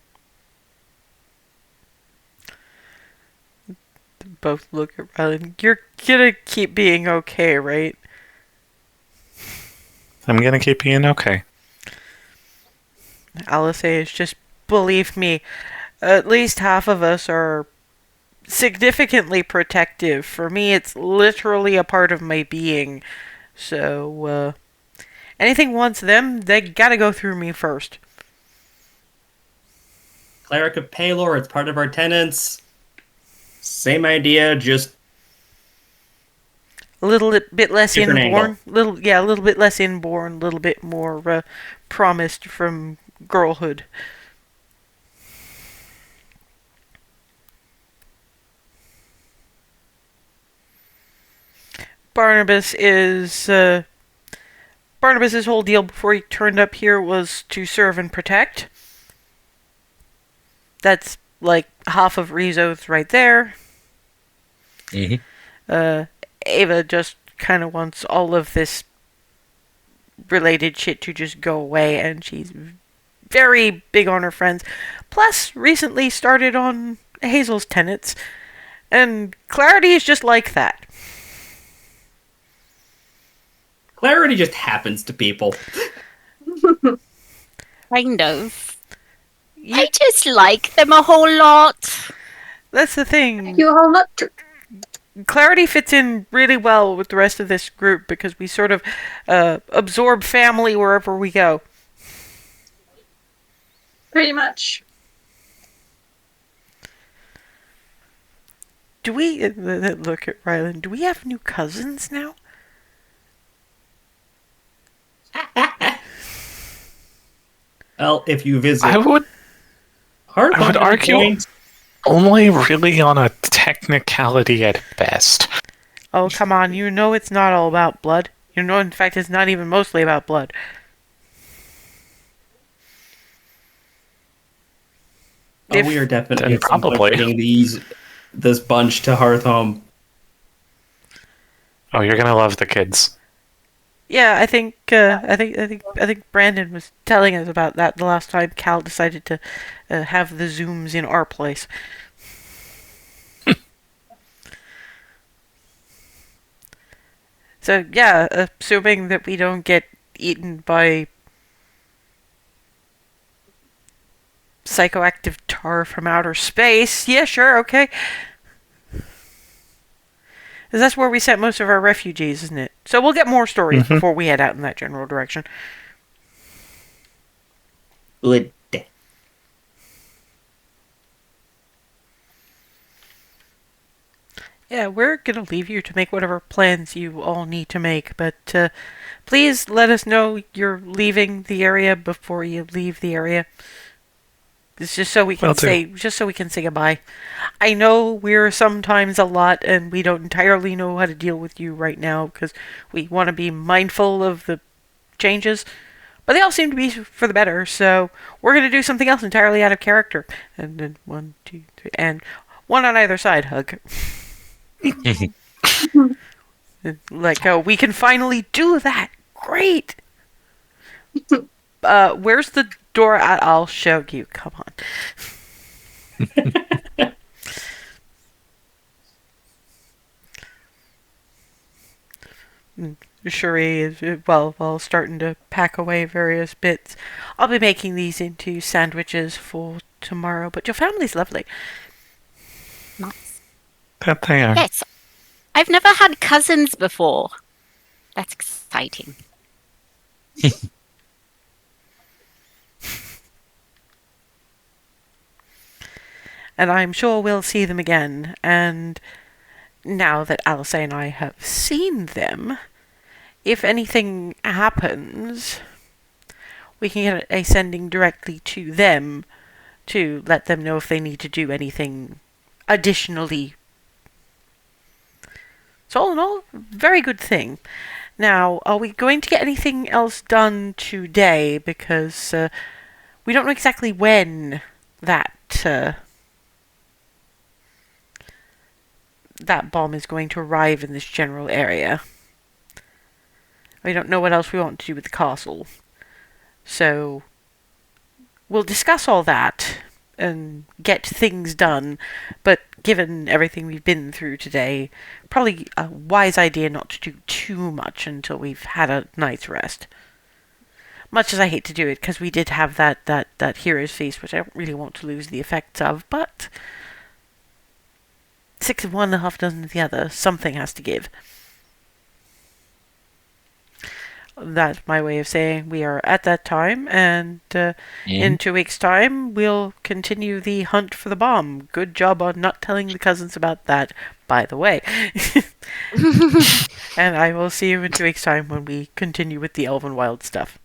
Both look at Rylan. You're gonna keep being okay, right? I'm gonna keep being okay. Alice is just, believe me, at least half of us are significantly protective. For me, it's literally a part of my being. So, anything wants them, they gotta go through me first. Cleric of Palor, it's part of our tenets. Same idea, just A little bit less different inborn. angle. A little bit less inborn, a little bit more promised from girlhood. Barnabas's whole deal before he turned up here was to serve and protect. That's like half of Rizo's right there. Ava just kind of wants all of this related shit to just go away, and she's very big on her friends. Plus, recently started on Hazel's tenets, and Clarity is just like that. Clarity just happens to people. Kind of. I just like them a whole lot. That's the thing. You hold up to. Clarity fits in really well with the rest of this group because we sort of absorb family wherever we go. Pretty much. Do we look at Rylan? Do we have new cousins now? Well, if you visit, I would Hearthstone argue point- only really on a technicality at best. Oh, come on. You know it's not all about blood. You know, in fact, it's not even mostly about blood. Oh, we are definitely Then probably. bringing this bunch to Hearthhome. Oh, you're gonna love the kids. Yeah, I think Brandon was telling us about that the last time Cal decided to have the Zooms in our place. So yeah, assuming that we don't get eaten by psychoactive tar from outer space, yeah, sure, okay. 'Cause that's where we sent most of our refugees, isn't it? So we'll get more stories before we head out in that general direction. Good. Yeah, we're gonna leave you to make whatever plans you all need to make, but please let us know you're leaving the area before you leave the area. It's just so we can say goodbye. I know we're sometimes a lot, and we don't entirely know how to deal with you right now because we want to be mindful of the changes, but they all seem to be for the better. So we're gonna do something else entirely out of character. And then 1, 2, 3, and one on either side. Hug. Like, oh, we can finally do that. Great. Where's the door at? I'll show you. Come on. Cherie is, while starting to pack away various bits. I'll be making these into sandwiches for tomorrow, but your family's lovely. Nice. That they are. Yes. I've never had cousins before. That's exciting. And I'm sure we'll see them again. And now that Alice and I have seen them, if anything happens, we can get a sending directly to them to let them know if they need to do anything additionally. So all in all, very good thing. Now, are we going to get anything else done today? Because we don't know exactly when that bomb is going to arrive in this general area. We don't know what else we want to do with the castle. So we'll discuss all that and get things done, but given everything we've been through today, probably a wise idea not to do too much until we've had a night's rest. Much as I hate to do it, because we did have that hero's feast, which I don't really want to lose the effects of, but 6 of one, half dozen of the other, something has to give. That's my way of saying we are at that time, and in 2 weeks' time, we'll continue the hunt for the bomb. Good job on not telling the cousins about that, by the way. And I will see you in 2 weeks' time when we continue with the Elvenwild stuff.